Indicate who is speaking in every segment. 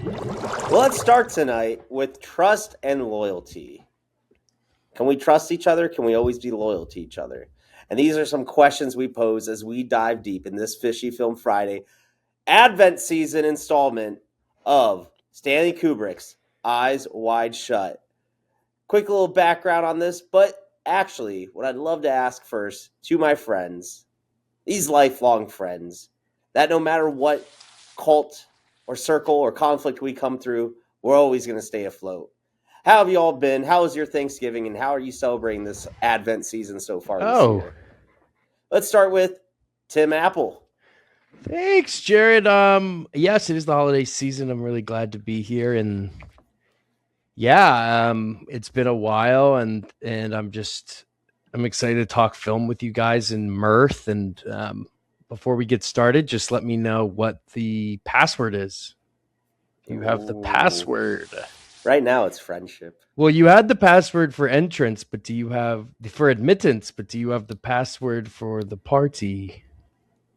Speaker 1: Well, let's start tonight with trust and loyalty. Can we trust each other? Can we always be loyal to each other? And these are some questions we pose as we dive deep in this Fishy Film Friday Advent season installment of Stanley Kubrick's Eyes Wide Shut. Quick little background on this, but actually, what I'd love to ask first to my friends, these lifelong friends, that no matter what cult or circle or conflict we come through, we're always going to stay afloat. How have you all been? How was your Thanksgiving, and how are you celebrating this Advent season so far this year? Let's start with Tim Apple.
Speaker 2: Thanks, Jared. Yes, it is the holiday season. I'm really glad to be here, and it's been a while, and I'm excited to talk film with you guys in mirth. And before we get started, just let me know what the password is. You have the password.
Speaker 1: Right now, it's friendship.
Speaker 2: Well, you had the password for entrance, but do you have for admittance? But do you have the password for the party?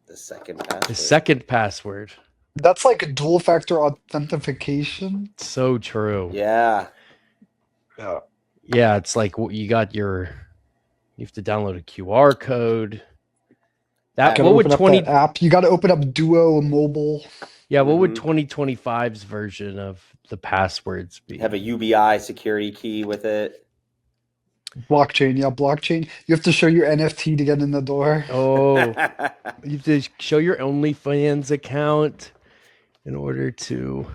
Speaker 1: The second password.
Speaker 2: The second password.
Speaker 3: That's like a dual factor authentication.
Speaker 2: So true.
Speaker 1: Yeah.
Speaker 2: Yeah, it's like you have to download a QR code.
Speaker 3: That would 20 that app? You got to open up Duo Mobile.
Speaker 2: Yeah, what would 2025's version of the passwords be?
Speaker 1: Have a UBI security key with it.
Speaker 3: Blockchain, yeah, blockchain. You have to show your NFT to get in the door.
Speaker 2: Oh, you have to show your OnlyFans account in order to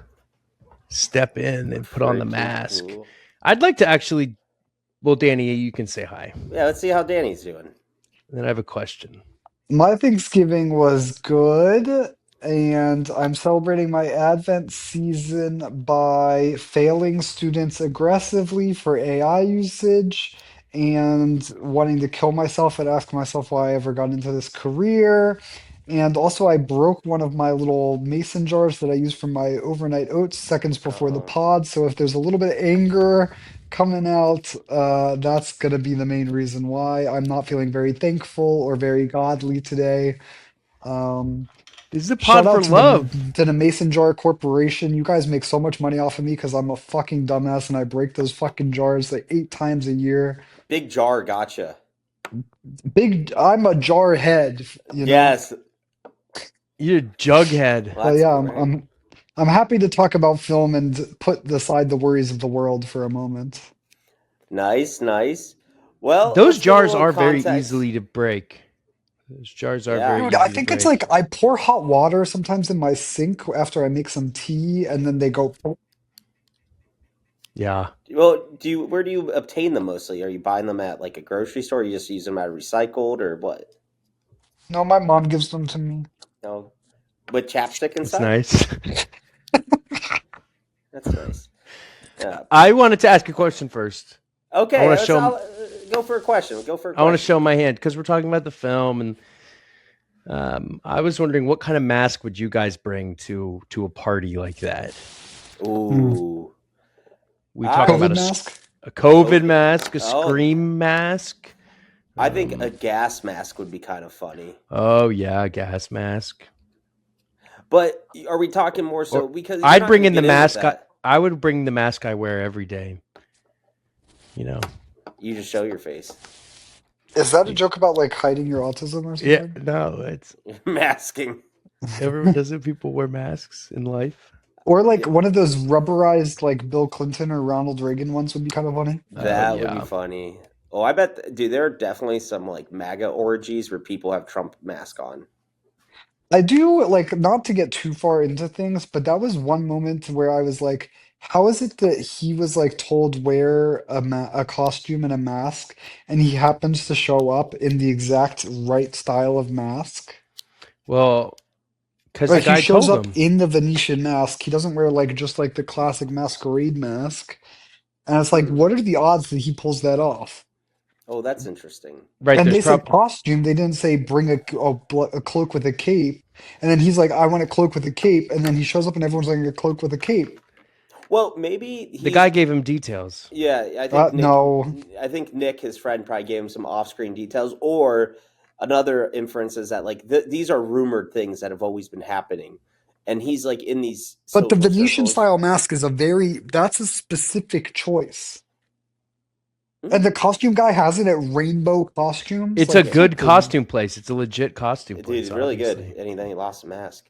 Speaker 2: step in and put on the mask. Cool. I'd like to actually, well, Danny, you can say hi.
Speaker 1: Yeah, let's see how Danny's doing.
Speaker 2: And then I have a question.
Speaker 3: My Thanksgiving was good, and I'm celebrating my Advent season by failing students aggressively for AI usage and wanting to kill myself and ask myself why I ever got into this career. And also, I broke one of my little mason jars that I use for my overnight oats seconds before the pod. So if there's a little bit of anger coming out, that's going to be the main reason why I'm not feeling very thankful or very godly today.
Speaker 2: This is a pod for love.
Speaker 3: To the Mason Jar Corporation. You guys make so much money off of me because I'm a fucking dumbass and I break those fucking jars like 8 times a year.
Speaker 1: Big jar gotcha.
Speaker 3: I'm a jar head. You know?
Speaker 1: Yes.
Speaker 2: You're a jughead.
Speaker 3: Well, yeah, I'm happy to talk about film and put aside the worries of the world for a moment.
Speaker 1: Nice. Well,
Speaker 2: those jars are very easily to break. Those jars are very easy
Speaker 3: I think it's like I pour hot water sometimes in my sink after I make some tea, and then they go.
Speaker 2: Yeah.
Speaker 1: Well, where do you obtain them mostly? Are you buying them at like a grocery store? Or you just use them at recycled or what?
Speaker 3: No, my mom gives them to me.
Speaker 1: No, with chapstick inside.
Speaker 2: That's nice.
Speaker 1: That's nice. Yeah.
Speaker 2: I wanted to ask a question first.
Speaker 1: Okay, go for a question.
Speaker 2: I want to show my hand because we're talking about the film, and I was wondering what kind of mask would you guys bring to a party like that?
Speaker 1: Ooh,
Speaker 2: we talk about a COVID mask, a scream mask.
Speaker 1: I think a gas mask would be kind of funny.
Speaker 2: Oh yeah, a gas mask.
Speaker 1: But are we talking more so because
Speaker 2: I'd bring in the mask? I would bring the mask I wear every day. You know,
Speaker 1: you just show your face.
Speaker 3: Is that a joke about like hiding your autism or something?
Speaker 2: Yeah, no, it's
Speaker 1: masking.
Speaker 2: Everyone doesn't people wear masks in life?
Speaker 3: Or like one of those rubberized like Bill Clinton or Ronald Reagan ones would be kind of funny.
Speaker 1: That would be funny. Oh, I bet, dude, there are definitely some like MAGA orgies where people have Trump mask on.
Speaker 3: I do like not to get too far into things, but that was one moment where I was like, how is it that he was like told wear a costume and a mask, and he happens to show up in the exact right style of mask?
Speaker 2: Well, because
Speaker 3: like
Speaker 2: the guy
Speaker 3: he shows
Speaker 2: told
Speaker 3: up
Speaker 2: him.
Speaker 3: in the Venetian mask. He doesn't wear like just like the classic masquerade mask, and it's like, what are the odds that he pulls that off?
Speaker 1: Oh, that's interesting.
Speaker 2: Right,
Speaker 3: and they said costume. They didn't say bring a cloak with a cape. And then he's like, I want a cloak with a cape. And then he shows up and everyone's like, a cloak with a cape.
Speaker 1: Well, maybe
Speaker 2: the guy gave him details.
Speaker 1: Yeah, I think Nick,
Speaker 3: no.
Speaker 1: I think Nick, his friend, probably gave him some off-screen details, or another inference is that like these are rumored things that have always been happening, and he's like in these
Speaker 3: But the
Speaker 1: social
Speaker 3: Venetian
Speaker 1: circles.
Speaker 3: style mask is that's a specific choice. And the
Speaker 1: Mm,
Speaker 3: costume guy has it at rainbow costumes.
Speaker 2: It's a
Speaker 3: Like,
Speaker 1: yeah,
Speaker 2: good
Speaker 3: fuck with.
Speaker 2: costume place. It's a legit costume
Speaker 1: dude,
Speaker 2: place,
Speaker 1: it's really good.
Speaker 2: obviously.
Speaker 1: And then he lost a mask.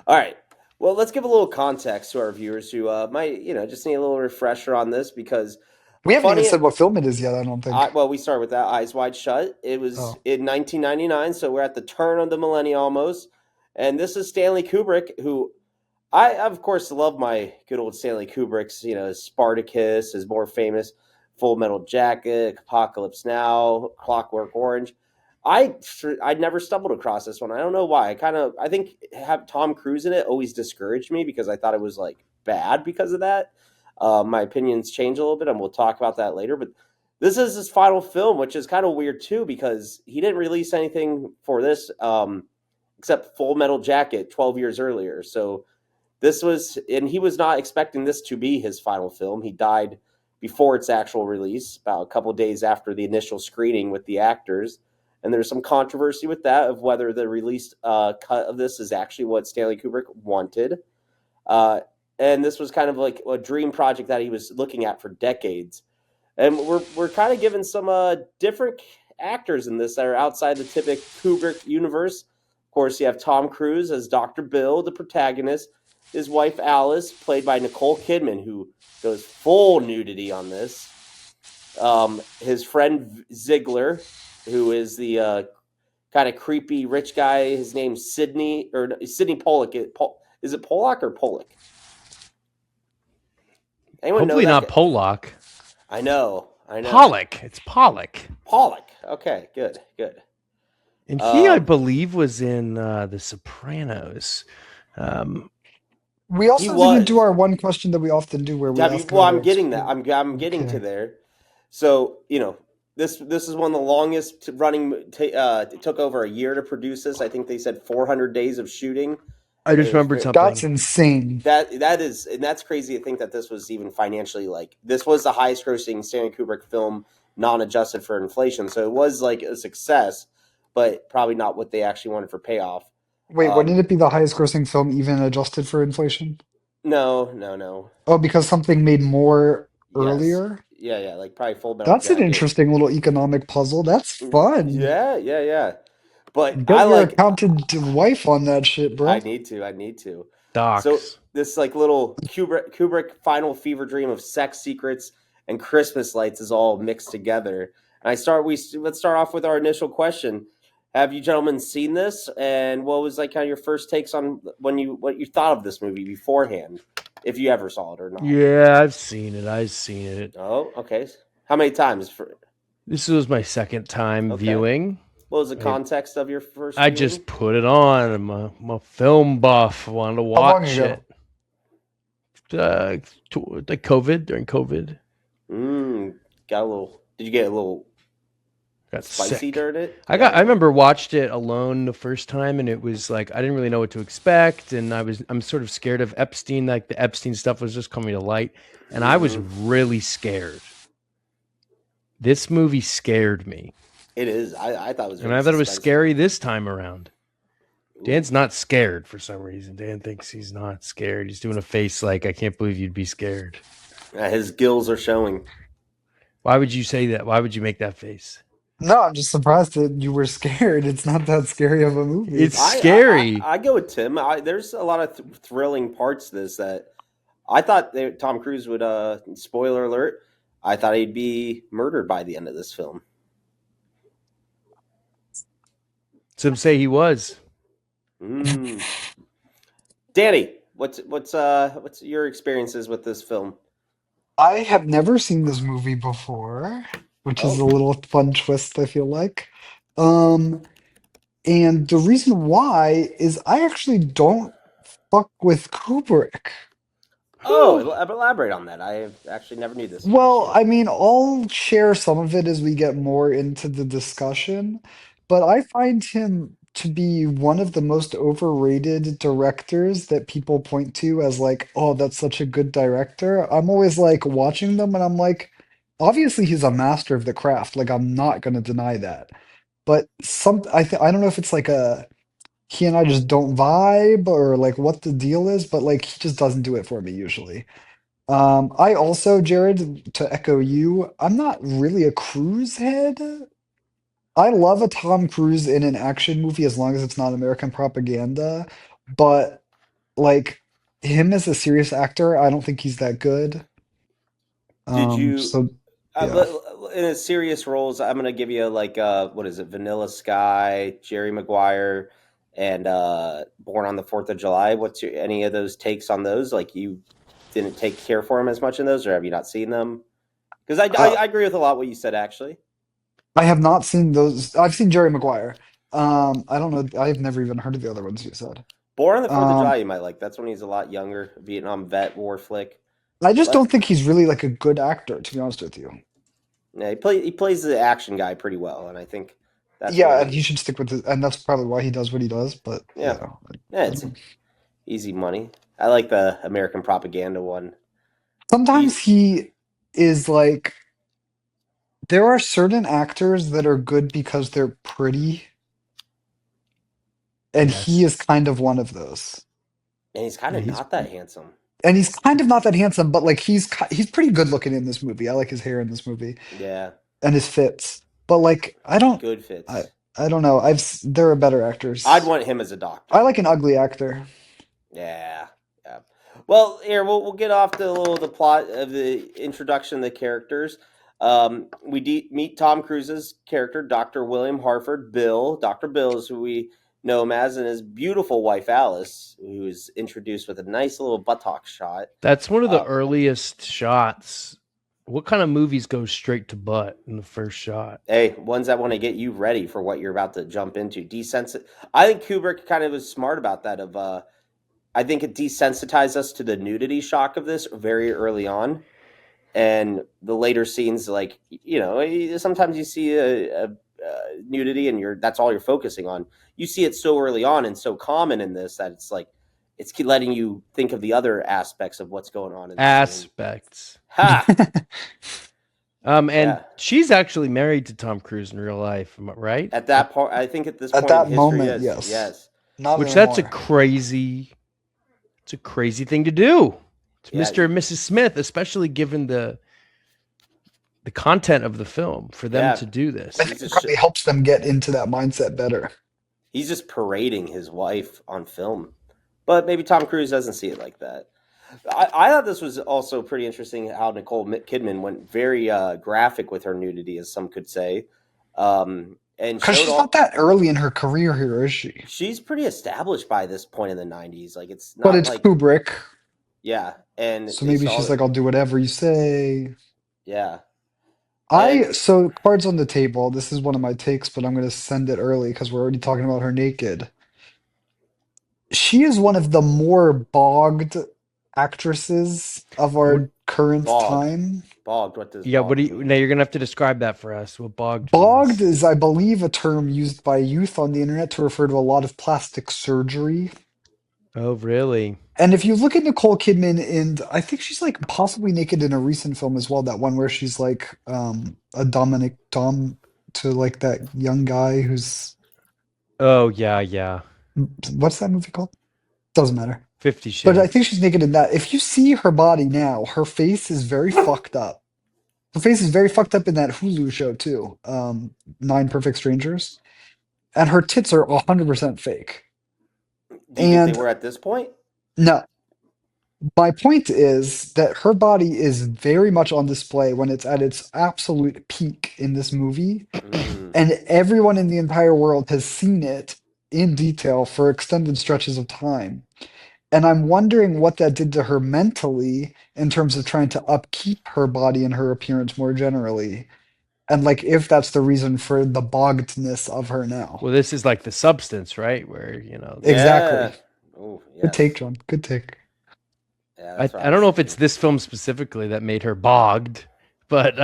Speaker 1: All right. Well, let's give a little context to our viewers who might, just need a little refresher on this because
Speaker 3: We haven't even
Speaker 1: funny.
Speaker 3: said what film it is yet, I don't think.
Speaker 1: Well, we started with that Eyes Wide Shut. It was
Speaker 3: Oh.
Speaker 1: in 1999, so we're at the turn of the millennium almost. And this is Stanley Kubrick, who I, of course, love my good old Stanley Kubrick's, his Spartacus, his more famous Full Metal Jacket, Apocalypse Now, Clockwork Orange. I'd never stumbled across this one. I don't know why. I think have Tom Cruise in it always discouraged me because I thought it was like bad because of that. My opinions change a little bit, and we'll talk about that later. But this is his final film, which is kind of weird too because he didn't release anything for this except Full Metal Jacket 12 years earlier. So and he was not expecting this to be his final film. He died before its actual release, about a couple of days after the initial screening with the actors. And there's some controversy with that of whether the released cut of this is actually what Stanley Kubrick wanted. Uh, and this was kind of like a dream project that he was looking at for decades. And we're kind of given some different actors in this that are outside the typical Kubrick universe. Of course, you have Tom Cruise as Dr. Bill, the protagonist. His wife Alice, played by Nicole Kidman, who goes full nudity on this. His friend Ziegler, who is the kind of creepy rich guy. His name's Sidney Pollock. Is it Pollock or Pollock? Anyone know
Speaker 2: Hopefully
Speaker 1: that
Speaker 2: not
Speaker 1: guy?
Speaker 2: Pollock.
Speaker 1: I know.
Speaker 2: Pollock. It's Pollock.
Speaker 1: Pollock. Okay, good.
Speaker 2: And he, I
Speaker 1: Um,
Speaker 2: believe, was in The Sopranos. Um,
Speaker 3: We
Speaker 1: he
Speaker 3: also didn't do
Speaker 1: was.
Speaker 3: our one question that we often do where we ask
Speaker 1: Well,
Speaker 3: about
Speaker 1: I'm
Speaker 3: our
Speaker 1: getting that.
Speaker 3: experience.
Speaker 1: I'm getting to
Speaker 3: Okay.
Speaker 1: there. So this is one of the longest running. It took over a year to produce this. I think they said 400 days of shooting.
Speaker 2: I
Speaker 1: It
Speaker 2: just
Speaker 1: was
Speaker 2: remembered
Speaker 1: very,
Speaker 3: That's
Speaker 2: something.
Speaker 3: insane.
Speaker 1: that is, and that's crazy to think that this was even financially like this was the highest grossing Stanley Kubrick film, non-adjusted for inflation. So it was like a success, but probably not what they actually wanted for payoff.
Speaker 3: Wait, wouldn't
Speaker 1: Um,
Speaker 3: it be the highest grossing film even adjusted for inflation?
Speaker 1: no.
Speaker 3: Oh, because something made more
Speaker 1: Yes,
Speaker 3: earlier?
Speaker 1: yeah, like probably Full Metal
Speaker 3: That's an
Speaker 1: Jacket.
Speaker 3: interesting little economic puzzle. That's fun.
Speaker 1: Yeah. But
Speaker 3: Get your accountant wife on that shit, bro.
Speaker 1: I need to. So
Speaker 2: Docs.
Speaker 1: this like little Kubrick final fever dream of sex secrets and Christmas lights is all mixed together. And let's start off with our initial question. Have you gentlemen seen this? And what was like kind of your first takes on what you thought of this movie beforehand, if you ever saw it or not?
Speaker 2: Yeah, I've seen it. I've seen it.
Speaker 1: Oh, okay. How many times?
Speaker 2: This was my second time
Speaker 1: Okay.
Speaker 2: viewing.
Speaker 1: What was the
Speaker 2: I
Speaker 1: context of your first
Speaker 2: I
Speaker 1: viewing?
Speaker 2: just put it on. I'm a film buff. I wanted to
Speaker 3: How long
Speaker 2: watch
Speaker 3: ago?
Speaker 2: it. Like COVID, during COVID.
Speaker 1: Got a little. Did you get a little
Speaker 2: Got
Speaker 1: spicy
Speaker 2: sick.
Speaker 1: during it?
Speaker 2: I remember watched it alone the first time, and it was like I didn't really know what to expect, and I'm sort of scared of Epstein. Like the Epstein stuff was just coming to light, and I was really scared. This movie scared me,
Speaker 1: It is. I thought it was
Speaker 2: and
Speaker 1: very
Speaker 2: I thought it was
Speaker 1: suspenseful.
Speaker 2: scary this time around.
Speaker 1: Ooh.
Speaker 2: Dan's not scared for some reason. Dan thinks he's not scared. He's doing a face like I can't believe you'd be scared.
Speaker 1: His gills are showing.
Speaker 2: Why would you say that? Why would you make that face?
Speaker 3: No, I'm just surprised that you were scared. It's not that scary of a movie.
Speaker 2: It's scary.
Speaker 1: I go with Tim. There's a lot of thrilling parts to this that I thought Tom Cruise would. Spoiler alert! I thought he'd be murdered by the end of this film.
Speaker 2: Some say he was.
Speaker 1: Mm. Danny, what's your experiences with this film?
Speaker 3: I have never seen this movie before, which is
Speaker 1: Oh,
Speaker 3: a little fun twist, I feel like. Um, and the reason why is I actually don't fuck with Kubrick.
Speaker 1: oh,
Speaker 2: Whew.
Speaker 1: elaborate on that. I actually never knew this about
Speaker 3: Well,
Speaker 1: you.
Speaker 3: I mean, I'll share some of it as we get more into the discussion, but I find him to be one of the most overrated directors that people point to as like, oh, that's such a good director. I'm always like watching them and I'm like, obviously he's a master of the craft. Like, I'm not going to deny that. but I don't know if it's like a he and I just don't vibe or like what the deal is, but like he just doesn't do it for me usually. I also, Jared, to echo you, I'm not really a cruise head. I love a Tom Cruise in an action movie as long as it's not American propaganda, but like him as a serious actor, I don't think he's that good.
Speaker 1: Did you
Speaker 3: So yeah.
Speaker 1: in a serious roles? I'm gonna give you like what is it? Vanilla Sky, Jerry Maguire, and Born on the Fourth of July. What's your any of those takes on those? Like you didn't take care for him as much in those, or have you not seen them? Because
Speaker 3: Uh,
Speaker 1: I agree with a lot what you said actually.
Speaker 3: I have not seen those. I've seen Jerry Maguire. I don't know. I've never even heard of the other ones you said.
Speaker 1: Born on the Fourth of
Speaker 3: Um,
Speaker 1: July, you might like. That's when he's a lot younger, Vietnam vet, war flick.
Speaker 3: I just
Speaker 1: Let
Speaker 3: don't think he's really like a good actor, to be honest with you.
Speaker 1: yeah, he plays the action guy pretty well, and I think that's
Speaker 3: Yeah, and
Speaker 1: where
Speaker 3: he should stick with it, and that's probably why he does what he does. But
Speaker 1: yeah
Speaker 3: yeah,
Speaker 1: yeah
Speaker 3: I
Speaker 1: it's
Speaker 3: don't know.
Speaker 1: easy money. I like the American propaganda one.
Speaker 3: Sometimes
Speaker 1: He
Speaker 3: he is like there are certain actors that are good because they're pretty, and he
Speaker 2: Yes.
Speaker 3: is kind of one of those.
Speaker 1: and he's kind
Speaker 2: Yeah,
Speaker 1: of
Speaker 2: he's
Speaker 1: not that handsome.
Speaker 3: And he's kind of not that handsome, but like he's pretty good looking in this movie. I like his hair in this movie
Speaker 1: Yeah,
Speaker 3: and his fits. But like
Speaker 1: good
Speaker 3: I
Speaker 1: fits.
Speaker 3: I don't know. There are better
Speaker 1: I'd
Speaker 3: actors.
Speaker 1: want him as a
Speaker 3: I
Speaker 1: doctor.
Speaker 3: like an ugly actor.
Speaker 1: Yeah, yeah. Well, here we'll get off the plot of the introduction of the characters. Meet Tom Cruise's character, Dr. William Harford. Dr. Bill is who we know him as, and his beautiful wife Alice, who is introduced with a nice little buttock shot.
Speaker 2: That's one of the
Speaker 1: Uh,
Speaker 2: earliest shots. What kind of movies go straight to butt in the first shot?
Speaker 1: hey, ones that want to get you ready for what you're about to jump into. I think Kubrick kind of was smart about that. I think it desensitized us to the nudity shock of this very early on, and the later scenes, like sometimes you see a nudity, and that's all you're focusing on. You see it so early on and so common in this that it's like it's letting you think of the other aspects of what's going on in the scene.
Speaker 2: Aspects.
Speaker 1: Ha!
Speaker 2: And
Speaker 1: Yeah.
Speaker 2: she's actually married to Tom Cruise in real life, am I right?
Speaker 1: At that part, I think at this
Speaker 3: At
Speaker 1: point in
Speaker 3: that
Speaker 1: history,
Speaker 3: moment,
Speaker 1: yes,
Speaker 3: yes.
Speaker 1: yes,
Speaker 3: Not
Speaker 2: Which that's
Speaker 3: anymore.
Speaker 2: it's a crazy thing to do. It's
Speaker 1: yeah.
Speaker 2: Mr. and Mrs. Smith, especially given the content of the film, for them
Speaker 1: Yeah.
Speaker 2: to do
Speaker 3: I
Speaker 2: this.
Speaker 3: think it probably helps them get into that mindset better.
Speaker 1: He's just parading his wife on film, but maybe Tom Cruise doesn't see it like that. I thought this was also pretty interesting how Nicole Kidman went very graphic with her nudity, as some could say, and
Speaker 3: Because
Speaker 1: showed
Speaker 3: she's not
Speaker 1: all.
Speaker 3: that early in her career here, is she?
Speaker 1: She's pretty established by this point in the '90s. Like it's
Speaker 3: But
Speaker 1: not
Speaker 3: it's
Speaker 1: like
Speaker 3: Kubrick,
Speaker 1: yeah, and
Speaker 3: so
Speaker 1: they
Speaker 3: maybe
Speaker 1: saw
Speaker 3: she's
Speaker 1: that
Speaker 3: like, I'll do whatever you say.
Speaker 1: yeah, and
Speaker 3: So cards on the table. This is one of my takes, but I'm going to send it early because we're already talking about her naked. She is one of the more bogged actresses of
Speaker 2: What?
Speaker 3: our current
Speaker 1: bogged,
Speaker 3: time.
Speaker 1: bogged. What does
Speaker 2: Yeah, what do
Speaker 1: bogged
Speaker 2: you
Speaker 1: mean?
Speaker 2: now? You're gonna have to describe that for us. What bogged
Speaker 3: Bogged
Speaker 2: means.
Speaker 3: is, I believe, a term used by youth on the internet to refer to a lot of plastic surgery.
Speaker 2: Oh, really?
Speaker 3: And if you look at Nicole Kidman, and I think she's like possibly naked in a recent film as well, that one where she's like a Dominic Dom to like that young guy who's
Speaker 2: Oh, yeah, yeah.
Speaker 3: what's that movie called? Doesn't matter.
Speaker 2: 50
Speaker 3: But I think
Speaker 2: Shades.
Speaker 3: she's naked in that. If you see her body now, her face is very fucked up. Her face is very fucked up in that Hulu show too, Nine Perfect Strangers. And her tits are 100% fake.
Speaker 1: Do you think they
Speaker 3: And
Speaker 1: were at this point?
Speaker 3: no, my point is that her body is very much on display when it's at its absolute peak in this movie,
Speaker 1: Mm,
Speaker 3: and everyone in the entire world has seen it in detail for extended stretches of time. And I'm wondering what that did to her mentally in terms of trying to upkeep her body and her appearance more generally. And like if that's the reason for the boggedness of her now.
Speaker 2: Well, this is like the substance, right? Where,
Speaker 3: Exactly.
Speaker 1: yeah. Oh
Speaker 3: Good take,
Speaker 1: yes.
Speaker 3: John. Good take.
Speaker 1: Yeah,
Speaker 2: I
Speaker 1: that's what I
Speaker 2: don't
Speaker 1: was
Speaker 2: know if it's
Speaker 1: thinking.
Speaker 2: this film specifically that made her bogged, but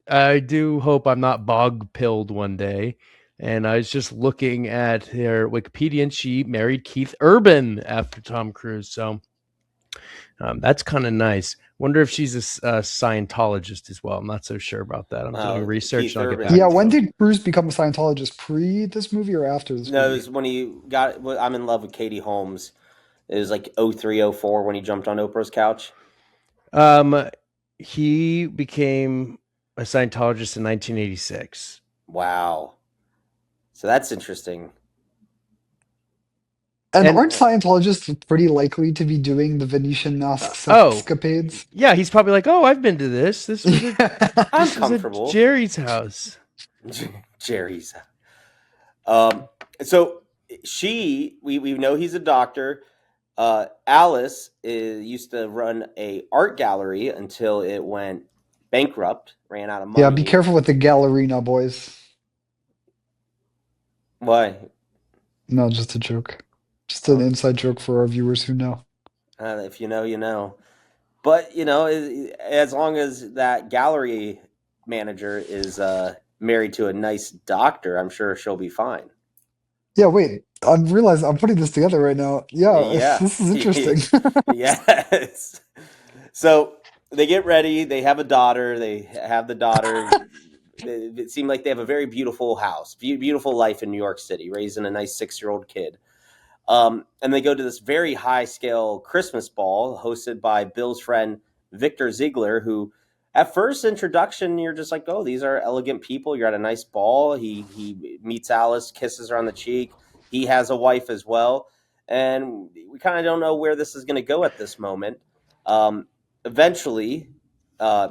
Speaker 2: I do hope I'm not bog pilled one day. And I was just looking at her Wikipedia, and she married Keith Urban after Tom Cruise. So that's kind of nice. Wonder if she's a Scientologist as well. I'm not so sure about that. I'm doing research
Speaker 1: Keith
Speaker 2: and I'll get
Speaker 1: Urban
Speaker 2: back
Speaker 3: Yeah,
Speaker 2: to
Speaker 3: when
Speaker 2: you.
Speaker 1: is.
Speaker 3: did Cruise become a Scientologist? Pre this movie or after this
Speaker 1: No, it
Speaker 3: movie?
Speaker 1: was when he got. Well, I'm in love with Katie Holmes. It was like 03, 04 when he jumped on Oprah's couch.
Speaker 2: Um, he became a Scientologist in 1986.
Speaker 1: Wow. So that's interesting.
Speaker 3: And
Speaker 2: And
Speaker 3: aren't Scientologists pretty likely to be doing the Venetian mask
Speaker 2: oh,
Speaker 3: sexcapades?
Speaker 2: yeah, he's probably like, "Oh, I've been to this.
Speaker 3: Yeah.
Speaker 1: I'm
Speaker 2: This was at
Speaker 1: comfortable.
Speaker 2: Jerry's house."
Speaker 1: Jerry's. Um, so we know he's a doctor. Alice used to run a art gallery until it went bankrupt, ran out of
Speaker 3: Yeah, be
Speaker 1: money.
Speaker 3: careful with the Gallerina, boys.
Speaker 1: Why?
Speaker 3: No, just a joke. Just an
Speaker 1: Oh,
Speaker 3: inside joke for our viewers who know.
Speaker 1: if you know, you know. But as long as that gallery manager is married to a nice doctor, I'm sure she'll be fine.
Speaker 3: Yeah, wait. I'm realizing I'm putting this together right now. Yeah,
Speaker 1: Yeah.
Speaker 3: this is interesting.
Speaker 1: Yes. So they get ready. They have a daughter. They have the daughter. It seemed like they have a very beautiful house, beautiful life in New York City, raising a nice 6-year-old kid. And they go to this very high scale Christmas ball hosted by Bill's friend Victor Ziegler, who at first introduction, you're just like, oh, these are elegant people. You're at a nice ball. He meets Alice, kisses her on the cheek. He has a wife as well. And we kind of don't know where this is going to go at this moment. Eventually, uh,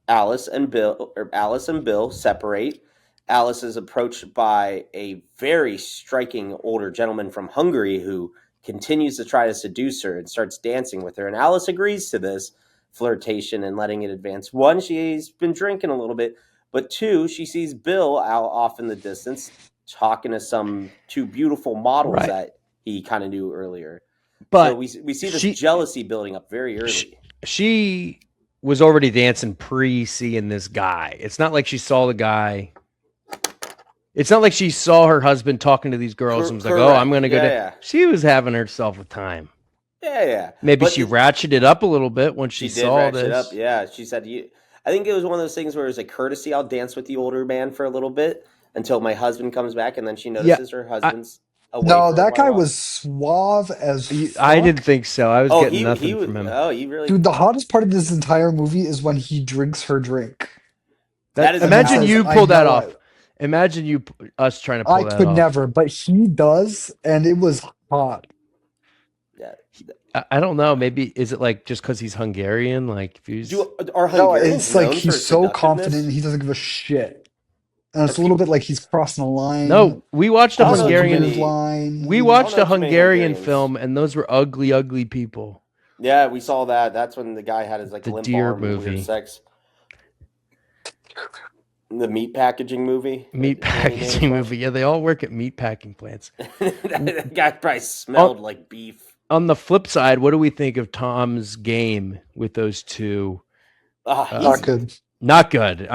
Speaker 1: Alice and Bill separate. Alice is approached by a very striking older gentleman from Hungary who continues to try to seduce her and starts dancing with her. And Alice agrees to this flirtation and letting it advance. One, she's been drinking a little bit, but two, she sees Bill out off in the distance talking to some two beautiful models
Speaker 2: Right.
Speaker 1: that he kind of knew earlier. So
Speaker 2: But
Speaker 1: we see this
Speaker 2: she
Speaker 1: jealousy building up very
Speaker 2: she,
Speaker 1: early.
Speaker 2: she was already dancing pre seeing this guy. It's not like she saw the guy. It's not like she saw her husband talking to these girls and was like, "Oh, I'm
Speaker 1: Correct.
Speaker 2: going to go
Speaker 1: Yeah,
Speaker 2: to."
Speaker 1: yeah.
Speaker 2: She was having herself a time.
Speaker 1: Yeah.
Speaker 2: Maybe
Speaker 1: But
Speaker 2: she ratcheted up a little bit when she
Speaker 1: she did
Speaker 2: saw
Speaker 1: ratchet up.
Speaker 2: this.
Speaker 1: Yeah, she said, I think it was one of those things where it was a courtesy. I'll dance with the older man for a little bit until my husband comes back, and then she
Speaker 2: Yeah,
Speaker 1: notices her
Speaker 2: I,
Speaker 1: husband's away
Speaker 3: No,
Speaker 1: for
Speaker 3: that
Speaker 1: quite a
Speaker 3: guy
Speaker 1: while.
Speaker 3: was suave as
Speaker 2: I didn't
Speaker 3: fuck.
Speaker 2: think so. I was
Speaker 1: Oh,
Speaker 2: getting nothing from him.
Speaker 1: he really.
Speaker 3: Dude, the hottest part of this entire movie is when he drinks her drink
Speaker 1: That is
Speaker 3: and then
Speaker 2: Imagine
Speaker 3: says,
Speaker 2: you
Speaker 1: amazing.
Speaker 3: I
Speaker 2: pull that
Speaker 3: know
Speaker 2: off. Imagine us trying to
Speaker 3: I
Speaker 2: pull that
Speaker 3: could
Speaker 2: off.
Speaker 3: never, but he does, and it was hot.
Speaker 1: Yeah.
Speaker 2: I don't know. Maybe is it like just because he's Hungarian? Like if he's
Speaker 1: Are
Speaker 3: No,
Speaker 1: Hungarians
Speaker 3: it's like
Speaker 1: known for
Speaker 3: he's so
Speaker 1: seductiveness?
Speaker 3: confident he doesn't give a shit. And
Speaker 1: Are
Speaker 3: it's a little
Speaker 1: people?
Speaker 3: bit like he's crossing a line,
Speaker 2: no. We watched a
Speaker 1: I don't know
Speaker 3: crossing a
Speaker 1: too
Speaker 2: Hungarian.
Speaker 3: weird
Speaker 1: many.
Speaker 3: line,
Speaker 2: We
Speaker 3: you know?
Speaker 1: I don't
Speaker 2: watched
Speaker 1: know
Speaker 2: a
Speaker 1: too many
Speaker 2: Hungarian
Speaker 1: Hungarians.
Speaker 2: film, and those were ugly, ugly people.
Speaker 1: Yeah, we saw that. That's when the guy had his like
Speaker 2: The
Speaker 1: limp
Speaker 2: Deer
Speaker 1: arm and weird
Speaker 2: movie,
Speaker 1: sex. The meat packaging movie
Speaker 2: meat
Speaker 1: that Danny Mays
Speaker 2: packaging
Speaker 1: watched.
Speaker 2: movie. Yeah, they all work at meat packing plants.
Speaker 1: That guy probably
Speaker 2: On,
Speaker 1: smelled like beef.
Speaker 2: on the flip side, what do we think of Tom's game with those two?
Speaker 3: Not
Speaker 1: He's
Speaker 3: good.
Speaker 2: Not good.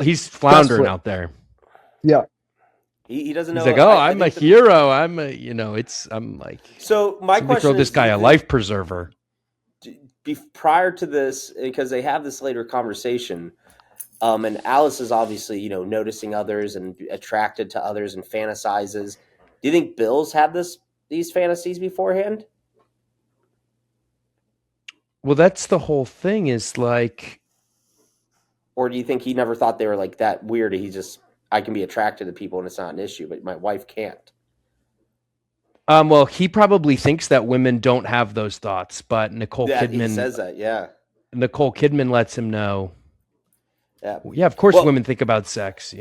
Speaker 2: He's floundering
Speaker 3: Desperate.
Speaker 2: out there.
Speaker 3: Yeah.
Speaker 1: he doesn't
Speaker 2: He's
Speaker 1: know.
Speaker 2: like, oh,
Speaker 1: I
Speaker 2: I'm a
Speaker 1: think the
Speaker 2: hero. I'm like,
Speaker 1: so my
Speaker 2: somebody throw
Speaker 1: question
Speaker 2: this
Speaker 1: is,
Speaker 2: guy a life preserver.
Speaker 1: prior to this, because they have this later conversation, and Alice is obviously noticing others and attracted to others and fantasizes. Do you think Bill's had these fantasies beforehand,
Speaker 2: Well, that's the whole thing. Is like,
Speaker 1: or do you think he never thought they were like that weird? I can be attracted to people and it's not an issue, but my wife can't.
Speaker 2: well, he probably thinks that women don't have those thoughts, but
Speaker 1: Yeah, he says that. Yeah,
Speaker 2: Nicole Kidman lets him know.
Speaker 1: yeah.
Speaker 2: Yeah, of course,
Speaker 1: Well,
Speaker 2: women think about sex.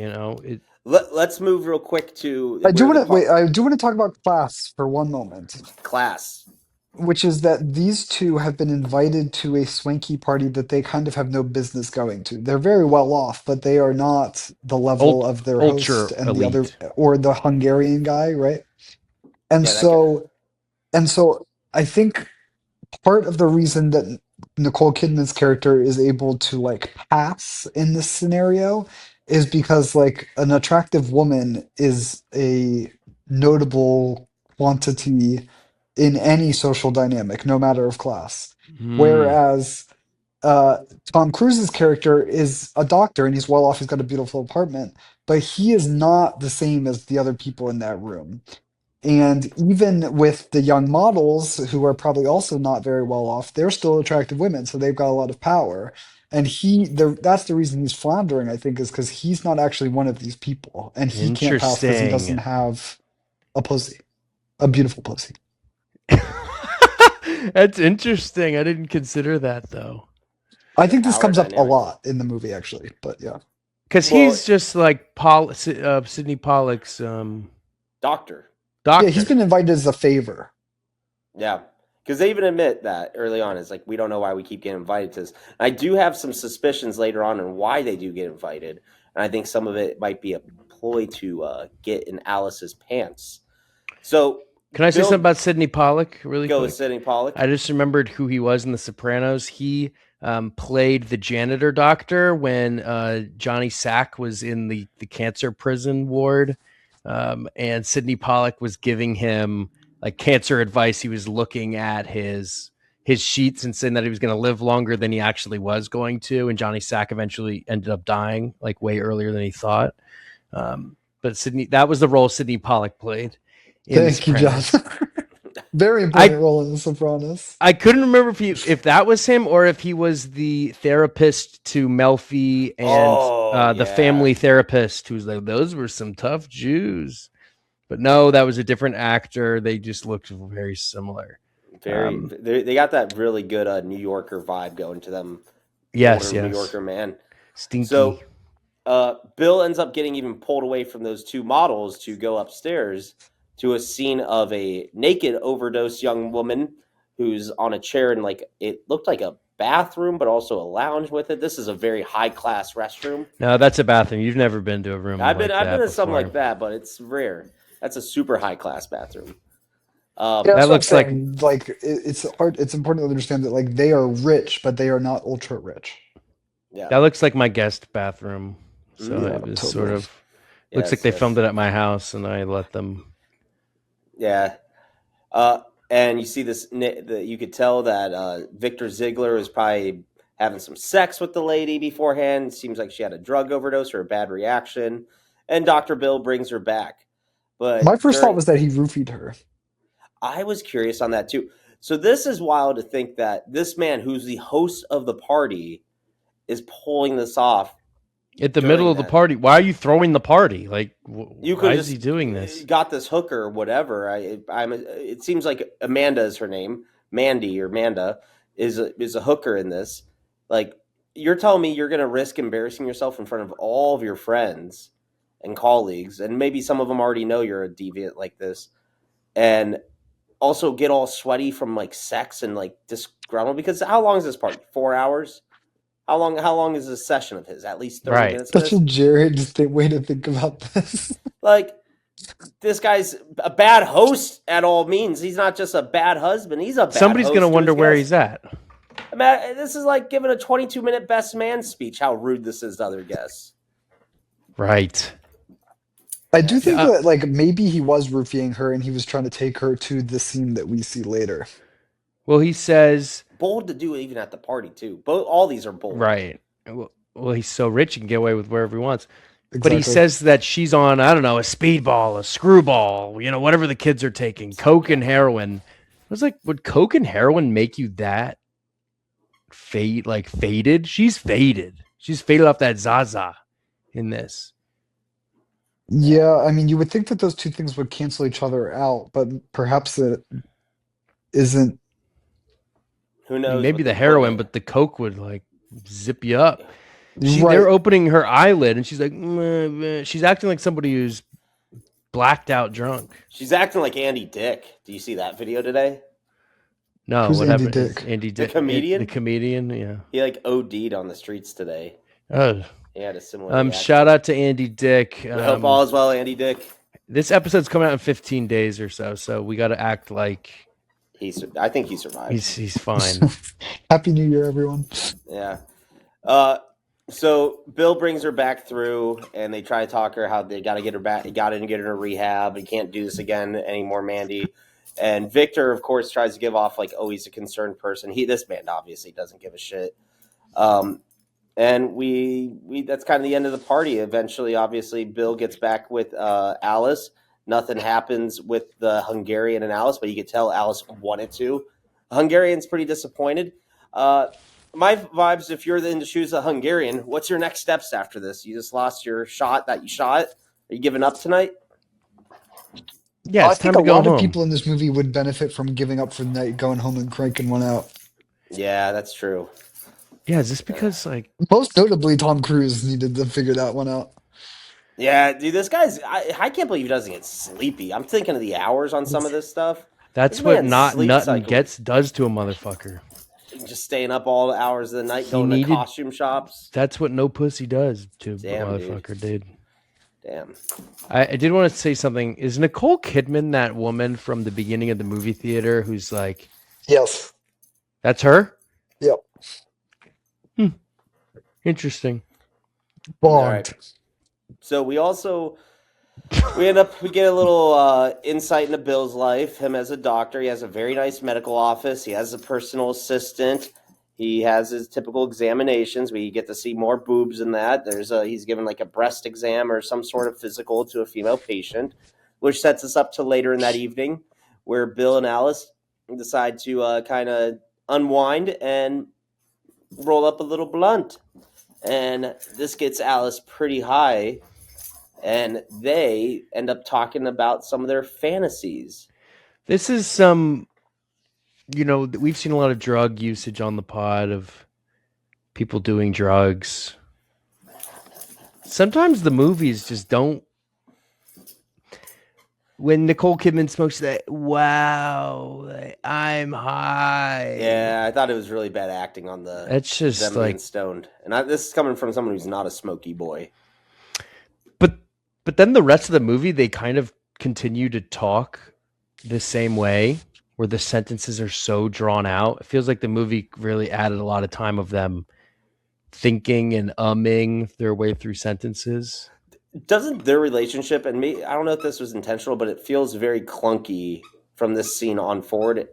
Speaker 1: let's move real quick to
Speaker 3: I do
Speaker 1: where
Speaker 3: want
Speaker 1: the
Speaker 3: to wait, I do want to talk about class for one moment,
Speaker 1: class.
Speaker 3: which is that these two have been invited to a swanky party that they kind of have no business going to. They're very well off, but they are not the level of their
Speaker 2: Ultra
Speaker 3: host and the other,
Speaker 2: elite.
Speaker 3: or the Hungarian guy, right? And
Speaker 1: Yeah, that guy.
Speaker 3: so I think part of the reason that Nicole Kidman's character is able to like pass in this scenario is because like an attractive woman is a notable quantity in any social dynamic, no matter of class.
Speaker 2: Hmm.
Speaker 3: Whereas Tom Cruise's character is a doctor and he's well off. He's got a beautiful apartment, but he is not the same as the other people in that room. And even with the young models who are probably also not very well off, they're still attractive women, so they've got a lot of power. And that's the reason he's floundering, I think, is because he's not actually one of these people, and he can't pass because he doesn't
Speaker 2: Interesting.
Speaker 3: have a pussy, a beautiful pussy.
Speaker 2: That's interesting. I didn't consider that though.
Speaker 3: I think this
Speaker 1: Power
Speaker 3: comes up a
Speaker 1: dynamics.
Speaker 3: lot in the movie, actually. But yeah,
Speaker 2: Because
Speaker 1: Well,
Speaker 2: he's just like Sidney Pollock's
Speaker 1: doctor.
Speaker 3: yeah, he's
Speaker 2: doctor.
Speaker 3: been invited as a favor.
Speaker 1: Yeah. Because they even admit that early on. It's like, we don't know why we keep getting invited to this. I do have some suspicions later on why they do get invited. And I think some of it might be a ploy to get in Alice's pants. So,
Speaker 2: Can I say something about Sidney Pollock really
Speaker 1: go
Speaker 2: quick?
Speaker 1: with Sidney Pollock.
Speaker 2: I just remembered who he was in The Sopranos. He played the janitor doctor when Johnny Sack was in the cancer prison ward. And Sidney Pollock was giving him like cancer advice. He was looking at his sheets and saying that he was going to live longer than he actually was going to. And Johnny Sack eventually ended up dying like way earlier than he thought. But that was the role Sidney Pollock played.
Speaker 3: Thank you, John. Very important role in The Sopranos.
Speaker 2: I couldn't remember if that was him or if he was the therapist to Melfi and the family therapist who's like, those were some tough Jews. But no, that was a different actor. They just looked very similar.
Speaker 1: They got that really good New Yorker vibe going to them.
Speaker 2: Yes.
Speaker 1: New Yorker man.
Speaker 2: Stinky.
Speaker 1: So Bill ends up getting even pulled away from those two models to go upstairs to a scene of a naked overdose young woman who's on a chair in like, it looked like a bathroom, but also a lounge with it. This is a very high class restroom.
Speaker 2: No, that's a bathroom. You've never been to a room.
Speaker 1: I've been in something like that, but it's rare. That's a super high class bathroom.
Speaker 2: That looks like
Speaker 3: it's hard. It's important to understand that like they are rich, but they are not ultra rich.
Speaker 2: Yeah, that looks like my guest bathroom. So it was
Speaker 3: totally.
Speaker 2: sort of looks like they filmed it at my house, and I let them.
Speaker 1: Yeah, and you see this. You could tell that Victor Ziegler is probably having some sex with the lady beforehand. Seems like she had a drug overdose or a bad reaction, and Dr. Bill brings her back. But
Speaker 3: my first thought was that he roofied her.
Speaker 1: I was curious on that too. So this is wild to think that this man, who's the host of the party, is pulling this off
Speaker 2: at the middle of the party. Why are you throwing the party? Like, why is he doing this?
Speaker 1: Got this hooker or whatever. It seems like Amanda is her name. Mandy or Manda is a hooker in this. Like, you're telling me you're going to risk embarrassing yourself in front of all of your friends and colleagues, and maybe some of them already know you're a deviant like this, and also get all sweaty from like sex and like disgruntled, because how long is this party? 4 hours? How long is this session of his? At least 30 minutes.
Speaker 3: Such a Jared way to think about this.
Speaker 1: Like, this guy's a bad host at all means. He's not just a bad husband. He's a bad
Speaker 2: Somebody's going to wonder where he's at.
Speaker 1: This is like giving a 22-minute best man speech. How rude this is to other guests.
Speaker 2: Right.
Speaker 3: I do think that like maybe he was roofing her and he was trying to take her to the scene that we see later.
Speaker 2: Well, he says
Speaker 1: bold to do even at the party too. All these are bold.
Speaker 2: Right. Well, he's so rich he can get away with wherever he wants. Exactly. But he says that she's on, I don't know, a speedball, a screwball, whatever the kids are taking, coke and heroin. I was like, would coke and heroin make you that faded? She's faded. She's faded off that Zaza in this.
Speaker 3: Yeah, I mean, you would think that those two things would cancel each other out, but perhaps it isn't.
Speaker 1: Who knows?
Speaker 2: Maybe the heroin, but the coke would like zip you up. They're opening her eyelid, and she's like, she's acting like somebody who's blacked out drunk.
Speaker 1: She's acting like Andy Dick. Do you see that video today?
Speaker 2: No,
Speaker 3: who's
Speaker 2: what
Speaker 3: Andy
Speaker 2: happened?
Speaker 3: Dick?
Speaker 2: Andy Dick,
Speaker 1: the comedian.
Speaker 2: The comedian, yeah.
Speaker 1: He like OD'd on the streets today.
Speaker 2: Oh.
Speaker 1: He had a similar.
Speaker 2: Shout out to Andy Dick.
Speaker 1: We hope all is well, Andy Dick.
Speaker 2: This episode's coming out in 15 days or so we got to act like
Speaker 1: I think he survived.
Speaker 2: He's fine.
Speaker 3: Happy New Year, everyone.
Speaker 1: Yeah. So Bill brings her back through, and they try to talk her how they got to get her back. Got to get her to rehab. You can't do this again anymore, Mandy. And Victor, of course, tries to give off like, oh, he's a concerned person. This man obviously doesn't give a shit. And we that's kind of the end of the party. Eventually, obviously, Bill gets back with Alice. Nothing happens with the Hungarian and Alice, but you could tell Alice wanted to. Hungarian's pretty disappointed. My vibes, if you're in the shoes of Hungarian, what's your next steps after this? You just lost your shot that you shot. Are you giving up tonight?
Speaker 2: Yeah,
Speaker 3: I
Speaker 2: it's time
Speaker 3: think a
Speaker 2: to go
Speaker 3: lot of
Speaker 2: home.
Speaker 3: people in this movie would benefit from giving up for the night, going home and cranking one out.
Speaker 1: Yeah, that's true.
Speaker 2: Yeah, is this because like
Speaker 3: Most notably, Tom Cruise needed to figure that one out.
Speaker 1: Yeah, dude, this guy's. I can't believe he doesn't get sleepy. I'm thinking of the hours on some of this stuff.
Speaker 2: that's
Speaker 1: This
Speaker 2: what
Speaker 1: man's
Speaker 2: not
Speaker 1: sleep
Speaker 2: nutting
Speaker 1: cycle,
Speaker 2: does to a motherfucker.
Speaker 1: just staying up all the hours of the night,
Speaker 2: He
Speaker 1: going to
Speaker 2: needed
Speaker 1: costume shops.
Speaker 2: that's what no pussy does to a
Speaker 1: Damn,
Speaker 2: motherfucker, dude.
Speaker 1: Damn.
Speaker 2: I did want to say something. Is Nicole Kidman that woman from the beginning of the movie theater who's like,
Speaker 3: Yes.
Speaker 2: that's her?
Speaker 3: Yep.
Speaker 2: Interesting.
Speaker 1: All right.
Speaker 3: Bogged.
Speaker 1: So we get a little insight into Bill's life. Him as a doctor, he has a very nice medical office. He has a personal assistant. He has his typical examinations. We get to see more boobs in that. He's given like a breast exam or some sort of physical to a female patient, which sets us up to later in that evening, where Bill and Alice decide to kind of unwind and roll up a little blunt. And this gets Alice pretty high, and they end up talking about some of their fantasies.
Speaker 2: This is some, we've seen a lot of drug usage on the pod of people doing drugs. Sometimes the movies just don't. When Nicole Kidman smokes that, wow, I'm high.
Speaker 1: Yeah, I thought it was really bad acting on the
Speaker 2: That's just
Speaker 1: them
Speaker 2: like
Speaker 1: being stoned. And this is coming from someone who's not a smoky boy.
Speaker 2: But then the rest of the movie, they kind of continue to talk the same way, where the sentences are so drawn out. It feels like the movie really added a lot of time of them thinking and umming their way through sentences.
Speaker 1: Doesn't their relationship, and me, I don't know if this was intentional, but it feels very clunky from this scene on forward.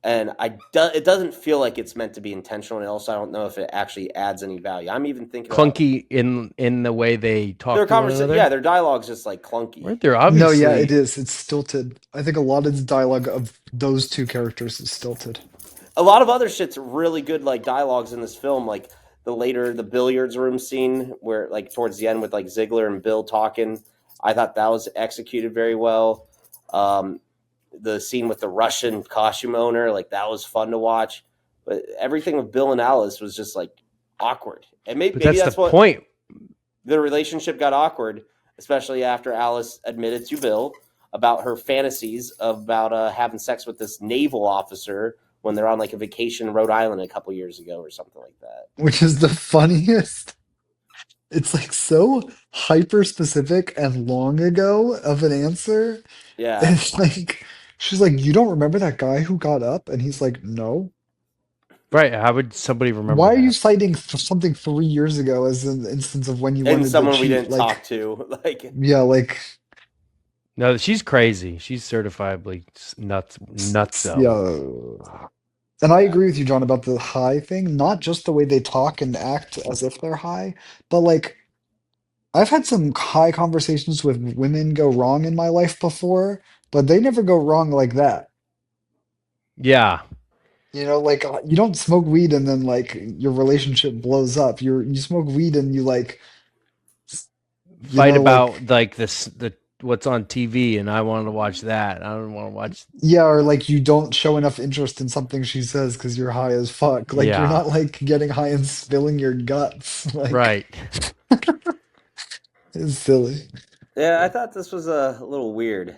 Speaker 1: And it doesn't feel like it's meant to be intentional, and also I don't know if it actually adds any value. I'm even thinking
Speaker 2: Clunky in the way they talk
Speaker 1: their
Speaker 2: to one
Speaker 1: conversation.
Speaker 2: another.
Speaker 1: Yeah, their dialogue's just like clunky.
Speaker 2: Right? They're
Speaker 3: No,
Speaker 2: obviously
Speaker 3: yeah, it is. It's stilted. I think a lot of the dialogue of those two characters is stilted.
Speaker 1: A lot of other shit's really good, like dialogues in this film, like the billiards room scene where like towards the end with like Ziegler and Bill talking. I thought that was executed very well. The scene with the Russian costume owner, like that was fun to watch. But everything with Bill and Alice was just like awkward. And maybe that's
Speaker 2: the
Speaker 1: what
Speaker 2: point.
Speaker 1: The relationship got awkward, especially after Alice admitted to Bill about her fantasies about having sex with this naval officer when they're on like a vacation in Rhode Island a couple years ago or something like that.
Speaker 3: Which is the funniest. It's like so hyper specific and long ago of an answer.
Speaker 1: Yeah.
Speaker 3: It's like she's like, "You don't remember that guy who got up?" And he's like, "No."
Speaker 2: Right. How would somebody remember
Speaker 3: Why are
Speaker 2: that?
Speaker 3: you citing something 3 years ago as an instance of when you
Speaker 1: And
Speaker 3: wanted to
Speaker 1: someone
Speaker 3: cheat?
Speaker 1: we didn't
Speaker 3: Like,
Speaker 1: talk to. Like,
Speaker 3: yeah, like,
Speaker 2: No, she's crazy. She's certifiably nuts.
Speaker 3: yeah. And I agree with you, John, about the high thing. Not just the way they talk and act as if they're high, but like I've had some high conversations with women go wrong in my life before, but they never go wrong like that.
Speaker 2: Yeah.
Speaker 3: You know, like you don't smoke weed and then like your relationship blows up. You smoke weed and you like,
Speaker 2: Fight about
Speaker 3: like
Speaker 2: like the what's on TV, and I wanted to watch that. I don't want to watch.
Speaker 3: yeah, or like you don't show enough interest in something she says because you're high as fuck. Like you're
Speaker 2: Yeah.
Speaker 3: not like getting high and spilling your guts. Like
Speaker 2: Right.
Speaker 3: it's silly.
Speaker 1: yeah, I thought this was a little weird.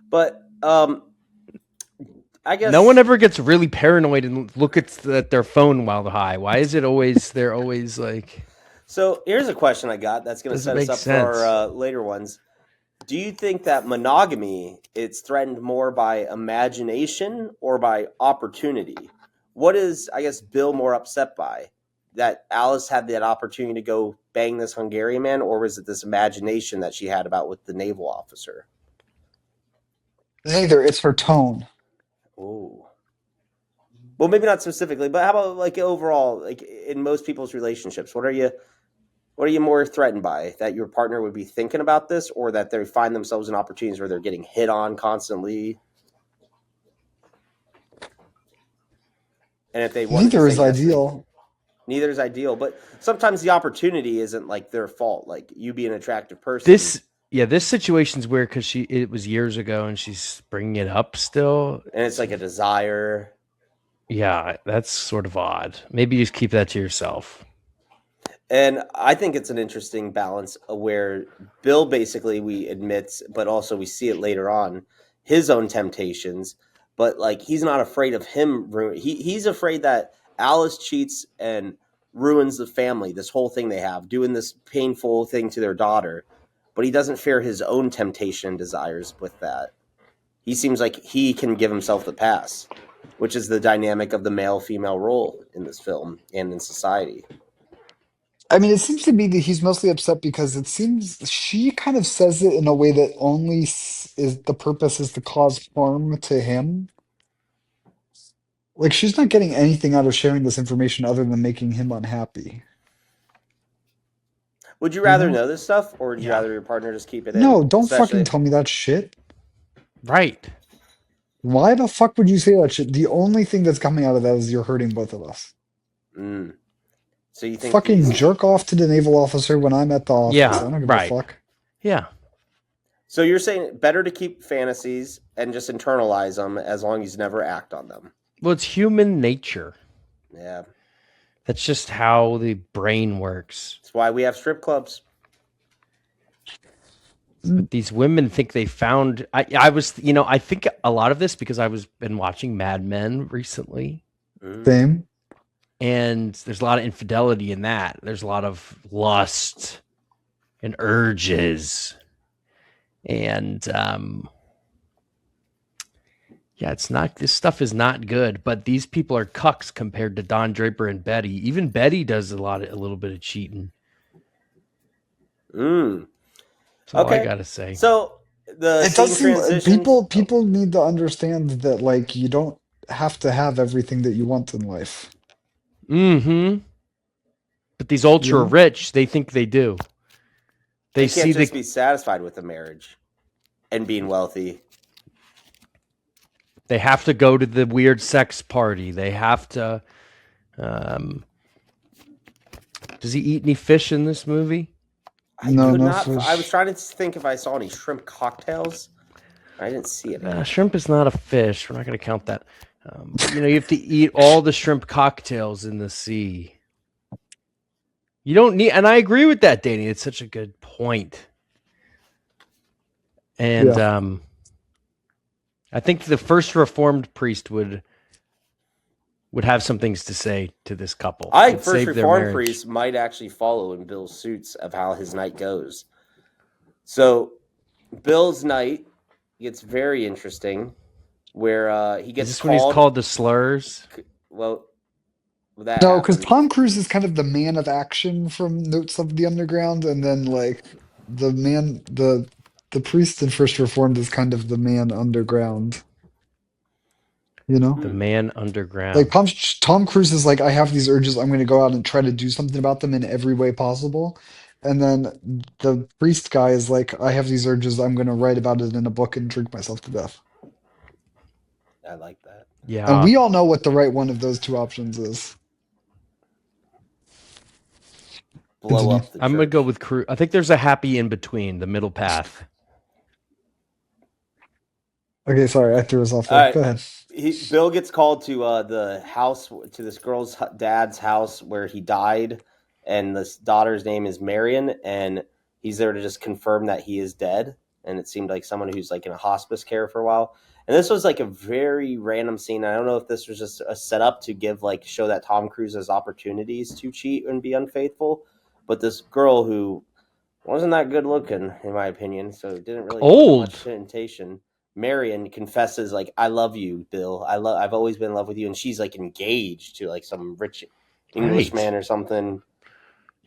Speaker 1: But I guess
Speaker 2: No one ever gets really paranoid and look at their phone while they're high. Why is it always they're always like?
Speaker 1: So here's a question I got that's going to
Speaker 2: Doesn't
Speaker 1: set us
Speaker 2: make
Speaker 1: up
Speaker 2: sense.
Speaker 1: for our later ones. Do you think that monogamy is threatened more by imagination or by opportunity? What is, I guess, Bill more upset by? That Alice had that opportunity to go bang this Hungarian man, or was it this imagination that she had about with the naval officer?
Speaker 3: Neither. It's her tone.
Speaker 1: Oh, Well, maybe not specifically, but how about like overall, like in most people's relationships, what are you more threatened by? That your partner would be thinking about this, or that they find themselves in opportunities where they're getting hit on constantly? And if they wanted to
Speaker 3: Neither
Speaker 1: say
Speaker 3: is
Speaker 1: yes,
Speaker 3: ideal.
Speaker 1: neither is ideal. But sometimes the opportunity isn't like their fault. Like you be an attractive person.
Speaker 2: This situation's weird because it was years ago and she's bringing it up still.
Speaker 1: And it's like a desire.
Speaker 2: Yeah, that's sort of odd. Maybe you just keep that to yourself.
Speaker 1: And I think it's an interesting balance where Bill basically we admits, but also we see it later on, his own temptations. But like he's not afraid of him. He's afraid that Alice cheats and ruins the family. This whole thing they have, doing this painful thing to their daughter. But he doesn't fear his own temptation and desires with that. He seems like he can give himself the pass, which is the dynamic of the male-female role in this film and in society.
Speaker 3: I mean, it seems to me that he's mostly upset because it seems she kind of says it in a way that only is the purpose is to cause harm to him. Like she's not getting anything out of sharing this information other than making him unhappy.
Speaker 1: Would you
Speaker 3: You
Speaker 1: rather
Speaker 3: know?
Speaker 1: know this stuff, or would you
Speaker 2: Yeah.
Speaker 1: rather your partner just keep it
Speaker 3: No,
Speaker 1: in?
Speaker 3: don't fucking
Speaker 1: Especially,
Speaker 3: tell me that shit.
Speaker 2: Right.
Speaker 3: Why the fuck would you say that shit? The only thing that's coming out of that is you're hurting both of us.
Speaker 1: so you think
Speaker 3: Fucking
Speaker 1: these?
Speaker 3: jerk off to the naval officer when I'm at the office.
Speaker 2: Yeah,
Speaker 3: I don't give a
Speaker 2: right.
Speaker 3: fuck.
Speaker 2: Yeah.
Speaker 1: So you're saying better to keep fantasies and just internalize them as long as you never act on them.
Speaker 2: Well, it's human nature.
Speaker 1: Yeah,
Speaker 2: That's just how the brain works.
Speaker 1: that's why we have strip clubs.
Speaker 2: But these women think they found. I think a lot of this because I was been watching Mad Men recently,
Speaker 3: Same.
Speaker 2: and there's a lot of infidelity in that. There's a lot of lust and urges, and yeah, it's not. This stuff is not good. But these people are cucks compared to Don Draper and Betty. Even Betty does a little bit of cheating. That's all I gotta say.
Speaker 1: So the
Speaker 3: It does
Speaker 1: scene
Speaker 3: seem
Speaker 1: transitions.
Speaker 3: people need to understand that like you don't have to have everything that you want in life.
Speaker 2: Mm-hmm. But these ultra rich, they think they do.
Speaker 1: They can't just be satisfied with the marriage and being wealthy.
Speaker 2: They have to go to the weird sex party. They have to. Does he eat any fish in this movie?
Speaker 3: No
Speaker 1: Fish. I was
Speaker 3: fish.
Speaker 1: trying to think if I saw any shrimp cocktails. I didn't see it.
Speaker 2: Shrimp is not a fish. We're not going to count that. But, you have to eat all the shrimp cocktails in the sea. You don't need, and I agree with that, Danny. It's such a good point. And I think the first Reformed priest would have some things to say to this couple.
Speaker 1: I think first Reformed priest might actually follow in Bill's suits of how his night goes. So Bill's night gets very interesting, where he gets
Speaker 2: Is this when he's called the slurs?
Speaker 1: Well,
Speaker 3: no, because Tom Cruise is kind of the man of action from Notes of the Underground, and then like the priest in First Reformed is kind of the man underground. You know?
Speaker 2: The man underground.
Speaker 3: Like Tom Cruise is like, I have these urges, I'm going to go out and try to do something about them in every way possible. And then the priest guy is like, I have these urges, I'm going to write about it in a book and drink myself to death.
Speaker 1: I like that.
Speaker 2: Yeah.
Speaker 3: And we all know what the right one of those two options is.
Speaker 1: Blow up the church.
Speaker 2: I'm going to go with Cruise. I think there's a happy in between, the middle path.
Speaker 3: Okay, sorry, I threw us off there. Go ahead.
Speaker 1: Bill gets called to the house, to this girl's dad's house where he died, and this daughter's name is Marion, and he's there to just confirm that he is dead. And it seemed like someone who's like in a hospice care for a while. And this was like a very random scene. I don't know if this was just a setup to show that Tom Cruise has opportunities to cheat and be unfaithful. But this girl who wasn't that good looking, in my opinion, so it didn't really
Speaker 2: old
Speaker 1: much temptation. Marion confesses, like, I love you, Bill. I've always been in love with you. And she's like engaged to like some rich Englishman or something.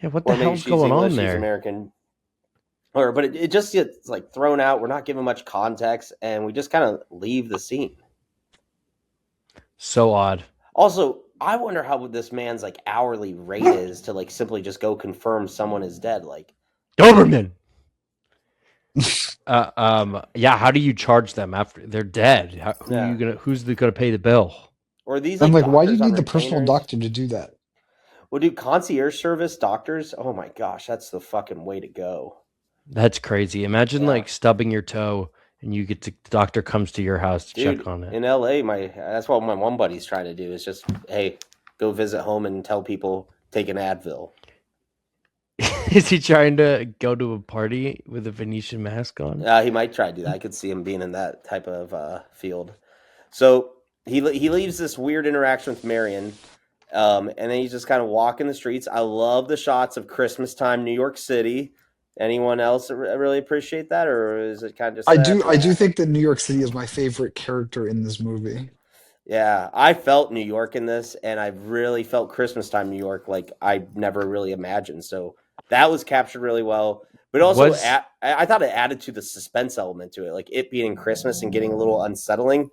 Speaker 2: Yeah, what the hell's going on there?
Speaker 1: She's American. But it just gets like thrown out. We're not given much context, and we just kind of leave the scene.
Speaker 2: So odd.
Speaker 1: Also, I wonder how this man's like hourly rate is to like simply just go confirm someone is dead. Like,
Speaker 2: Doberman. Yeah. How do you charge them after they're dead?
Speaker 1: yeah.
Speaker 2: Who's gonna pay the bill?
Speaker 1: Or are these
Speaker 3: I'm
Speaker 1: like
Speaker 3: like, why do you
Speaker 1: doctors on
Speaker 3: need the personal
Speaker 1: retainers?
Speaker 3: doctor to do that?
Speaker 1: Well, do concierge service doctors? Oh my gosh, that's the fucking way to go.
Speaker 2: That's crazy. Imagine
Speaker 1: Yeah.
Speaker 2: like stubbing your toe and the doctor comes to your house to
Speaker 1: Dude,
Speaker 2: check on it.
Speaker 1: in LA, that's what my one buddy's trying to do is just, hey, go visit home and tell people take an Advil.
Speaker 2: Is he trying to go to a party with a Venetian mask on?
Speaker 1: He might try to do that. I could see him being in that type of field. So he leaves this weird interaction with Marion, and then he's just kind of walking the streets. I love the shots of Christmas time, New York City. Anyone else really appreciate that, or is it kind of just?
Speaker 3: I do think that New York City is my favorite character in this movie.
Speaker 1: Yeah, I felt New York in this, and I really felt Christmas time New York like I never really imagined. So that was captured really well. But also, I thought it added to the suspense element to it, like it being Christmas and getting a little unsettling.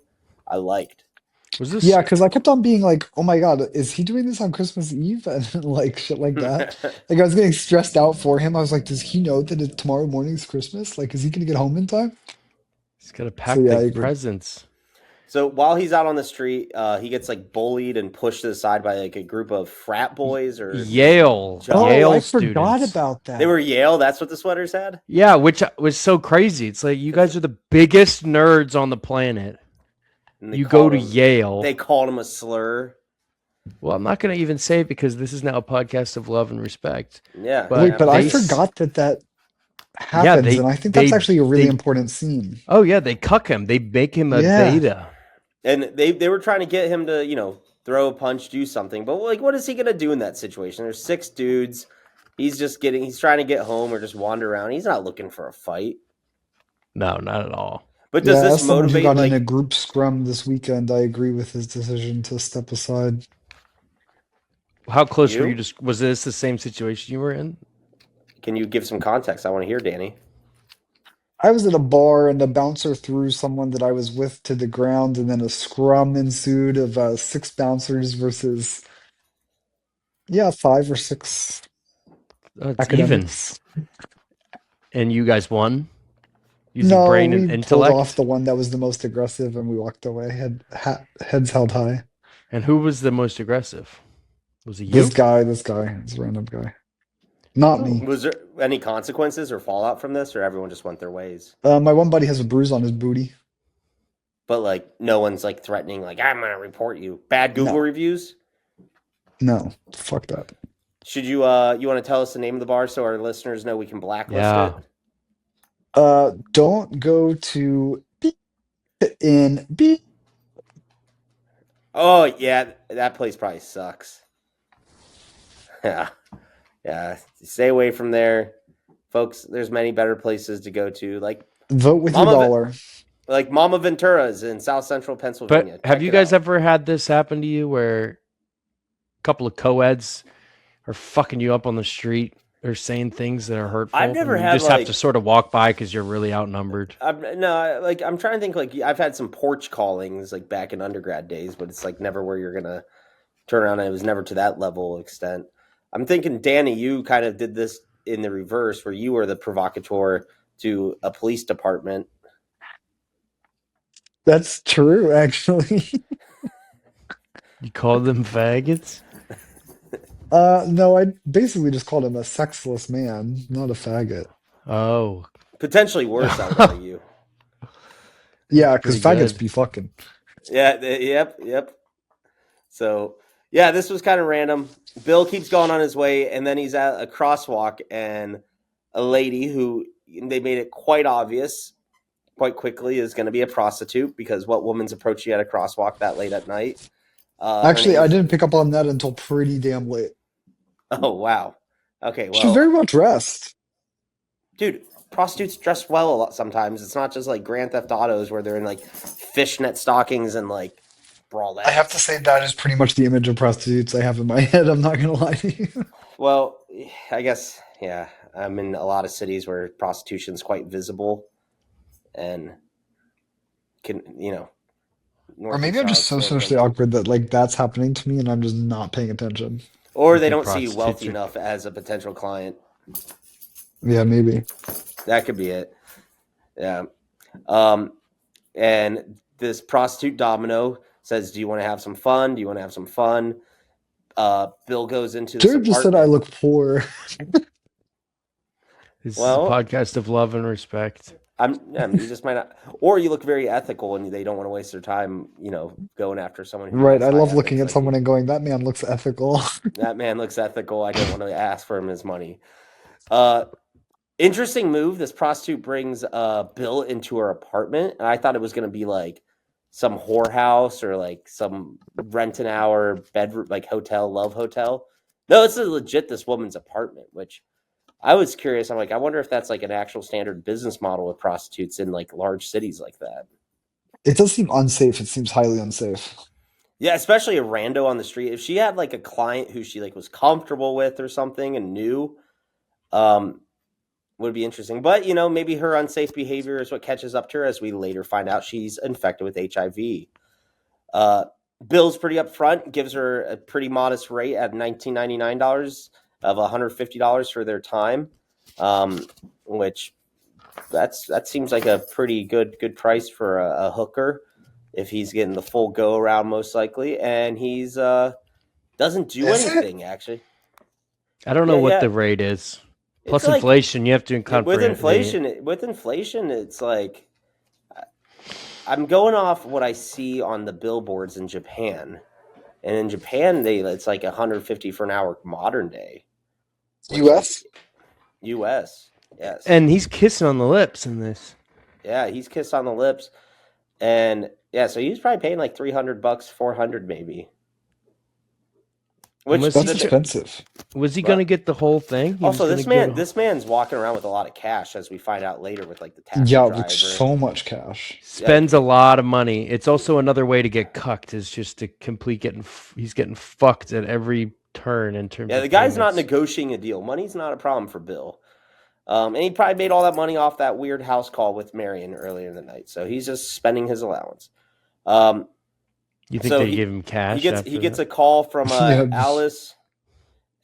Speaker 1: I liked.
Speaker 2: Was this?
Speaker 3: Yeah, because I kept on being like, oh my God, is he doing this on Christmas Eve? And like shit like that. Like I was getting stressed out for him. I was like, does he know that tomorrow morning's Christmas? Like, is he gonna get home in time?
Speaker 2: He's got to
Speaker 3: So
Speaker 2: pack
Speaker 3: yeah, I
Speaker 2: the
Speaker 3: agree.
Speaker 2: presents.
Speaker 1: So while he's out on the street, he gets like bullied and pushed to the side by like a group of frat boys or
Speaker 2: Yale
Speaker 3: Oh, I forgot
Speaker 2: students.
Speaker 3: about
Speaker 1: They were
Speaker 3: that.
Speaker 1: Yale. That's what the sweaters had.
Speaker 2: Yeah, which was so crazy. It's like you guys are the biggest nerds on the planet.
Speaker 1: And they
Speaker 2: You go to
Speaker 1: him,
Speaker 2: Yale.
Speaker 1: They called him a slur.
Speaker 2: Well, I'm not going to even say it because this is now a podcast of love and respect.
Speaker 1: Yeah.
Speaker 3: Wait, but I
Speaker 2: they
Speaker 3: forgot that happens, and I think that's actually a really important scene.
Speaker 2: Oh yeah, they cuck him. They make him a
Speaker 3: Yeah.
Speaker 2: beta.
Speaker 1: And they were trying to get him to, throw a punch, do something. But like, what is he gonna do in that situation? There's 6 dudes. He's trying to get home or just wander around. He's not looking for a fight.
Speaker 2: No, not at all.
Speaker 1: But does this
Speaker 3: as someone who
Speaker 1: motivate
Speaker 3: got in a group scrum this weekend, I agree with his decision to step aside.
Speaker 2: How close were you to? Was this the same situation you were in?
Speaker 1: Can you give some context? I want to hear, Danny.
Speaker 3: I was at a bar and a bouncer threw someone that I was with to the ground, and then a scrum ensued of 6 bouncers versus 5 or 6
Speaker 2: It's
Speaker 3: academics.
Speaker 2: even. And you guys won using
Speaker 3: No,
Speaker 2: brain
Speaker 3: we
Speaker 2: and
Speaker 3: pulled
Speaker 2: intellect.
Speaker 3: off the one that was the most aggressive, and we walked away, heads held high.
Speaker 2: And who was the most aggressive? Was it you?
Speaker 3: This random guy. Not me.
Speaker 1: Was there any consequences or fallout from this, or everyone just went their ways?
Speaker 3: My one buddy has a bruise on his booty.
Speaker 1: But like, no one's like threatening, like I'm gonna report you. Bad Google reviews?
Speaker 3: No, fuck that.
Speaker 1: Should you want to tell us the name of the bar so our listeners know we can blacklist
Speaker 3: it? Don't go to in B.
Speaker 1: Oh yeah, that place probably sucks. Yeah. Stay away from there, folks. There's many better places to go to. Like
Speaker 3: vote with your dollar.
Speaker 1: Like Mama Ventura's in South Central Pennsylvania.
Speaker 2: But have you guys ever had this happen to you where a couple of co-eds are fucking you up on the street or saying things that are hurtful?
Speaker 1: I've never had.
Speaker 2: You just have to sort of walk by because you're really outnumbered.
Speaker 1: I'm trying to think. Like I've had some porch callings like back in undergrad days, but it's like never where you're gonna turn around. And it was never to that level extent. I'm thinking, Danny, you kind of did this in the reverse, where you were the provocateur to a police department.
Speaker 3: That's true, actually.
Speaker 2: You called them faggots?
Speaker 3: No, I basically just called him a sexless man, not a faggot.
Speaker 2: Oh.
Speaker 1: Potentially worse, I would argue.
Speaker 3: Yeah, because faggots be fucking.
Speaker 1: Yeah, yep. So, yeah, this was kind of random. Bill keeps going on his way, and then he's at a crosswalk, and a lady who they made it quite obvious quite quickly is going to be a prostitute, because what woman's approaching at a crosswalk that late at night?
Speaker 3: Actually, I didn't pick up on that until pretty damn late.
Speaker 1: Oh, wow. Okay, well.
Speaker 3: She's very well dressed.
Speaker 1: Dude, prostitutes dress well a lot sometimes. It's not just like Grand Theft Autos where they're in like fishnet stockings and like bralettes.
Speaker 3: I have to say that is pretty much the image of prostitutes I have in my head. I'm not going to lie to you.
Speaker 1: Well, I guess, yeah. I'm in a lot of cities where prostitution is quite visible and can,
Speaker 3: Or
Speaker 1: north and
Speaker 3: maybe I'm just
Speaker 1: south,
Speaker 3: so
Speaker 1: northern.
Speaker 3: socially awkward that like that's happening to me and I'm just not paying attention.
Speaker 1: Or
Speaker 2: You
Speaker 1: they
Speaker 2: think
Speaker 1: don't see you wealthy
Speaker 2: prostitutes are
Speaker 1: enough as a potential client.
Speaker 3: Yeah, maybe.
Speaker 1: That could be it. Yeah. Um, and this prostitute Domino says, "Do you want to have some fun? Do you want to have some fun?" Bill goes into this
Speaker 3: Jared just said I
Speaker 1: apartment.
Speaker 3: look poor.
Speaker 2: this is a
Speaker 1: Well,
Speaker 2: podcast of love and respect.
Speaker 1: you just might not, or you look very ethical, and they don't want to waste their time, going after someone who
Speaker 3: Right,
Speaker 1: has
Speaker 3: I
Speaker 1: high
Speaker 3: love looking
Speaker 1: ethics
Speaker 3: at
Speaker 1: like you.
Speaker 3: someone and going, that man looks ethical.
Speaker 1: That man looks ethical. I don't want to ask for him his money. Uh, Interesting move. This prostitute brings Bill into her apartment, and I thought it was going to be like some whorehouse or like some rent an hour bedroom, like hotel, love hotel. No, it's legit this woman's apartment, which I was curious. I'm like, I wonder if that's like an actual standard business model with prostitutes in like large cities like that.
Speaker 3: It does seem unsafe. It seems highly unsafe.
Speaker 1: Yeah, especially a rando on the street. If she had like a client who she like was comfortable with or something and knew, um, would be interesting. But maybe her unsafe behavior is what catches up to her, as we later find out she's infected with HIV. Uh, Bill's pretty upfront, gives her a pretty modest rate at $19.99 of $150 for their time, which that seems like a pretty good price for a hooker if he's getting the full go around, most likely, and he's doesn't do
Speaker 3: Is it?
Speaker 1: anything actually.
Speaker 2: I don't know
Speaker 1: Yeah,
Speaker 2: what
Speaker 1: yeah.
Speaker 2: the rate is.
Speaker 1: It's
Speaker 2: Plus
Speaker 1: like
Speaker 2: inflation, you have to comprehend.
Speaker 1: with inflation, it's like I'm going off what I see on the billboards in Japan, and in Japan, it's like 150 for an hour modern day, which like
Speaker 3: US?
Speaker 1: U.S. Yes,
Speaker 2: And he's kissing on the lips in this.
Speaker 1: yeah, he's kissed on the lips, and yeah, so he's probably paying like $300, 400 maybe.
Speaker 2: And
Speaker 1: Which
Speaker 3: That's expensive.
Speaker 2: was he gonna
Speaker 1: but
Speaker 2: get the whole thing? He was
Speaker 1: also
Speaker 2: gonna
Speaker 1: this
Speaker 2: get.
Speaker 1: man this man's walking around with a lot of cash, as we find out later with like the taxi
Speaker 3: Yeah, with
Speaker 1: driver.
Speaker 3: so much cash.
Speaker 1: Yeah,
Speaker 2: Spends a lot of money. It's also another way to get cucked. Is just to complete getting. He's getting fucked at every turn in terms
Speaker 1: yeah,
Speaker 2: of
Speaker 1: the guy's not
Speaker 2: payments.
Speaker 1: negotiating a deal. Money's not a problem for Bill. And he probably made all that money off that weird house call with Marion earlier in the night. So he's just spending his allowance. Um,
Speaker 2: You think
Speaker 1: so
Speaker 2: they give him cash
Speaker 1: he
Speaker 2: after
Speaker 1: gets
Speaker 2: that?
Speaker 1: a call from
Speaker 3: Yeah.
Speaker 1: Alice,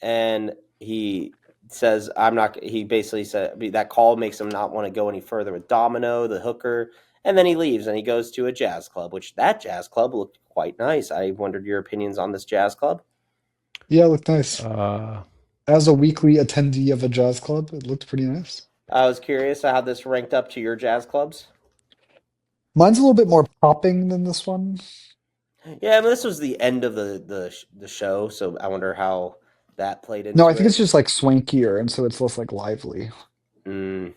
Speaker 1: and he says, "I'm not." He basically said that call makes him not want to go any further with Domino, the hooker, and then he leaves and he goes to a jazz club, which that jazz club looked quite nice. I wondered your opinions on this jazz club.
Speaker 3: Yeah, it looked nice.
Speaker 2: Uh,
Speaker 3: As a weekly attendee of a jazz club, it looked pretty nice.
Speaker 1: I was curious how this ranked up to your jazz clubs.
Speaker 3: Mine's a little bit more popping than this one.
Speaker 1: Yeah, I mean, this was the end of the show, so I wonder how that played
Speaker 3: No, I
Speaker 1: into
Speaker 3: think it's
Speaker 1: it.
Speaker 3: just like swankier, and so it's less like lively,
Speaker 1: Mm,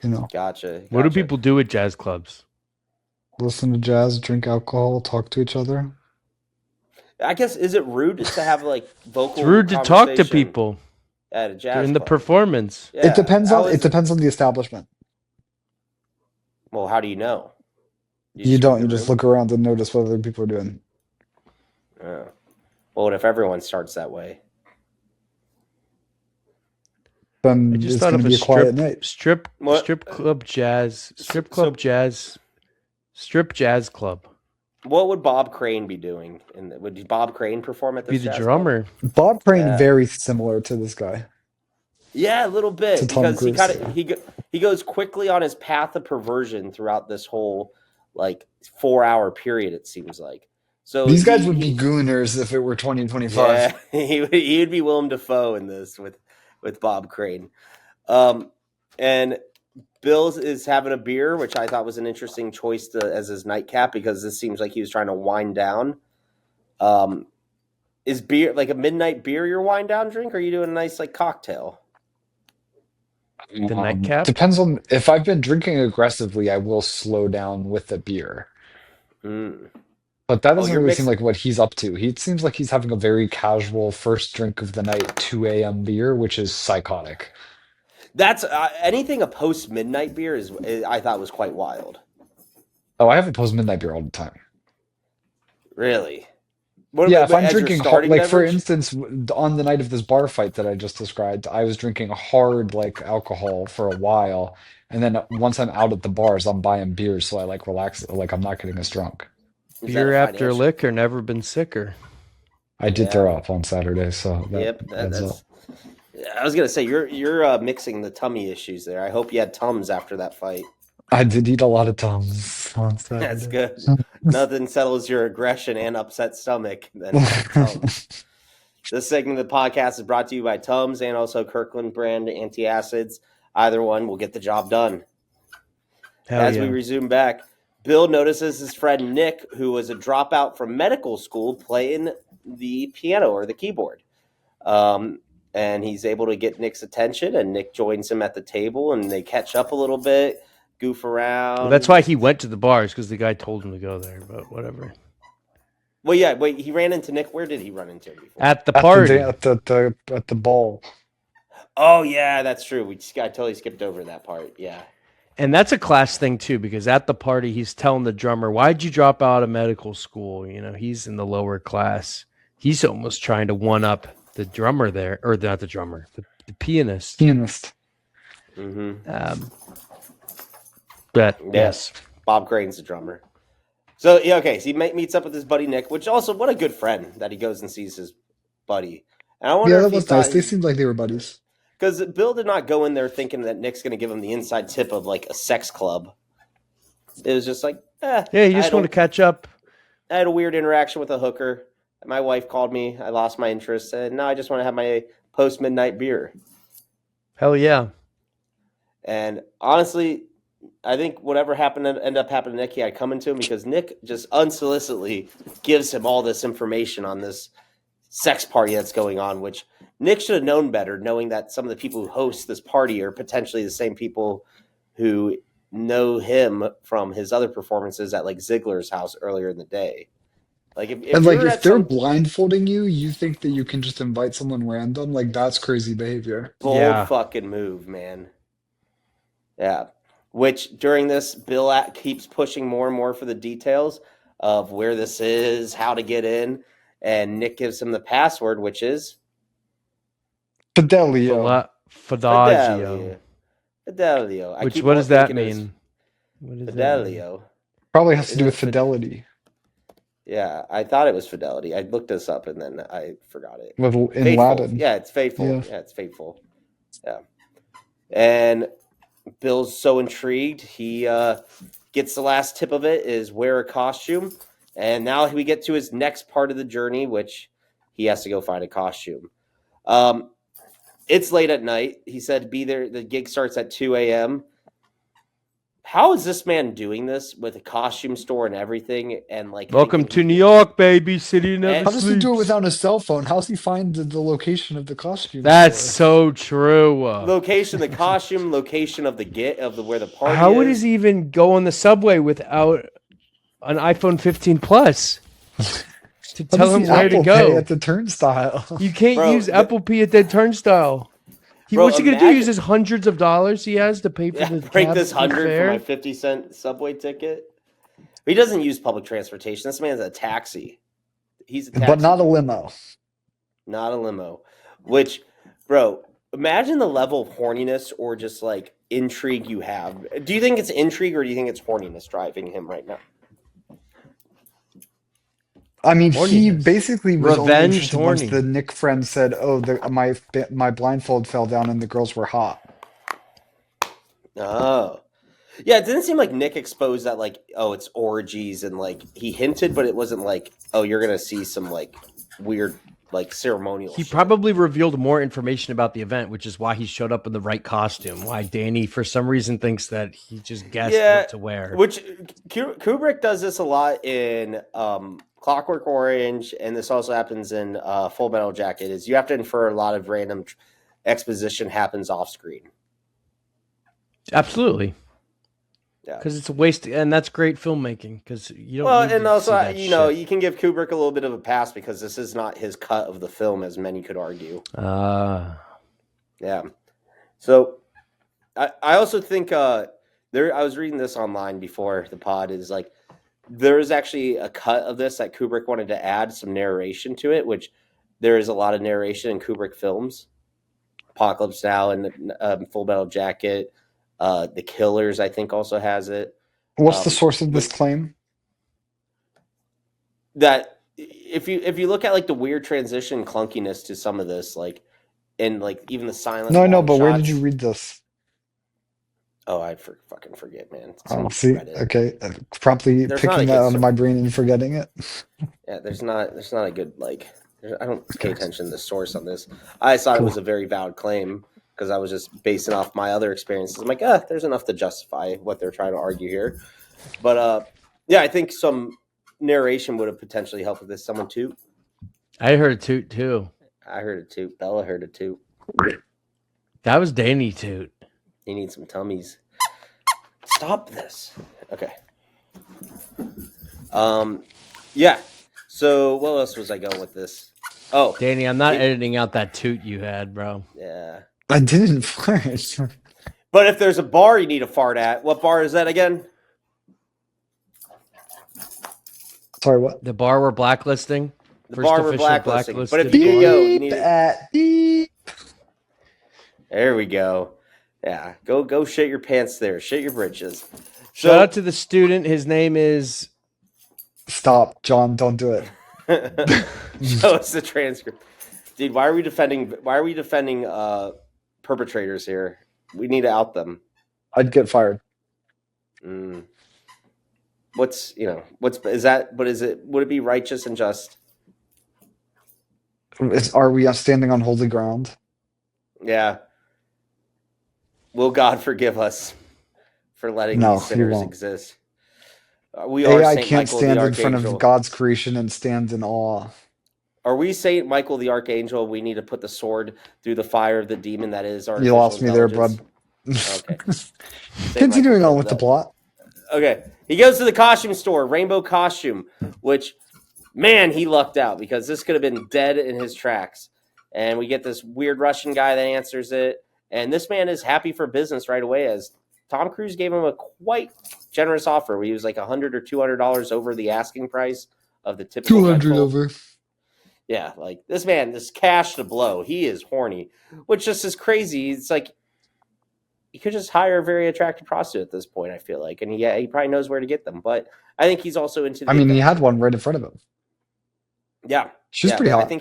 Speaker 3: you know.
Speaker 1: gotcha,
Speaker 2: what do
Speaker 1: gotcha.
Speaker 2: people do at jazz clubs?
Speaker 3: Listen to jazz, drink alcohol, talk to each other.
Speaker 1: I guess is it rude to have like
Speaker 2: It's
Speaker 1: vocal
Speaker 2: rude to talk to
Speaker 1: conversation
Speaker 2: people
Speaker 1: at a jazz
Speaker 2: during the
Speaker 1: club?
Speaker 2: performance.
Speaker 1: Yeah, how
Speaker 3: It
Speaker 1: is it?
Speaker 3: depends on the establishment.
Speaker 1: Well, how do you know? You
Speaker 3: You
Speaker 1: just read
Speaker 3: don't,
Speaker 1: the
Speaker 3: you just
Speaker 1: room.
Speaker 3: look around and notice what other people are doing.
Speaker 1: Yeah. Well, what if everyone starts that way?
Speaker 2: I
Speaker 3: Then
Speaker 2: just
Speaker 3: it's
Speaker 2: thought
Speaker 3: gonna
Speaker 2: of a
Speaker 3: be a quiet night.
Speaker 1: What? So,
Speaker 2: strip jazz club.
Speaker 1: what would Bob Crane be doing? And would Bob Crane perform at
Speaker 2: Be
Speaker 1: this
Speaker 2: the
Speaker 1: jazz club?
Speaker 2: drummer.
Speaker 3: Bob Crane,
Speaker 1: Yeah.
Speaker 3: very similar to this guy,
Speaker 1: Yeah, a little
Speaker 3: to
Speaker 1: bit
Speaker 3: Tom
Speaker 1: because he kind
Speaker 3: Cruise.
Speaker 1: of he goes quickly on his path of perversion throughout this whole like 4 hour period. It seems like so
Speaker 3: These guys would be gooners if it were 2025.
Speaker 1: yeah he would be Willem Dafoe in this with Bob Crane, and Bill's is having a beer, which I thought was an interesting choice as his nightcap because this seems like he was trying to wind down. Um, is beer like a midnight beer your wind down drink, or are you doing a nice like cocktail?
Speaker 2: The nightcap.
Speaker 3: Depends on if I've been drinking aggressively, I will slow down with the beer.
Speaker 1: Mm.
Speaker 3: But that
Speaker 1: Oh,
Speaker 3: doesn't
Speaker 1: you're
Speaker 3: really seem
Speaker 1: mixed.
Speaker 3: like what he's up to. He it seems like he's having a very casual first drink of the night, 2 a.m. beer, which is psychotic.
Speaker 1: That's anything a post midnight beer is I thought was quite wild.
Speaker 3: Oh, I have a post midnight beer all the time.
Speaker 1: Really? What
Speaker 3: Yeah,
Speaker 1: about
Speaker 3: if I'm
Speaker 1: as your
Speaker 3: drinking hard,
Speaker 1: starting
Speaker 3: like for
Speaker 1: beverage?
Speaker 3: instance, on the night of this bar fight that I just described, I was drinking hard like alcohol for a while, and then once I'm out at the bars, I'm buying beers, so I like relax, like I'm not getting as drunk.
Speaker 1: Is that
Speaker 2: Beer
Speaker 1: a
Speaker 2: after
Speaker 1: financial-
Speaker 2: liquor, never been sicker.
Speaker 3: I did
Speaker 1: Yeah.
Speaker 3: throw up on Saturday, so that
Speaker 1: Yep,
Speaker 3: adds up.
Speaker 1: that's. I was gonna say you're mixing the tummy issues there. I hope you had Tums after that fight.
Speaker 3: I did eat a lot of Tums on Saturday.
Speaker 1: That's good. Nothing settles your aggression and upset stomach than Tums. This segment of the podcast is brought to you by Tums and also Kirkland brand antacids. Either one will get the job done.
Speaker 2: Hell
Speaker 1: As
Speaker 2: yeah.
Speaker 1: we resume back, Bill notices his friend Nick, who was a dropout from medical school, playing the piano or the keyboard. And he's able to get Nick's attention, and Nick joins him at the table, and they catch up a little bit, goof around.
Speaker 2: Well, that's why he went to the bars, because the guy told him to go there, but whatever.
Speaker 1: Well, yeah, wait, he ran into Nick. Where did he run into him before?
Speaker 2: At the party.
Speaker 3: At the ball.
Speaker 1: Oh, yeah, that's true. I totally skipped over that part. Yeah.
Speaker 2: And that's a class thing, too, because at the party, he's telling the drummer, why'd you drop out of medical school? You know, he's in the lower class. He's almost trying to one-up the drummer there, or not the drummer, the pianist.
Speaker 1: Mm-hmm.
Speaker 2: But, yes.
Speaker 1: Bob Crane's the drummer. So, yeah, okay, so he meets up with his buddy Nick, which also, what a good friend that he goes and sees his buddy. And I wonder
Speaker 3: Yeah,
Speaker 1: if
Speaker 3: that was nice. They seemed like they were buddies.
Speaker 1: Because Bill did not go in there thinking that Nick's going to give him the inside tip of, like, a sex club. It was just like,
Speaker 2: Yeah, he just wanted to catch up.
Speaker 1: I had a weird interaction with a hooker. My wife called me. I lost my interest. And now I just want to have my post-midnight beer.
Speaker 2: Hell yeah.
Speaker 1: And honestly, I think whatever ended up happening to Nick, he had coming to him because Nick just unsolicitedly gives him all this information on this sex party that's going on, which Nick should have known better, knowing that some of the people who host this party are potentially the same people who know him from his other performances at like Ziegler's house earlier in the day. Like if
Speaker 3: they're blindfolding you, you think that you can just invite someone random? Like that's crazy behavior.
Speaker 1: Bold fucking move, man. Yeah. Which during this, Bill keeps pushing more and more for the details of where this is, how to get in, and Nick gives him the password, which is
Speaker 3: Fidelio.
Speaker 2: Fidelio.
Speaker 1: Fidelio.
Speaker 2: Which, what does that mean?
Speaker 1: Fidelio.
Speaker 3: Probably has to do with fidelity.
Speaker 1: Yeah, I thought it was fidelity. I looked this up and then I forgot it.
Speaker 3: In Latin.
Speaker 1: Yeah, it's faithful. Yeah, it's faithful. Yeah. And Bill's so intrigued. He gets the last tip of it is wear a costume. And now we get to his next part of the journey, which he has to go find a costume. It's late at night. He said be there. The gig starts at 2 a.m. How is this man doing this with a costume store and everything? And like,
Speaker 2: welcome to New York, baby, city never
Speaker 3: How does he do it without a cell phone? How does he find the location of the costume?
Speaker 2: That's
Speaker 3: store?
Speaker 2: so true.
Speaker 1: Location, the costume, location of where the party.
Speaker 2: How would he even go on the subway without an iPhone 15 Plus to tell him where to go?
Speaker 3: Pay at the turnstile.
Speaker 2: You can't use Apple Pay at that turnstile. What's he going to do? Use his hundreds of dollars he has to pay for the
Speaker 1: break this 100
Speaker 2: fare?
Speaker 1: for my 50-cent subway ticket? He doesn't use public transportation. This man's a taxi. He's a taxi.
Speaker 3: But not a limo.
Speaker 1: Not a limo. Which, bro, imagine the level of horniness or just like intrigue you have. Do you think it's intrigue or do you think it's horniness driving him right now?
Speaker 3: I mean, he basically was only interested
Speaker 2: horny.
Speaker 3: once the Nick friend said, "Oh, my blindfold fell down and the girls were hot."
Speaker 1: Oh, yeah. It didn't seem like Nick exposed that, like, oh, it's orgies, and like he hinted, but it wasn't like, oh, you're gonna see some like weird, like ceremonial.
Speaker 2: He
Speaker 1: shit.
Speaker 2: probably revealed more information about the event, which is why he showed up in the right costume. Why Danny, for some reason, thinks that he just guessed what to wear.
Speaker 1: Which Kubrick does this a lot in Clockwork Orange, and this also happens in Full Metal Jacket, is you have to infer a lot of random exposition happens off screen.
Speaker 2: Absolutely.
Speaker 1: Yeah.
Speaker 2: Because it's a waste, and that's great filmmaking, because you don't
Speaker 1: Well,
Speaker 2: need
Speaker 1: and
Speaker 2: to
Speaker 1: also,
Speaker 2: see that shit.
Speaker 1: you can give Kubrick a little bit of a pass because this is not his cut of the film, as many could argue. Yeah. So, I also think I was reading this online before the pod, is like, there is actually a cut of this that Kubrick wanted to add some narration to it, which there is a lot of narration in Kubrick films. Apocalypse Now and Full Metal Jacket. The Killers, I think, also has it.
Speaker 3: What's the source of this claim?
Speaker 1: that if you look at like the weird transition clunkiness to some of this, like and like even the silent
Speaker 3: No, I know,
Speaker 1: long
Speaker 3: but where did you
Speaker 1: shots.
Speaker 3: read this?
Speaker 1: Oh, I fucking forget, man.
Speaker 3: Oh,
Speaker 1: Some
Speaker 3: see,
Speaker 1: Reddit.
Speaker 3: okay, promptly
Speaker 1: There's not a
Speaker 3: picking that
Speaker 1: good.
Speaker 3: out of my brain and forgetting it.
Speaker 1: Yeah, there's not a good like. I don't pay
Speaker 3: Okay,
Speaker 1: attention to the source on this. I thought it was
Speaker 3: cool.
Speaker 1: a very valid claim because I was just basing off my other experiences. I'm like, there's enough to justify what they're trying to argue here. But yeah, I think some narration would have potentially helped with this. Someone too.
Speaker 2: I heard a toot too.
Speaker 1: I heard it too. Bella heard it too.
Speaker 2: That was Danny toot.
Speaker 1: You need some tummies. Stop this. Okay. Yeah. So what else was I going with this? Oh,
Speaker 2: Danny, I'm not editing out that toot you had, bro.
Speaker 1: yeah.
Speaker 3: I didn't fart.
Speaker 1: But if there's a bar you need to fart at, what bar is that again?
Speaker 3: Sorry, what?
Speaker 2: The bar we're blacklisting.
Speaker 1: The
Speaker 2: First
Speaker 1: bar we're
Speaker 2: official
Speaker 1: blacklisting. But if
Speaker 2: blacklisted
Speaker 1: you
Speaker 2: bar.
Speaker 1: go, you need.
Speaker 3: Beep.
Speaker 1: There we go. Yeah, go shit your pants there. Shit your britches.
Speaker 2: Shout out to the student. His name is.
Speaker 3: Stop, John. Don't do it.
Speaker 1: Show us the transcript, dude. Why are we defending perpetrators here? We need to out them.
Speaker 3: I'd get fired.
Speaker 1: What's is that? But is it? Would it be righteous and just?
Speaker 3: Are we standing on holy ground?
Speaker 1: Yeah. Will God forgive us for letting
Speaker 3: No,
Speaker 1: these
Speaker 3: he
Speaker 1: sinners
Speaker 3: won't.
Speaker 1: exist? We are
Speaker 3: AI
Speaker 1: Saint
Speaker 3: can't
Speaker 1: Michael the
Speaker 3: stand in front
Speaker 1: Archangel.
Speaker 3: of God's creation and stand in awe.
Speaker 1: Are we Saint Michael the Archangel? We need to put the sword through the fire of the demon that is
Speaker 3: You
Speaker 1: artificial
Speaker 3: lost me there, bud.
Speaker 1: intelligence? Okay. Saint
Speaker 3: Continuing
Speaker 1: Michael,
Speaker 3: on with the plot.
Speaker 1: Okay. He goes to the costume store, rainbow costume, which, man, he lucked out because this could have been dead in his tracks. And we get this weird Russian guy that answers it. And this man is happy for business right away as Tom Cruise gave him a quite generous offer where he was like $100 or $200 over the asking price of the typical
Speaker 3: 200
Speaker 1: rental.
Speaker 3: over.
Speaker 1: Yeah, like this man, this cash to blow. He is horny, which just is crazy. It's like you could just hire a very attractive prostitute at this point, I feel like. And he probably knows where to get them. But I think he's also into the
Speaker 3: I mean, he
Speaker 1: adventure.
Speaker 3: had one right in front of him.
Speaker 1: Yeah.
Speaker 3: She's pretty hot.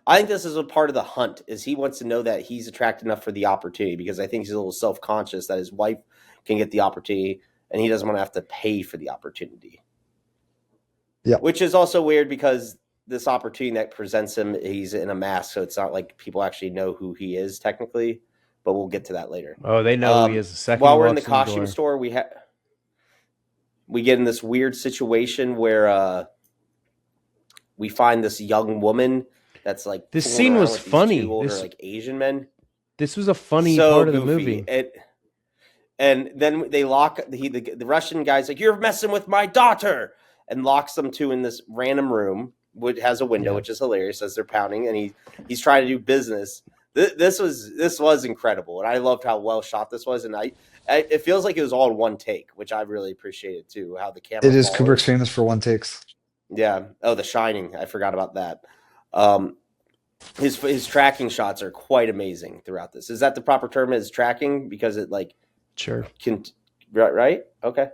Speaker 1: I think this is a part of the hunt, is he wants to know that he's attractive enough for the opportunity because I think he's a little self-conscious that his wife can get the opportunity and he doesn't want to have to pay for the opportunity.
Speaker 3: Yeah.
Speaker 1: Which is also weird because this opportunity that presents him, he's in a mask, so it's not like people actually know who he is technically, but we'll get to that later.
Speaker 2: Oh, they know who he is. The second
Speaker 1: while we're in the costume store, we get in this weird situation where we find this young woman that's like
Speaker 2: this scene was funny.
Speaker 1: Older, like Asian men.
Speaker 2: This was a funny part of the movie.
Speaker 1: And then they lock the Russian guy's like, "You're messing with my daughter," and locks them two in this random room, which has a window, which is hilarious as they're pounding, and he's trying to do business. This was incredible, and I loved how well shot this was, and it feels like it was all in one take, which I really appreciated too. How the camera.
Speaker 3: It is Kubrick's famous for one takes.
Speaker 1: Yeah. Oh, The Shining. I forgot about that. His tracking shots are quite amazing throughout this. Is that the proper term? Is tracking because it like
Speaker 2: sure
Speaker 1: right? Okay.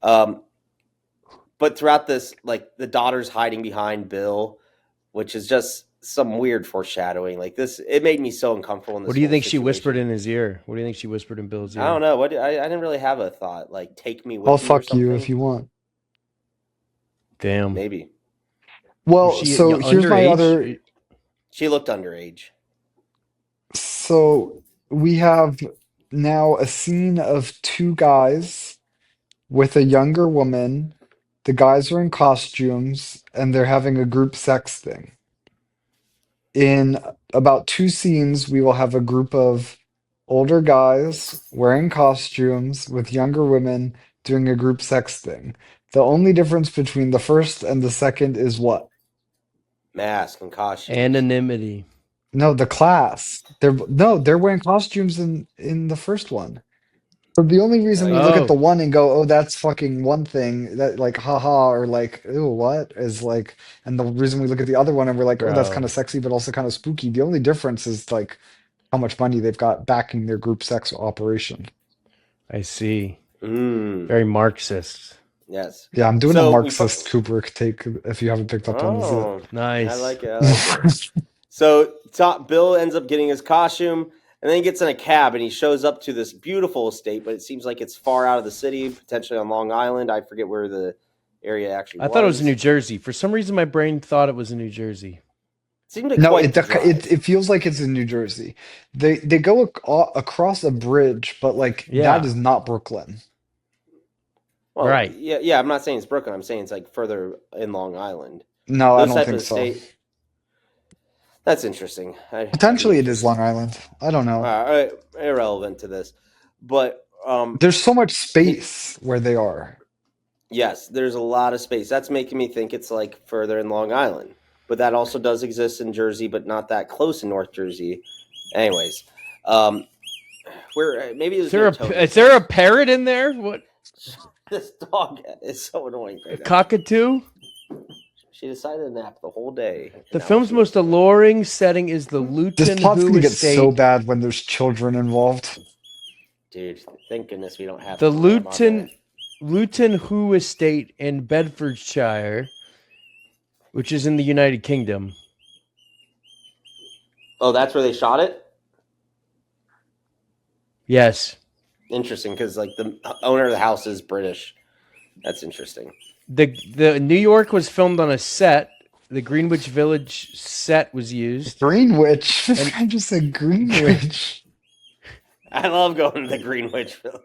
Speaker 1: But throughout this, like the daughter's hiding behind Bill, which is just some weird foreshadowing. Like this, it made me so uncomfortable. In this
Speaker 2: what do you think
Speaker 1: situation.
Speaker 2: she whispered in his ear? What do you think she whispered in Bill's ear?
Speaker 1: I don't know. I didn't really have a thought. Like, take me with
Speaker 3: I'll
Speaker 1: you.
Speaker 3: fuck you if you want.
Speaker 2: Damn.
Speaker 1: Maybe.
Speaker 3: Well, so here's my other.
Speaker 1: She looked underage.
Speaker 3: So we have now a scene of two guys with a younger woman. The guys are in costumes and they're having a group sex thing. In about two scenes, we will have a group of older guys wearing costumes with younger women doing a group sex thing. The only difference between the first and the second is what?
Speaker 1: Mask and costume.
Speaker 2: Anonymity.
Speaker 3: No, the class. They're wearing costumes in the first one. So the only reason we look at the one and go, oh, that's fucking one thing, that like haha, or like, ew, what is like, and the reason we look at the other one and we're like, oh, that's kind of sexy but also kind of spooky. The only difference is like how much money they've got backing their group sex operation.
Speaker 2: I see. Very Marxist.
Speaker 1: Yes.
Speaker 3: Yeah, I'm doing a
Speaker 1: So
Speaker 3: Marxist Kubrick take. If you haven't picked up on it.
Speaker 1: Oh, I
Speaker 2: Nice.
Speaker 1: like it. I like it. So Bill ends up getting his costume, and then he gets in a cab, and he shows up to this beautiful estate, but it seems like it's far out of the city, potentially on Long Island. I forget where the area actually
Speaker 2: I
Speaker 1: was.
Speaker 2: thought it was in New Jersey. For some reason, my brain thought it was in New Jersey.
Speaker 1: It seemed like
Speaker 3: No,
Speaker 1: quite the drive.
Speaker 3: it feels like it's in New Jersey. They go across a bridge, but like that
Speaker 2: Yeah.
Speaker 3: is not Brooklyn.
Speaker 1: Well,
Speaker 2: Right.
Speaker 1: yeah. I'm not saying it's Brooklyn. I'm saying it's like further in Long Island.
Speaker 3: No, I
Speaker 1: Those
Speaker 3: don't
Speaker 1: type
Speaker 3: think
Speaker 1: of
Speaker 3: so.
Speaker 1: estate. That's interesting.
Speaker 3: Potentially, it is Long Island. I don't know.
Speaker 1: Irrelevant to this, but
Speaker 3: There's so much space where they are.
Speaker 1: yes, there's a lot of space. That's making me think it's like further in Long Island, but that also does exist in Jersey, but not that close in North Jersey. Anyways, where maybe
Speaker 2: Is there a parrot in there? What?
Speaker 1: This dog is so annoying
Speaker 2: A
Speaker 1: right now.
Speaker 2: cockatoo?
Speaker 1: She decided to nap the whole day.
Speaker 2: The film's most alluring setting is the
Speaker 3: This
Speaker 2: Luton
Speaker 3: plot's
Speaker 2: Who
Speaker 3: gonna get
Speaker 2: estate.
Speaker 3: so bad when there's children involved.
Speaker 1: Dude, thank goodness we don't have
Speaker 2: The
Speaker 1: grandma
Speaker 2: Luton Who estate in Bedfordshire, which is in the United Kingdom.
Speaker 1: Oh, that's where they shot it?
Speaker 2: Yes.
Speaker 1: Interesting, because like the owner of the house is British. That's interesting.
Speaker 2: The New York was filmed on a set. The Greenwich Village set was used.
Speaker 3: Greenwich. I just said Greenwich.
Speaker 1: I love going to the Greenwich Village.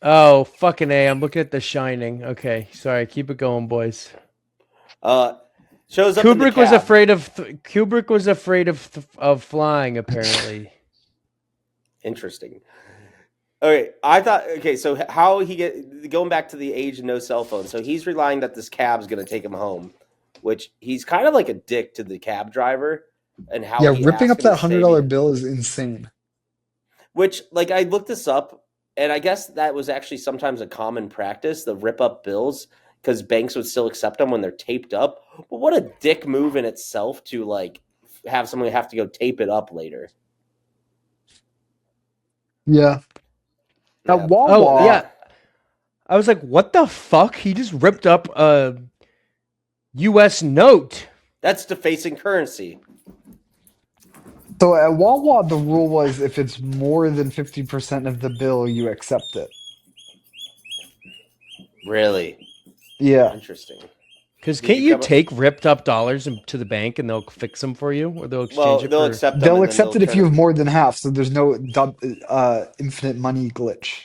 Speaker 2: Oh, fucking A. I'm looking at The Shining. Okay, sorry. Keep it going, boys.
Speaker 1: Shows up
Speaker 2: Kubrick was afraid of Kubrick was afraid of flying, apparently.
Speaker 1: Interesting. Okay, so how he going back to the age of no cell phone. So he's relying that this cab's going to take him home, which he's kind of like a dick to the cab driver and how he
Speaker 3: ripping up
Speaker 1: asked him
Speaker 3: that
Speaker 1: to stay
Speaker 3: $100 bill is insane.
Speaker 1: Which, like, I looked this up, and I guess that was actually sometimes a common practice, the rip up bills, because banks would still accept them when they're taped up. But what a dick move in itself to, like, have someone have to go tape it up later.
Speaker 3: Yeah. At
Speaker 1: Yeah.
Speaker 3: Wawa,
Speaker 2: Oh, yeah. I was like, what the fuck? He just ripped up a U.S. note.
Speaker 1: That's defacing currency.
Speaker 3: So at Wawa, the rule was if it's more than 50% of the bill, you accept it.
Speaker 1: Really?
Speaker 3: Yeah.
Speaker 1: Interesting.
Speaker 2: Because
Speaker 1: Did
Speaker 2: can't
Speaker 1: you
Speaker 2: you
Speaker 1: come up-
Speaker 2: take ripped up dollars to the bank and they'll fix them for you, or they'll exchange it
Speaker 1: they'll
Speaker 2: for...
Speaker 1: accept them.
Speaker 3: They'll
Speaker 1: and then
Speaker 3: accept it if
Speaker 1: turn
Speaker 3: you have more than half, so there's no infinite money glitch.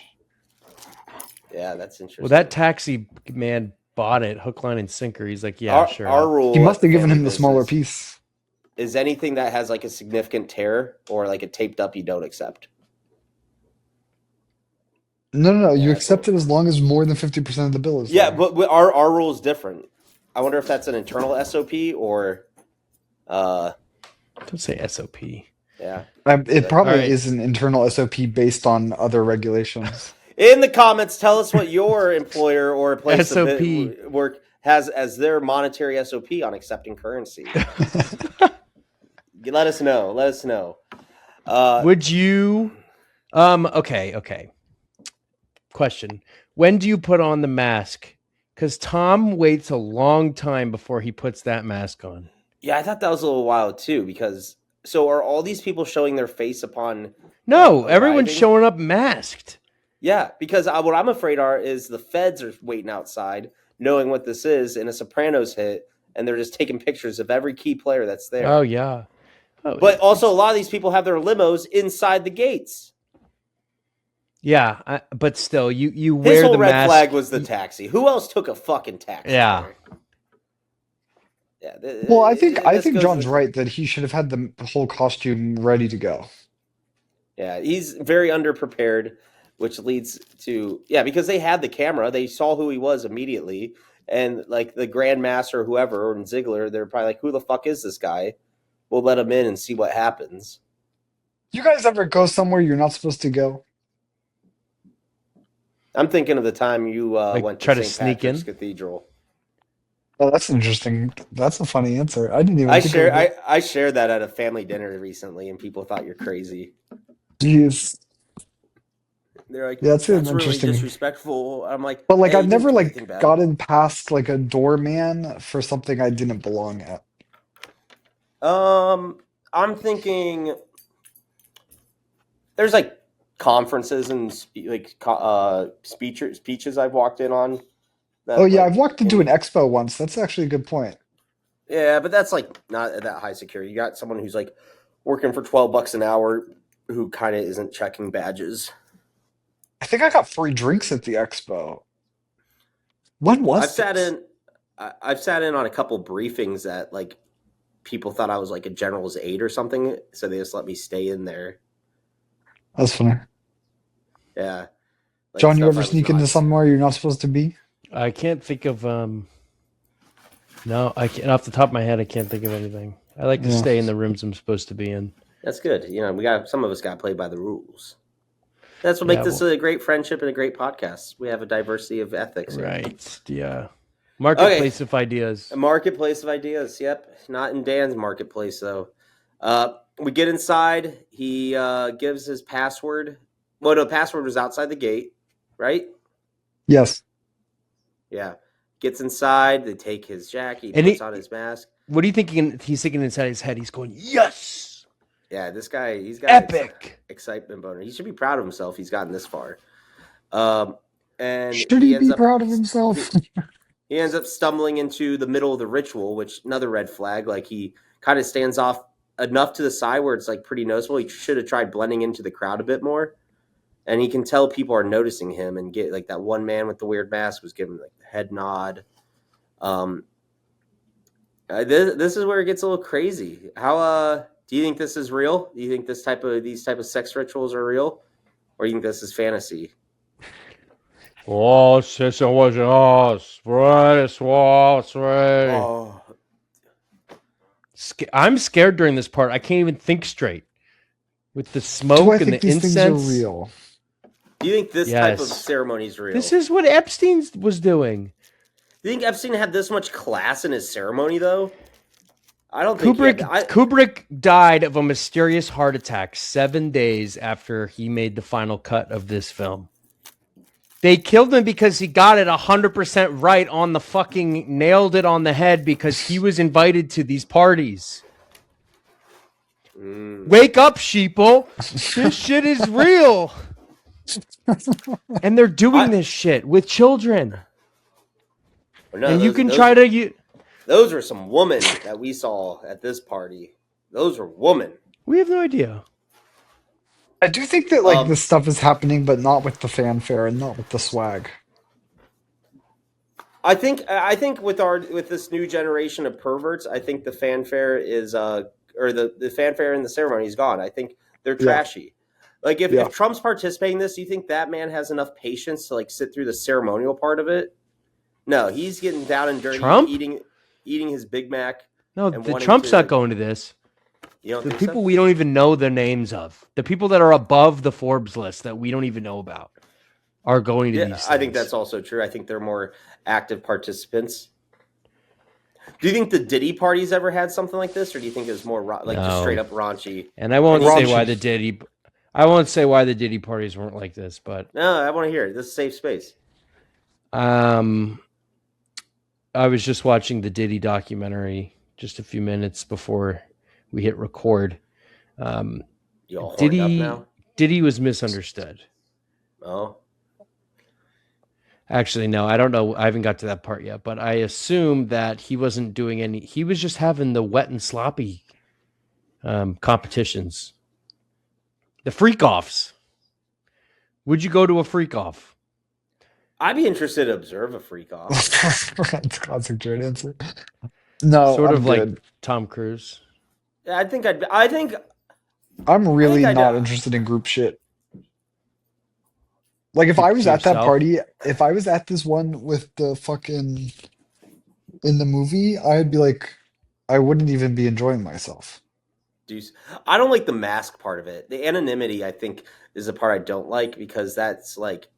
Speaker 1: Yeah, that's interesting.
Speaker 2: Well, that taxi man bought it, hook, line, and sinker. He's like, yeah, sure.
Speaker 1: Our rule.
Speaker 3: He must have given
Speaker 1: at
Speaker 3: him the
Speaker 1: Family
Speaker 3: smaller
Speaker 1: Business
Speaker 3: piece.
Speaker 1: Is anything that has like a significant tear or like a taped up, you don't accept.
Speaker 3: No. You
Speaker 1: Yeah,
Speaker 3: accept it as long as more than 50% of the bill is
Speaker 1: Yeah,
Speaker 3: there.
Speaker 1: but our rule is different. I wonder if that's an internal SOP or,
Speaker 2: Don't say SOP.
Speaker 1: yeah.
Speaker 3: It probably
Speaker 2: Alright.
Speaker 3: is an internal SOP based on other regulations.
Speaker 1: In the comments, tell us what your employer or place
Speaker 2: SOP.
Speaker 1: of work has as their monetary SOP on accepting currency. Let us know. Let us know.
Speaker 2: Would you... Okay. Question. When do you put on the mask? Because Tom waits a long time before he puts that mask on.
Speaker 1: Yeah, I thought that was a little wild too, because so are all these people showing their face upon?
Speaker 2: No, everyone's
Speaker 1: arriving?
Speaker 2: showing up masked.
Speaker 1: Yeah, because what I'm afraid is the feds are waiting outside, knowing what this is, and a Sopranos hit, and they're just taking pictures of every key player that's there.
Speaker 2: Oh, yeah. Oh,
Speaker 1: But also, a lot of these people have their limos inside the gates.
Speaker 2: yeah, but still, you
Speaker 1: His
Speaker 2: wear
Speaker 1: whole
Speaker 2: the
Speaker 1: red
Speaker 2: mask.
Speaker 1: flag was the taxi. Who else took a fucking taxi?
Speaker 2: Yeah.
Speaker 1: Yeah.
Speaker 3: Well, I think
Speaker 1: this goes
Speaker 3: John's
Speaker 1: to-
Speaker 3: right that he should have had the whole costume ready to go.
Speaker 1: Yeah, he's very underprepared, which leads to because they had the camera, they saw who he was immediately, and like the Grandmaster or whoever, and Ziggler, they're probably like, "Who the fuck is this guy?" We'll let him in and see what happens.
Speaker 3: You guys ever go somewhere you're not supposed to go?
Speaker 1: I'm thinking of the time you went
Speaker 2: try
Speaker 1: to
Speaker 2: to
Speaker 1: St.
Speaker 2: sneak
Speaker 1: Patrick's
Speaker 2: in?
Speaker 1: Cathedral.
Speaker 3: Oh, that's interesting. That's a funny answer. I didn't even
Speaker 1: I
Speaker 3: think of it.
Speaker 1: I shared that at a family dinner recently, and people thought you're crazy.
Speaker 3: Jeez.
Speaker 1: They're like,
Speaker 3: Yeah, that's an
Speaker 1: that's really
Speaker 3: interesting.
Speaker 1: disrespectful. I'm like,
Speaker 3: But like
Speaker 1: hey,
Speaker 3: I've
Speaker 1: he didn't
Speaker 3: never
Speaker 1: do
Speaker 3: like
Speaker 1: anything bad.
Speaker 3: gotten past like a doorman for something I didn't belong at.
Speaker 1: I'm thinking there's like conferences and speeches I've walked in on
Speaker 3: Oh
Speaker 1: that
Speaker 3: yeah,
Speaker 1: like
Speaker 3: I've walked into an
Speaker 1: in
Speaker 3: expo once. That's actually a good point.
Speaker 1: yeah, but that's like not at that high security. You got someone who's like working for $12 an hour who kind of isn't checking badges.
Speaker 3: I think I got free drinks at the expo. When
Speaker 1: I've
Speaker 3: was
Speaker 1: sat
Speaker 3: this?
Speaker 1: in I've sat in on a couple briefings that like people thought I was like a general's aide or something, so they just let me stay in there.
Speaker 3: That's funny.
Speaker 1: Yeah, like
Speaker 3: John, you
Speaker 1: stuff
Speaker 3: ever
Speaker 1: I was
Speaker 3: sneak into
Speaker 1: not.
Speaker 3: somewhere you're not supposed to be?
Speaker 2: I can't think of no, I can't off the top of my head I can't think of anything. I like to
Speaker 3: Yeah.
Speaker 2: stay in the rooms I'm supposed to be in.
Speaker 1: That's good. You know, we got some of us got played by the rules. That's what
Speaker 2: Yeah,
Speaker 1: makes this a great friendship and a great podcast. We have a diversity of ethics here.
Speaker 2: right. Yeah.
Speaker 1: Okay,
Speaker 2: Marketplace of ideas.
Speaker 1: a marketplace of ideas. Yep, not in Dan's marketplace though. We get inside. He gives his password. Well, no, password was outside the gate, right?
Speaker 3: Yes.
Speaker 1: Yeah. Gets inside. They take his jacket. He
Speaker 2: And
Speaker 1: puts on his mask.
Speaker 2: what do you think he's thinking inside his head? He's going, yes,
Speaker 1: Yeah, this guy, he's got
Speaker 2: epic.
Speaker 1: excitement boner. He should be proud of himself. He's gotten this far. And
Speaker 3: Should he be proud of himself?
Speaker 1: he ends up stumbling into the middle of the ritual, which another red flag. Like he kind of stands off enough to the side where it's like pretty noticeable. He should have tried blending into the crowd a bit more. And he can tell people are noticing him and get like that one man with the weird mask was giving like the head nod. This is where it gets a little crazy. How do you think this is real? Do you think these type of sex rituals are real, or do you think this is fantasy?
Speaker 2: Oh,
Speaker 1: Oh,
Speaker 2: I'm scared during this part. I can't even think straight with the
Speaker 3: Do I
Speaker 2: smoke and
Speaker 3: think
Speaker 2: the
Speaker 3: these things are
Speaker 2: incense.
Speaker 3: real?
Speaker 1: do you think this type of
Speaker 2: Yes.
Speaker 1: ceremony is real?
Speaker 2: This is what Epstein was doing.
Speaker 1: Do you think Epstein had this much class in his ceremony, though? I don't think
Speaker 2: Kubrick died of a mysterious heart attack 7 days after he made the final cut of this film. They killed him because he got it 100% right on the fucking nailed it on the head because he was invited to these parties. Wake up, sheeple. This shit is real. And they're doing this shit with children.
Speaker 1: No,
Speaker 2: and you can
Speaker 1: those were some women that we saw at this party. Those were women.
Speaker 2: We have no idea.
Speaker 3: I do think that like this stuff is happening, but not with the fanfare and not with the swag.
Speaker 1: I think with this new generation of perverts, I think the fanfare is or the fanfare in the ceremony is gone. I think they're trashy. Like if Trump's participating in this, do you think that man has enough patience to like sit through the ceremonial part of it? No, he's getting down and dirty,
Speaker 2: Trump?
Speaker 1: eating his Big Mac.
Speaker 2: No, the Trump's not going to this. The people we don't even know the names of, the people that are above the Forbes list that we don't even know about, are going to these things.
Speaker 1: I think that's also true. I think they're more active participants. Do you think the Diddy parties ever had something like this, or do you think it was more just straight up raunchy?
Speaker 2: And I won't say why the Diddy. I won't say why the Diddy parties weren't like this, but
Speaker 1: no, I want to hear it. This is a safe space.
Speaker 2: I was just watching the Diddy documentary just a few minutes before we hit record. Diddy was misunderstood.
Speaker 1: Oh.
Speaker 2: Actually, no, I don't know. I haven't got to that part yet, but I assume that he wasn't doing any. He was just having the wet and sloppy competitions. The freak offs. Would you go to a freak off?
Speaker 1: I'd be interested to observe a freak off.
Speaker 3: That's a classic Jared answer. No,
Speaker 2: sort
Speaker 3: I'm
Speaker 2: of
Speaker 3: good.
Speaker 2: like Tom Cruise.
Speaker 1: I think
Speaker 3: I'm really not interested in group shit. Like if I was at that party, if I was at this one with the fucking in the movie, I'd be like, I wouldn't even be enjoying myself.
Speaker 1: I don't like the mask part of it. The anonymity, I think, is the part I don't like because that's like,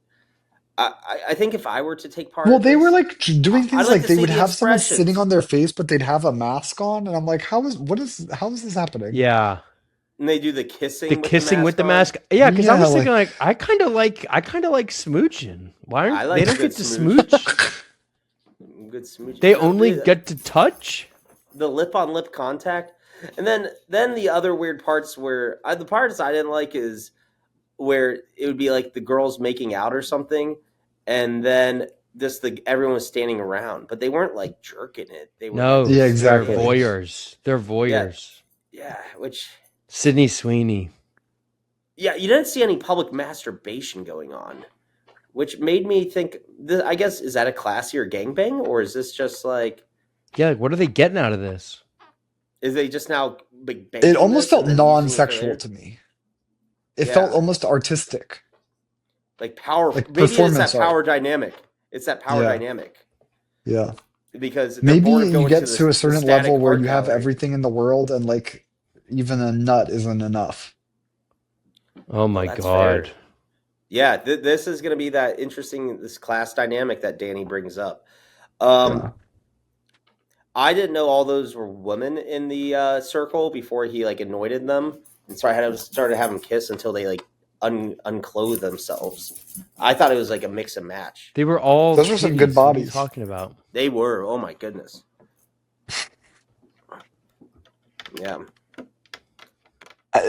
Speaker 1: I think if I were to take part,
Speaker 3: well, they were like doing things like they would have someone
Speaker 1: expressions
Speaker 3: sitting on their face, but they'd have a mask on, and I'm like, how is this happening?
Speaker 2: Yeah.
Speaker 1: And they do the
Speaker 2: The
Speaker 1: kissing
Speaker 2: kissing with the
Speaker 1: on.
Speaker 2: mask. Yeah, because I
Speaker 3: Yeah,
Speaker 2: was thinking like I kind of like smooching. Why
Speaker 1: I
Speaker 2: aren't
Speaker 1: like
Speaker 2: they
Speaker 1: a
Speaker 2: don't
Speaker 1: good
Speaker 2: get to
Speaker 1: smooch.
Speaker 2: smooch?
Speaker 1: Good smooch.
Speaker 2: They only get to touch.
Speaker 1: The lip on lip contact, and then the other weird parts where the parts I didn't like is where it would be like the girls making out or something, and then everyone was standing around, but they weren't like jerking it. They were like
Speaker 2: No,
Speaker 3: Yeah,
Speaker 1: just
Speaker 2: they're
Speaker 3: exactly.
Speaker 1: standing.
Speaker 2: voyeurs. They're voyeurs.
Speaker 1: Yeah, which
Speaker 2: Sydney Sweeney.
Speaker 1: yeah, you didn't see any public masturbation going on, which made me think. I guess is that a classier gangbang, or is this just like
Speaker 2: Yeah, what are they getting out of this?
Speaker 1: is they just now big
Speaker 3: It
Speaker 1: banging
Speaker 3: almost
Speaker 1: this and
Speaker 3: felt
Speaker 1: then using it for
Speaker 3: non-sexual
Speaker 1: later?
Speaker 3: to me. It
Speaker 1: Yeah.
Speaker 3: felt almost artistic,
Speaker 1: Like power,
Speaker 3: like
Speaker 1: maybe it's that
Speaker 3: performance art.
Speaker 1: power dynamic. It's that power
Speaker 3: Yeah.
Speaker 1: dynamic
Speaker 3: Yeah.
Speaker 1: because they're
Speaker 3: Maybe
Speaker 1: bored of
Speaker 3: you
Speaker 1: going
Speaker 3: get
Speaker 1: to
Speaker 3: to a
Speaker 1: the
Speaker 3: certain
Speaker 1: static
Speaker 3: level where
Speaker 1: art
Speaker 3: you have
Speaker 1: gallery.
Speaker 3: everything in the world and like even a nut isn't enough.
Speaker 2: Oh my
Speaker 1: that's
Speaker 2: god.
Speaker 1: fair. Yeah, this is going to be that interesting this class dynamic that Danny brings up.
Speaker 3: Yeah.
Speaker 1: I didn't know all those were women in the circle before he like anointed them, and so I had to started having them kiss until they like unclothe themselves. I thought it was like a mix and match.
Speaker 2: They were all
Speaker 3: Those were some good
Speaker 2: titties. What are you
Speaker 3: bodies.
Speaker 2: talking about?
Speaker 1: They were. Oh my goodness. Yeah.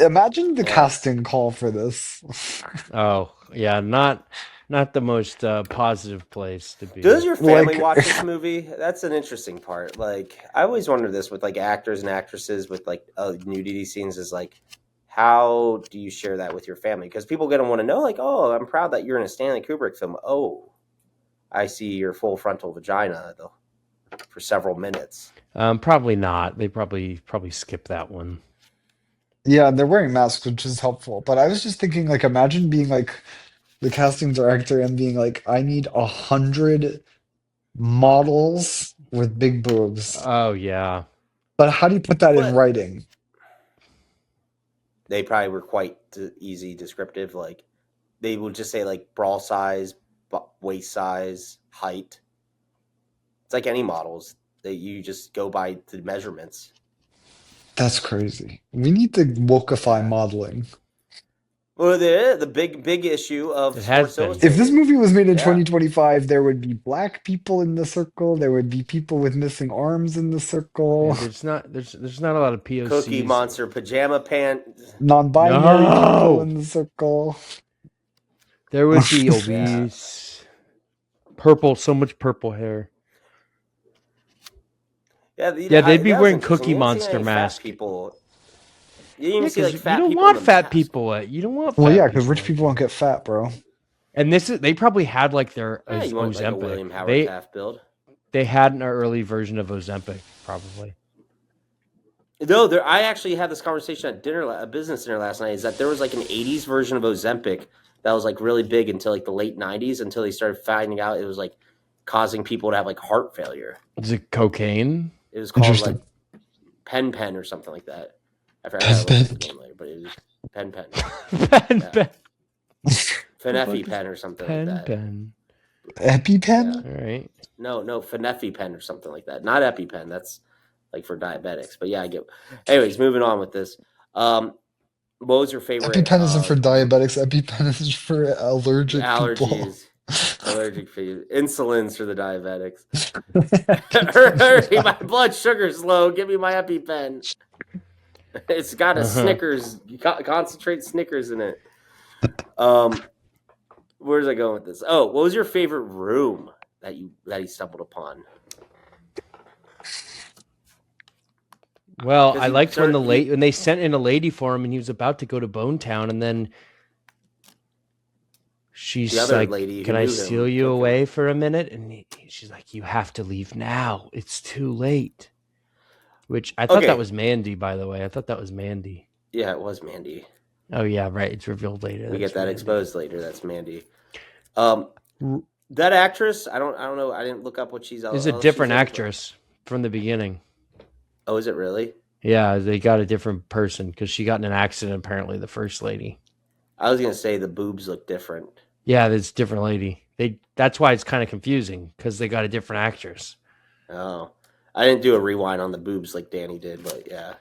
Speaker 3: Imagine the
Speaker 1: Yeah.
Speaker 3: casting call for this.
Speaker 2: Oh, yeah, not the most positive place to be.
Speaker 1: Does your family
Speaker 3: Like-
Speaker 1: watch this movie? That's an interesting part. Like, I always wonder this with like actors and actresses with like nudity scenes is like, how do you share that with your family? Because people are gonna want to know, like, oh, I'm proud that you're in a Stanley Kubrick film. Oh, I see your full frontal vagina though for several minutes.
Speaker 2: Probably not. They probably skip that one.
Speaker 3: Yeah, and they're wearing masks, which is helpful. But I was just thinking, like, imagine being like the casting director and being like, I need 100 models with big boobs.
Speaker 2: Oh yeah.
Speaker 3: But how do you put that in
Speaker 1: But-
Speaker 3: writing?
Speaker 1: They probably were quite easy descriptive. Like, they would just say like bra size, waist size, height. It's like any models that you just go by the measurements.
Speaker 3: That's crazy. We need to wokeify modeling.
Speaker 1: Well, the big issue of
Speaker 2: It has
Speaker 1: Sports
Speaker 2: been.
Speaker 1: Illustrated.
Speaker 3: If this movie was made in
Speaker 1: Yeah.
Speaker 3: 2025, there would be black people in the circle. There would be people with missing arms in the circle.
Speaker 2: There's not a lot of POCs.
Speaker 1: Cookie Monster pajama pants.
Speaker 3: Non-binary
Speaker 2: No!
Speaker 3: people in the circle.
Speaker 2: There would be obese, purple, so much purple hair.
Speaker 1: Yeah,
Speaker 2: they'd be
Speaker 1: that was
Speaker 2: wearing
Speaker 1: interesting.
Speaker 2: Cookie
Speaker 1: You didn't see
Speaker 2: Monster
Speaker 1: any fat
Speaker 2: mask.
Speaker 1: people. You didn't even see
Speaker 2: 'Cause
Speaker 1: like fat
Speaker 2: you don't
Speaker 1: people.
Speaker 2: want
Speaker 1: in the
Speaker 2: fat
Speaker 1: mask.
Speaker 2: people. You don't want.
Speaker 3: Well,
Speaker 2: fat
Speaker 3: yeah, because
Speaker 2: people.
Speaker 3: rich people don't get fat, bro.
Speaker 2: And they probably had like their
Speaker 1: Yeah, you want like a
Speaker 2: Ozempic.
Speaker 1: William Howard Taft build.
Speaker 2: They had an early version of Ozempic, probably.
Speaker 1: No, I actually had this conversation at dinner, a business dinner last night. Is that there was like an '80s version of Ozempic that was like really big until like the late '90s, until they started finding out it was like causing people to have like heart failure.
Speaker 2: Is it cocaine?
Speaker 1: It was called
Speaker 3: Interesting.
Speaker 1: like Pen or something like that. I forgot how to look at the name later, but it was Pen.
Speaker 2: Pen,
Speaker 1: Yeah.
Speaker 2: pen,
Speaker 1: Finefi Pen or something like that.
Speaker 2: pen.
Speaker 3: EpiPen?
Speaker 2: All right.
Speaker 1: No, Finefi Pen or something like that. Not EpiPen. That's like for diabetics. But yeah, I get. Anyways, moving on with this. What was your favorite?
Speaker 3: EpiPen isn't for diabetics. EpiPen is for allergic people.
Speaker 1: allergies. Allergic fever. Insulin's for the diabetics. Hurry, my blood sugar's low. Give me my EpiPen. It's got a Snickers, concentrate Snickers in it. Where's I going with this? Oh, what was your favorite room that he stumbled upon?
Speaker 2: Well,
Speaker 1: 'Cause
Speaker 2: I
Speaker 1: he
Speaker 2: liked when
Speaker 1: started-
Speaker 2: when they sent in a lady for him, and he was about to go to Bone Town, and then she's
Speaker 1: The other
Speaker 2: like,
Speaker 1: lady who
Speaker 2: "Can I
Speaker 1: knew him
Speaker 2: steal you
Speaker 1: took him.
Speaker 2: away for a minute?" And she's like, "You have to leave now. It's too late." Which I thought
Speaker 1: Okay.
Speaker 2: that was Mandy, by the way. I thought that was Mandy.
Speaker 1: Yeah, it was Mandy.
Speaker 2: Oh yeah, right. It's revealed later.
Speaker 1: We
Speaker 2: That's
Speaker 1: get that
Speaker 2: Mandy.
Speaker 1: exposed later. That's Mandy. That actress, I don't know. I didn't look up what she's.
Speaker 2: Is a different actress from the beginning.
Speaker 1: Oh, is it really?
Speaker 2: Yeah, they got a different person because she got in an accident. Apparently, the first lady.
Speaker 1: I was gonna say the boobs look different.
Speaker 2: Yeah, it's a different lady. That's why it's kind of confusing because they got a different actress.
Speaker 1: Oh, I didn't do a rewind on the boobs like Danny did, but yeah.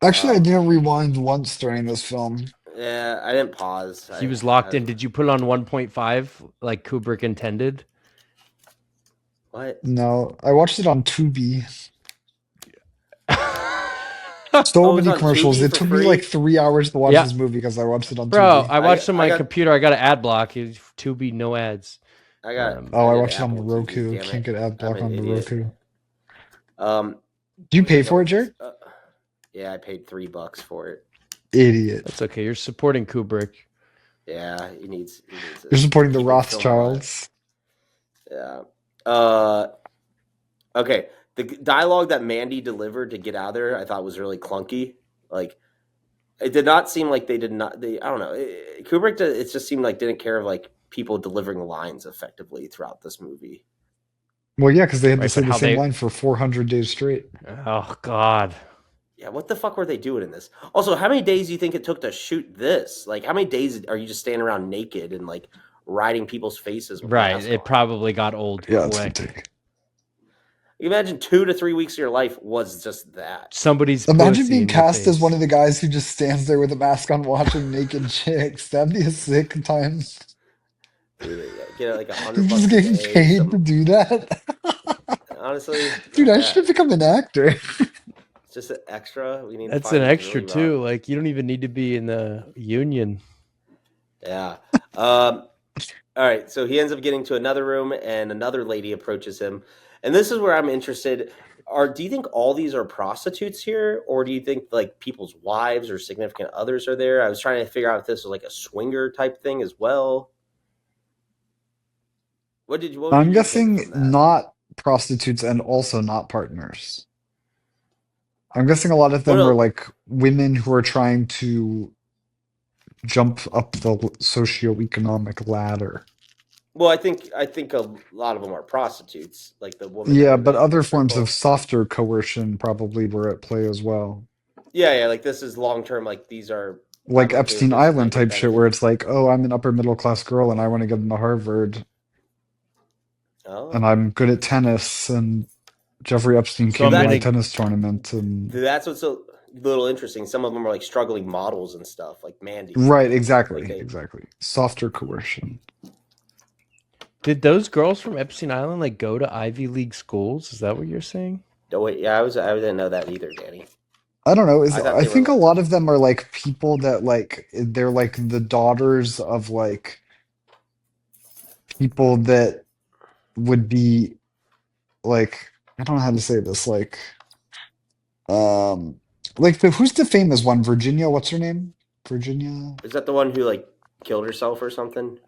Speaker 3: Actually, I
Speaker 1: Um,
Speaker 3: didn't rewind once during this film.
Speaker 1: yeah, I didn't pause.
Speaker 2: He was
Speaker 1: I
Speaker 2: locked
Speaker 1: was,
Speaker 2: in. Did you put it on 1.5 like Kubrick intended?
Speaker 1: what?
Speaker 3: No, I watched it on Tubi. So
Speaker 1: Oh, it was
Speaker 3: many
Speaker 1: on
Speaker 3: commercials.
Speaker 1: Tubi
Speaker 3: It
Speaker 1: for
Speaker 3: took me like
Speaker 1: free.
Speaker 3: 3 hours to watch
Speaker 2: Yeah,
Speaker 3: this movie because I watched it on
Speaker 2: bro.
Speaker 3: Tubi.
Speaker 2: I watched on
Speaker 1: I
Speaker 2: my
Speaker 1: got
Speaker 2: computer. I got an ad block. It's Tubi, no ads.
Speaker 3: Oh,
Speaker 1: I
Speaker 3: I
Speaker 1: did
Speaker 3: watched it on the
Speaker 1: Apple TV.
Speaker 3: Roku.
Speaker 1: Damn
Speaker 3: Can't
Speaker 1: it,
Speaker 3: get ad
Speaker 1: I'm
Speaker 3: block
Speaker 1: an
Speaker 3: on the
Speaker 1: idiot.
Speaker 3: Roku.
Speaker 1: Um,
Speaker 3: Do you
Speaker 1: what was I
Speaker 3: pay
Speaker 1: going
Speaker 3: for it,
Speaker 1: with this?
Speaker 3: Jared?
Speaker 1: Yeah, I paid $3 for it.
Speaker 3: Idiot.
Speaker 2: That's okay. You're supporting Kubrick.
Speaker 1: Yeah, he needs
Speaker 3: You're
Speaker 1: it.
Speaker 3: supporting the
Speaker 1: Keeping film alive.
Speaker 3: Rothschilds.
Speaker 1: Yeah. Uh, okay. The dialogue that Mandy delivered to get out of there, I thought was really clunky. Like, it did not seem like they did not. They, I don't know. Kubrick, it just seemed like didn't care of like people delivering lines effectively throughout this movie.
Speaker 3: Well, yeah, because they had to
Speaker 2: Right,
Speaker 3: say
Speaker 2: but
Speaker 3: the
Speaker 2: how
Speaker 3: same
Speaker 2: they?
Speaker 3: line for 400 days straight.
Speaker 2: Oh God.
Speaker 1: Yeah, what the fuck were they doing in this? Also, how many days do you think it took to shoot this? Like, how many days are you just standing around naked and like riding people's faces with
Speaker 2: Right.
Speaker 1: masks
Speaker 2: It
Speaker 1: on?
Speaker 2: probably got old
Speaker 3: Yeah, it's a good
Speaker 2: quick.
Speaker 3: take.
Speaker 1: You imagine 2 to 3 weeks of your life was just that.
Speaker 2: Somebody's
Speaker 3: Imagine
Speaker 2: pussy
Speaker 3: being
Speaker 2: in your
Speaker 3: cast as one
Speaker 2: face.
Speaker 3: of the guys who just stands there with a mask on watching naked chicks. That'd be a sick time.
Speaker 1: Dude, get like
Speaker 3: You're
Speaker 1: $100
Speaker 3: just
Speaker 1: a
Speaker 3: getting
Speaker 1: day,
Speaker 3: paid to
Speaker 1: some
Speaker 3: do that?
Speaker 1: honestly,
Speaker 3: Dude,
Speaker 1: not
Speaker 3: I should have
Speaker 1: bad.
Speaker 3: become an actor.
Speaker 1: It's just an extra. We need to
Speaker 2: That's an
Speaker 1: find these
Speaker 2: extra
Speaker 1: really rough.
Speaker 2: too. Like you don't even need to be in the union.
Speaker 1: Yeah. All right. So he ends up getting to another room, and another lady approaches him. And this is where I'm interested. Do you think all these are prostitutes here, or do you think like people's wives or significant others are there? I was trying to figure out if this was like a swinger type thing as well. What
Speaker 3: I'm
Speaker 1: did you take
Speaker 3: guessing
Speaker 1: from that?
Speaker 3: not prostitutes and also not partners. I'm guessing a lot of
Speaker 1: Well,
Speaker 3: them were
Speaker 1: no.
Speaker 3: like women who are trying to jump up the socioeconomic ladder.
Speaker 1: Well, I think a lot of them are prostitutes, like the woman that
Speaker 3: Yeah,
Speaker 1: were
Speaker 3: but
Speaker 1: there in the
Speaker 3: other forms of
Speaker 1: circle.
Speaker 3: softer coercion probably were at play as well.
Speaker 1: Yeah, yeah. Like this is long term. Like these are.
Speaker 3: Like
Speaker 1: I'm okay with
Speaker 3: Epstein
Speaker 1: this, and I
Speaker 3: Island
Speaker 1: get
Speaker 3: type shit where
Speaker 1: benefits.
Speaker 3: it's like, oh, I'm an upper middle class girl and I want to get into Harvard and
Speaker 1: Oh,
Speaker 3: I'm good at tennis and Jeffrey Epstein
Speaker 2: So
Speaker 3: came
Speaker 2: I'm
Speaker 3: to
Speaker 1: that
Speaker 3: my
Speaker 2: gonna.
Speaker 3: tennis tournament and
Speaker 1: that's what's a little interesting. Some of them are like struggling models and stuff, like Mandy.
Speaker 3: right,
Speaker 1: Like
Speaker 3: exactly,
Speaker 1: they.
Speaker 3: exactly. Softer coercion.
Speaker 2: Did those girls from Epstein Island like go to Ivy League schools? Is that what you're saying?
Speaker 1: Oh wait, yeah, I didn't know that either, Danny.
Speaker 3: I don't know. Is
Speaker 1: I thought
Speaker 3: I
Speaker 1: they were
Speaker 3: think a
Speaker 1: like.
Speaker 3: lot of them are like people that like they're like the daughters of like people that would be like I don't know how to say this um like the who's the famous one? Virginia, what's her name? Virginia?
Speaker 1: Is that the one who like killed herself or something?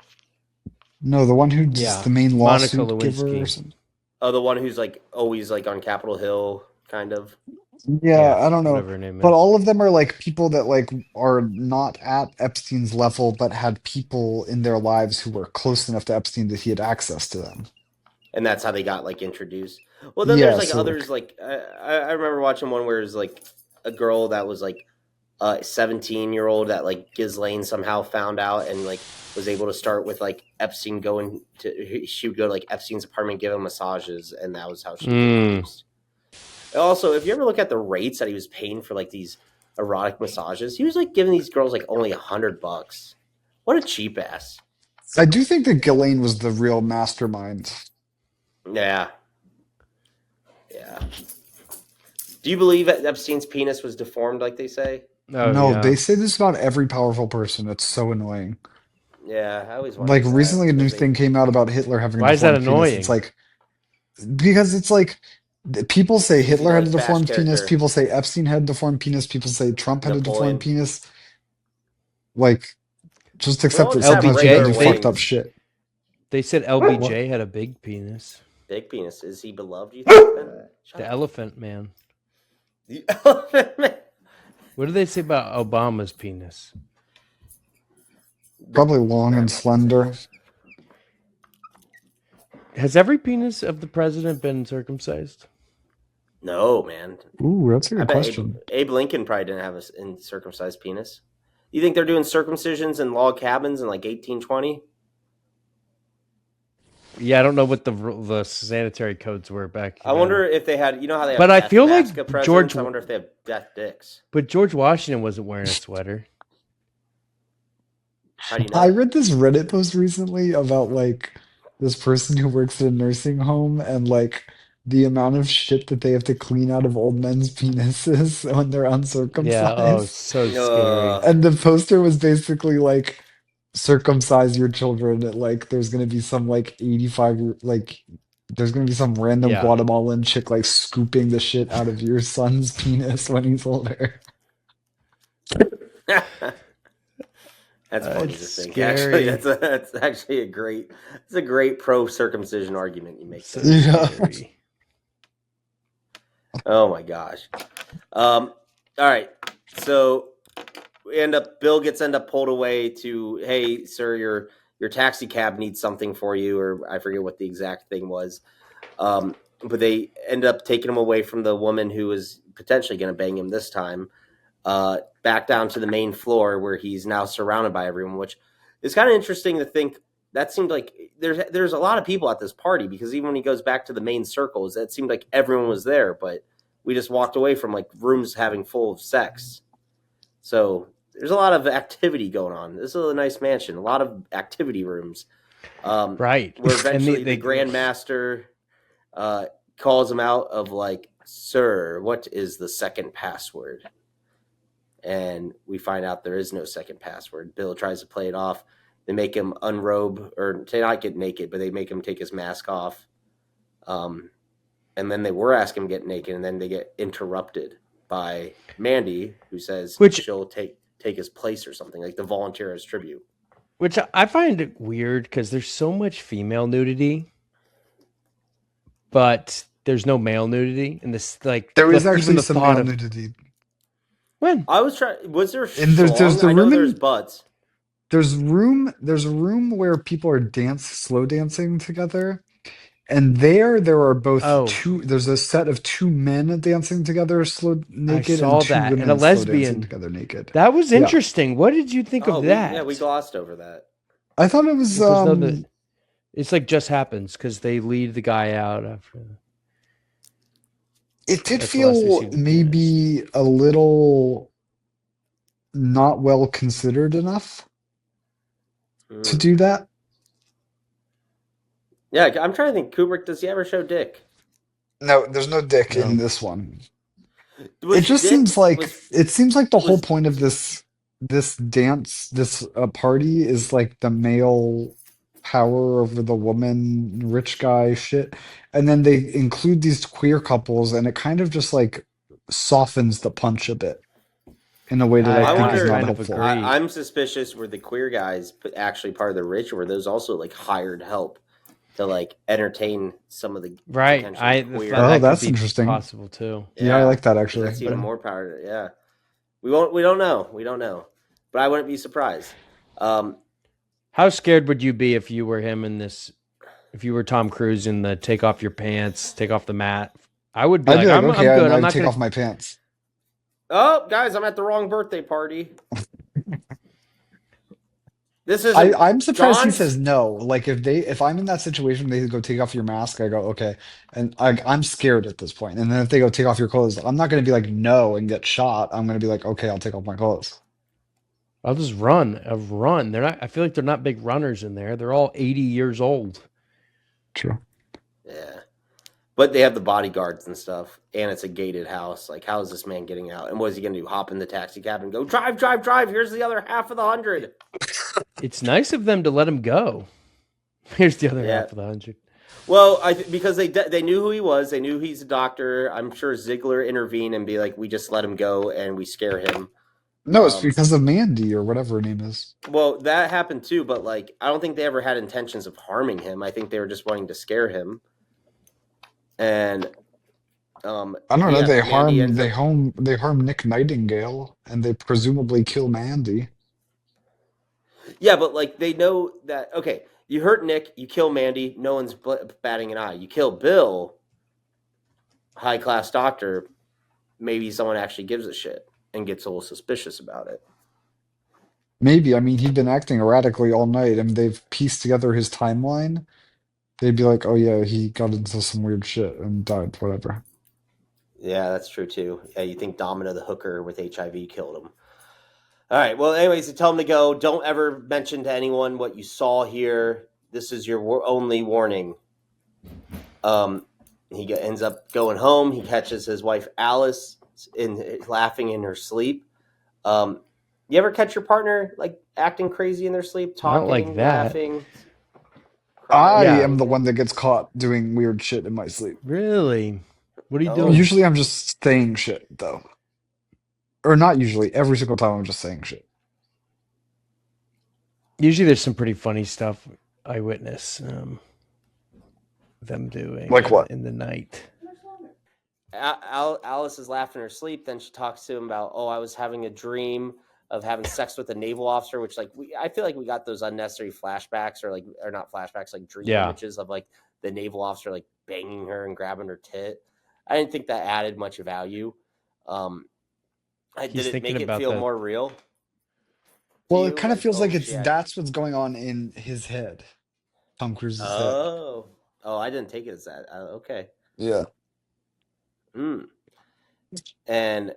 Speaker 3: No, the one who's
Speaker 2: Yeah,
Speaker 3: the main
Speaker 2: Monica
Speaker 3: lawsuit giver or
Speaker 2: Lewinsky.
Speaker 3: something.
Speaker 1: Oh, the one who's like always like on Capitol Hill, kind of.
Speaker 3: Yeah,
Speaker 2: Yeah,
Speaker 3: I don't know.
Speaker 2: whatever her name
Speaker 3: But
Speaker 2: is.
Speaker 3: all of them are like people that like are not at Epstein's level, but had people in their lives who were close enough to Epstein that he had access to them.
Speaker 1: And that's how they got like introduced. Well, then there's
Speaker 3: Yeah,
Speaker 1: like
Speaker 3: so
Speaker 1: others.
Speaker 3: like
Speaker 1: Like I remember watching one where it's like a girl that was like a 17-year-old that like Ghislaine somehow found out and like was able to start with like Epstein going to. She would go to like Epstein's apartment, give him massages, and that was how she was
Speaker 2: Mm.
Speaker 1: introduced. Also, if you ever look at the rates that he was paying for like these erotic massages, he was like giving these girls like only $100. What a cheap ass.
Speaker 3: I do think that Ghislaine was the real mastermind.
Speaker 1: Yeah, yeah. Do you believe that Epstein's penis was deformed, like they say?
Speaker 2: Oh
Speaker 3: No,
Speaker 2: yeah.
Speaker 3: they say this about every powerful person. It's so annoying.
Speaker 1: Yeah, I always
Speaker 3: Like
Speaker 1: wondered that
Speaker 3: recently a new
Speaker 1: because they.
Speaker 3: thing came out about Hitler having a
Speaker 2: Why is that
Speaker 3: deformed penis. It's
Speaker 2: annoying?
Speaker 3: like because it's like people say
Speaker 1: Easy
Speaker 3: Hitler
Speaker 1: to
Speaker 3: had a
Speaker 1: like bash
Speaker 3: deformed penis,
Speaker 1: character.
Speaker 3: people say Epstein had a deformed penis, people say Trump had a deformed
Speaker 1: Napoleon.
Speaker 3: penis. Like just
Speaker 1: We
Speaker 3: accept
Speaker 1: all
Speaker 3: that
Speaker 1: just have
Speaker 3: sometimes people
Speaker 2: LBJ.
Speaker 1: regular
Speaker 3: do fucked up
Speaker 1: wings.
Speaker 3: shit.
Speaker 2: They said
Speaker 3: What?
Speaker 2: LBJ had a big penis.
Speaker 1: Big penis. Is he beloved, you think, then? Shut
Speaker 2: The
Speaker 1: up.
Speaker 2: elephant man.
Speaker 1: The elephant man.
Speaker 2: What do they say about Obama's penis?
Speaker 3: Probably long
Speaker 1: I'm
Speaker 3: and
Speaker 1: not gonna say
Speaker 3: slender.
Speaker 1: it.
Speaker 2: Has every penis of the president been circumcised?
Speaker 1: No, man.
Speaker 3: Ooh, that's a
Speaker 1: I
Speaker 3: good
Speaker 1: bet
Speaker 3: question.
Speaker 1: Abe Lincoln probably didn't have a circumcised penis. You think they're doing circumcisions in log cabins in like 1820?
Speaker 2: Yeah, I don't know what the sanitary codes were back.
Speaker 1: I wonder if they had, how they have
Speaker 2: But I
Speaker 1: death
Speaker 2: feel
Speaker 1: mask
Speaker 2: like
Speaker 1: of presidents. I wonder if they have death dicks.
Speaker 2: But George Washington wasn't wearing a sweater.
Speaker 1: How do you know
Speaker 3: I
Speaker 1: that?
Speaker 3: read this Reddit post recently about like this person who works at a nursing home and like the amount of shit that they have to clean out of old men's penises when they're
Speaker 2: Yeah. Oh,
Speaker 3: uncircumcised.
Speaker 2: so scary.
Speaker 1: Uh,
Speaker 3: And the poster was basically like circumcise your children at like there's gonna be some like 85 there's gonna be some random
Speaker 2: Yeah.
Speaker 3: Guatemalan chick like scooping the shit out of your son's penis when he's older.
Speaker 1: that's funny to
Speaker 2: It's
Speaker 1: think.
Speaker 2: scary.
Speaker 1: Actually, that's actually a great pro circumcision argument you make
Speaker 2: So
Speaker 1: there.
Speaker 3: Yeah.
Speaker 2: scary.
Speaker 1: Oh my gosh. All right. So Bill gets pulled away to, hey, sir, your taxi cab needs something for you, or I forget what the exact thing was. But they end up taking him away from the woman who was potentially going to bang him this time, back down to the main floor where he's now surrounded by everyone, which is kind of interesting to think. That seemed like there's a lot of people at this party, because even when he goes back to the main circles, that seemed like everyone was there, but we just walked away from like rooms having full of sex. So there's a lot of activity going on. This is a nice mansion, a lot of activity rooms.
Speaker 2: Right.
Speaker 1: Where eventually
Speaker 2: they
Speaker 1: the Grand Master calls him out of like, sir, what is the second password? And we find out there is no second password. Bill tries to play it off. They make him unrobe, or to not get naked, but they make him take his mask off. And then they were asking him to get naked, and then they get interrupted by Mandy, who says she'll take his place or something, like the volunteer as tribute.
Speaker 2: Which I find it weird because there's so much female nudity, but there's no male nudity in this. Like
Speaker 3: There is
Speaker 2: even
Speaker 3: actually
Speaker 2: the
Speaker 3: some
Speaker 2: thought
Speaker 3: male
Speaker 2: of
Speaker 3: nudity.
Speaker 2: when
Speaker 1: I was trying. Was there
Speaker 3: And there's
Speaker 1: schlong?
Speaker 3: the
Speaker 1: I know
Speaker 3: room
Speaker 1: there's
Speaker 3: in
Speaker 1: butts.
Speaker 3: there's a room where people are slow dancing together. And there are both there's a set of two men dancing together slow
Speaker 2: I
Speaker 3: naked and
Speaker 2: saw
Speaker 3: two
Speaker 2: that, and a
Speaker 3: women slow dancing
Speaker 2: lesbian.
Speaker 3: together naked.
Speaker 2: That was
Speaker 3: Yeah.
Speaker 2: interesting. What did you think of that?
Speaker 1: We glossed over that.
Speaker 3: I thought it was
Speaker 2: it's like just happens because they lead the guy out after.
Speaker 3: It did
Speaker 2: That's the last we see
Speaker 3: feel
Speaker 2: of the
Speaker 3: maybe a little not well considered enough to do that.
Speaker 1: Yeah, I'm trying to think. Kubrick, does he ever show dick?
Speaker 3: No, there's no dick in this one. It seems like the whole point of this dance, this party is like the male power over the woman, rich guy shit. And then they include these queer couples, and it kind of just like softens the punch a bit in a way that I think is not helpful.
Speaker 1: I'm suspicious were the queer guys actually part of the rich, or were those also like hired help to like entertain some of the queer?
Speaker 3: Oh, that's interesting.
Speaker 2: Possible too.
Speaker 3: Yeah, I like that actually.
Speaker 1: That's even more power. Yeah, we don't know, but I wouldn't be surprised.
Speaker 2: How scared would you be if you were him in this? If you were Tom Cruise in the take off your pants, take off the mat? I would be
Speaker 3: okay,
Speaker 2: I'm good. I'm not
Speaker 3: take
Speaker 2: gonna
Speaker 3: off my pants.
Speaker 1: Oh, guys, I'm at the wrong birthday party. This is.
Speaker 3: I'm surprised he says no. Like if I'm in that situation, they go take off your mask. I go okay, and I'm scared at this point. And then if they go take off your clothes, I'm not going to be like no and get shot. I'm going to be like okay, I'll take off my clothes.
Speaker 2: I'll just run. They're not. I feel like they're not big runners in there. They're all 80 years old.
Speaker 3: True.
Speaker 1: Yeah. But they have the bodyguards and stuff, and it's a gated house. Like, how is this man getting out? And what is he going to do? Hop in the taxi cab and go, drive, drive, drive. Here's the other half of the 100.
Speaker 2: It's nice of them to let him go. Here's the other half of the 100.
Speaker 1: Well, because they knew who he was. They knew he's a doctor. I'm sure Ziegler intervened and be like, we just let him go and we scare him.
Speaker 3: No, it's because of Mandy or whatever her name is.
Speaker 1: Well, that happened too, but like, I don't think they ever had intentions of harming him. I think they were just wanting to scare him. And
Speaker 3: I don't know. They harm Nick Nightingale, and they presumably kill Mandy.
Speaker 1: Yeah, but like they know that. Okay, you hurt Nick, you kill Mandy. No one's batting an eye. You kill Bill, high class doctor. Maybe someone actually gives a shit and gets a little suspicious about it.
Speaker 3: Maybe. I mean, he'd been acting erratically all night, and they've pieced together his timeline. they'd be like, "Oh yeah, he got into some weird shit and died, whatever."
Speaker 1: Yeah, that's true too. Yeah, you think Domino the hooker with HIV killed him. All right. Well, anyways, you tell him to go. Don't ever mention to anyone what you saw here. This is your only warning. He ends up going home. He catches his wife Alice laughing in her sleep. You ever catch your partner like acting crazy in their sleep,
Speaker 2: I don't like
Speaker 1: talking,
Speaker 2: that.
Speaker 1: laughing,
Speaker 3: I
Speaker 1: crying?
Speaker 2: Yeah.
Speaker 3: am the one that gets caught doing weird shit in my sleep.
Speaker 2: Really? What are you
Speaker 1: Oh.
Speaker 2: doing?
Speaker 3: Usually I'm just saying shit though. Or not usually, every single time I'm just saying shit.
Speaker 2: Usually there's some pretty funny stuff I witness them doing
Speaker 3: Like what?
Speaker 2: in the night.
Speaker 1: Alice is laughing in her sleep. Then she talks to him about, I was having a dream of having sex with a naval officer, which I feel like we got those unnecessary flashbacks or not flashbacks, like dream images of like the naval officer like banging her and grabbing her tit. I didn't think that added much value. Did it make it feel more real?
Speaker 3: Well, it kind of feels like that's what's going on in his head. Tom Cruise's head.
Speaker 1: I didn't take it as that. Okay.
Speaker 3: Yeah.
Speaker 1: And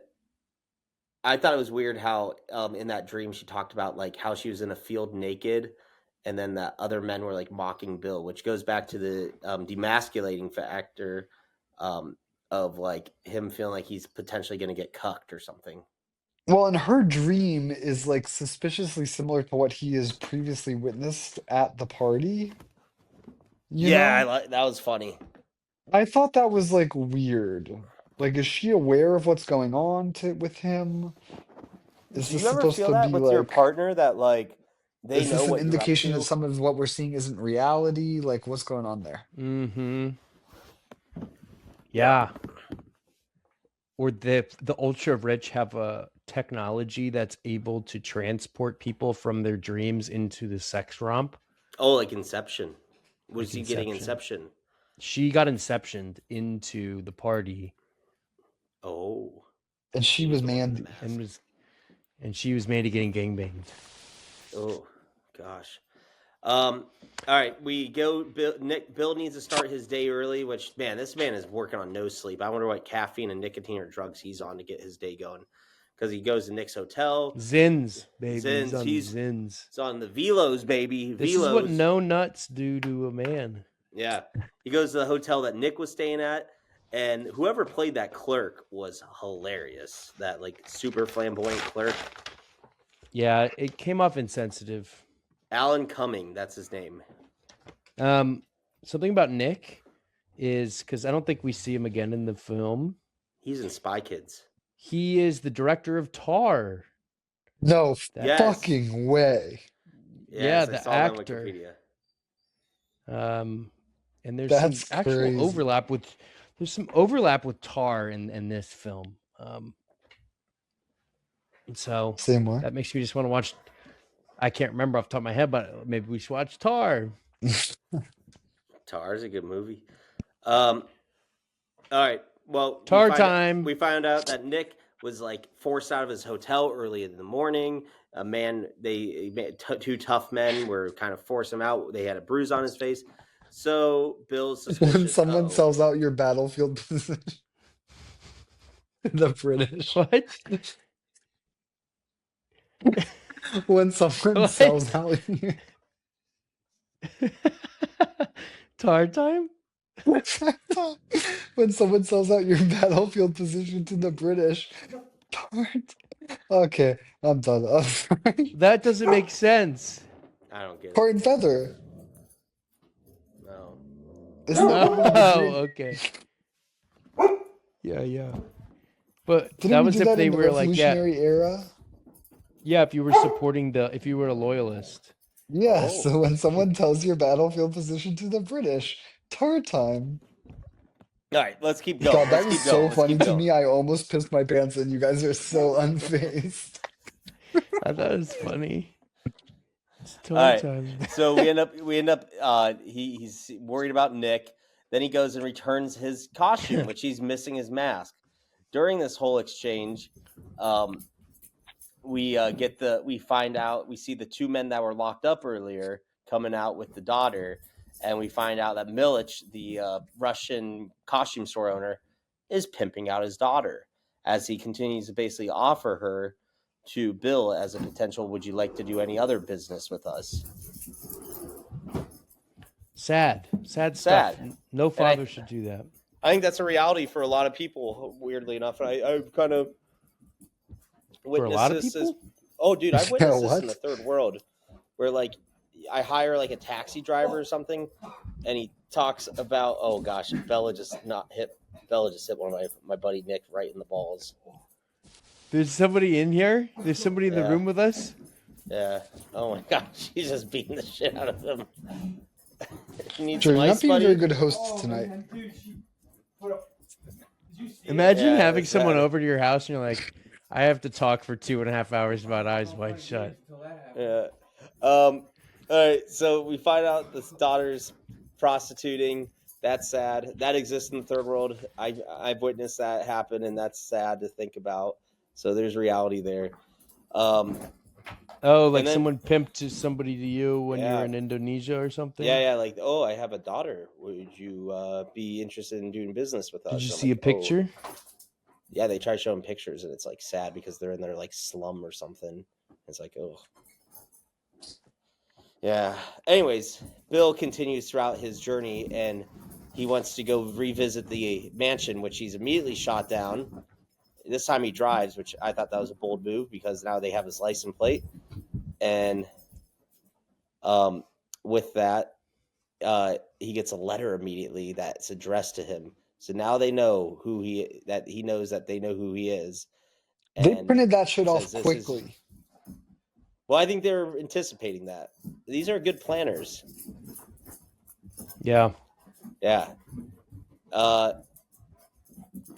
Speaker 1: I thought it was weird how in that dream she talked about like how she was in a field naked, and then that other men were like mocking Bill, which goes back to the demasculating factor of like him feeling like he's potentially going to get cucked or something.
Speaker 3: Well, and her dream is like suspiciously similar to what he has previously witnessed at the party.
Speaker 1: That was funny.
Speaker 3: I thought that was like weird. Like, is she aware of what's going on with him? Is
Speaker 1: Do
Speaker 3: this
Speaker 1: you ever
Speaker 3: supposed
Speaker 1: feel
Speaker 3: to
Speaker 1: that
Speaker 3: be
Speaker 1: with
Speaker 3: like
Speaker 1: your partner that like they
Speaker 3: is
Speaker 1: know
Speaker 3: this an
Speaker 1: what you're up
Speaker 3: indication
Speaker 1: to?
Speaker 3: that some of what we're seeing isn't reality? Like, what's going on there?
Speaker 2: Mm-hmm. Yeah. Or the ultra rich have a technology that's able to transport people from their dreams into the sex romp.
Speaker 1: Oh, like Inception. Was
Speaker 2: Like
Speaker 1: he getting Inception?
Speaker 2: She got Inceptioned into the party.
Speaker 1: Oh.
Speaker 3: And she was Mandy.
Speaker 2: And she was Mandy getting gangbanged.
Speaker 1: Oh, gosh. All right, we go. Bill needs to start his day early, which, man, this man is working on no sleep. I wonder what caffeine and nicotine or drugs he's on to get his day going. Because he goes to Nick's hotel.
Speaker 2: Zins, baby.
Speaker 1: Zins.
Speaker 2: He's on Zins.
Speaker 1: He's on the Velos, baby.
Speaker 2: This is what no nuts do to a man.
Speaker 1: Yeah. He goes to the hotel that Nick was staying at. And whoever played that clerk was hilarious. That, like, super flamboyant clerk.
Speaker 2: Yeah, it came off insensitive.
Speaker 1: Alan Cumming, that's his name.
Speaker 2: Something about Nick is because I don't think we see him again in the film.
Speaker 1: He's in Spy Kids.
Speaker 2: He is the director of Tar.
Speaker 3: No fucking way.
Speaker 2: Yes, the actor. And there's some actual overlap with. There's some overlap with Tar in this film. And so
Speaker 3: same way.
Speaker 2: That makes me just want to watch. I can't remember off the top of my head, but maybe we should watch Tar.
Speaker 1: Tar is a good movie. All right. Well,
Speaker 2: Tar time.
Speaker 1: We found out that Nick was like forced out of his hotel early in the morning. Two tough men were kind of forcing him out. They had a bruise on his face. So Bill's suspicious.
Speaker 3: When someone sells out your battlefield position. The British.
Speaker 2: What?
Speaker 3: When someone sells out
Speaker 2: Tar time?
Speaker 3: When someone sells out your battlefield position to the British. Okay, I'm done. I'm sorry.
Speaker 2: That doesn't make sense.
Speaker 1: I don't get it.
Speaker 3: Tar and feather.
Speaker 1: No.
Speaker 3: Isn't that
Speaker 2: okay. Yeah. But
Speaker 3: Didn't
Speaker 2: that
Speaker 3: we
Speaker 2: was
Speaker 3: do
Speaker 2: if
Speaker 3: that
Speaker 2: they
Speaker 3: in the
Speaker 2: were like,
Speaker 3: Revolutionary era?
Speaker 2: Yeah, if you were supporting if you were a loyalist.
Speaker 3: Yeah, so when someone tells your battlefield position to the British, tar time.
Speaker 1: All right, let's keep going.
Speaker 3: God, that was so funny to me. I almost pissed my pants, and you guys are so unfazed.
Speaker 2: I thought it was funny. It's
Speaker 1: tar
Speaker 2: time.
Speaker 1: So we end up. He's worried about Nick. Then he goes and returns his costume, which he's missing his mask. During this whole exchange, we find out, we see the two men that were locked up earlier coming out with the daughter, And we find out that Milich, the Russian costume store owner, is pimping out his daughter as he continues to basically offer her to Bill as a potential, would you like to do any other business with us?
Speaker 2: Sad stuff.
Speaker 1: Sad.
Speaker 2: No father should do that.
Speaker 1: I think that's a reality for a lot of people, weirdly enough. I've kind of
Speaker 2: For a lot of
Speaker 1: witnessed this.
Speaker 2: people?
Speaker 1: Oh, dude, I've witnessed this
Speaker 3: What?
Speaker 1: in the third world where, like, I hire, like, a taxi driver or something, and he talks about, oh, gosh, Bella just hit one of my buddy Nick right in the balls.
Speaker 2: There's somebody in here? There's somebody in the room with us?
Speaker 1: Yeah. Oh, my gosh, she's just beating the shit out of him.
Speaker 3: You're not being a very good host tonight.
Speaker 2: Imagine having someone over to your house and you're like, I have to talk for 2.5 hours about Eyes Wide Shut.
Speaker 1: Yeah. All right. So we find out this daughter's prostituting. That's sad. That exists in the third world. I've witnessed that happen, and that's sad to think about. So there's reality there.
Speaker 2: Oh, like someone pimped to somebody to you when you're in Indonesia or something?
Speaker 1: Yeah. Like, oh, I have a daughter. Would you be interested in doing business with us?
Speaker 2: Did you see a picture?
Speaker 1: Oh. Yeah, they try showing pictures, and it's like sad because they're in their like slum or something. It's like, oh. Yeah. Anyways, Bill continues throughout his journey, and he wants to go revisit the mansion, which he's immediately shot down. This time he drives, which I thought that was a bold move because now they have his license plate. And with that, he gets a letter immediately that's addressed to him. So now they know he knows that they know who he is. And
Speaker 3: they printed that shit off quickly.
Speaker 1: Well, I think they're anticipating that. These are good planners.
Speaker 2: Yeah.
Speaker 1: Yeah.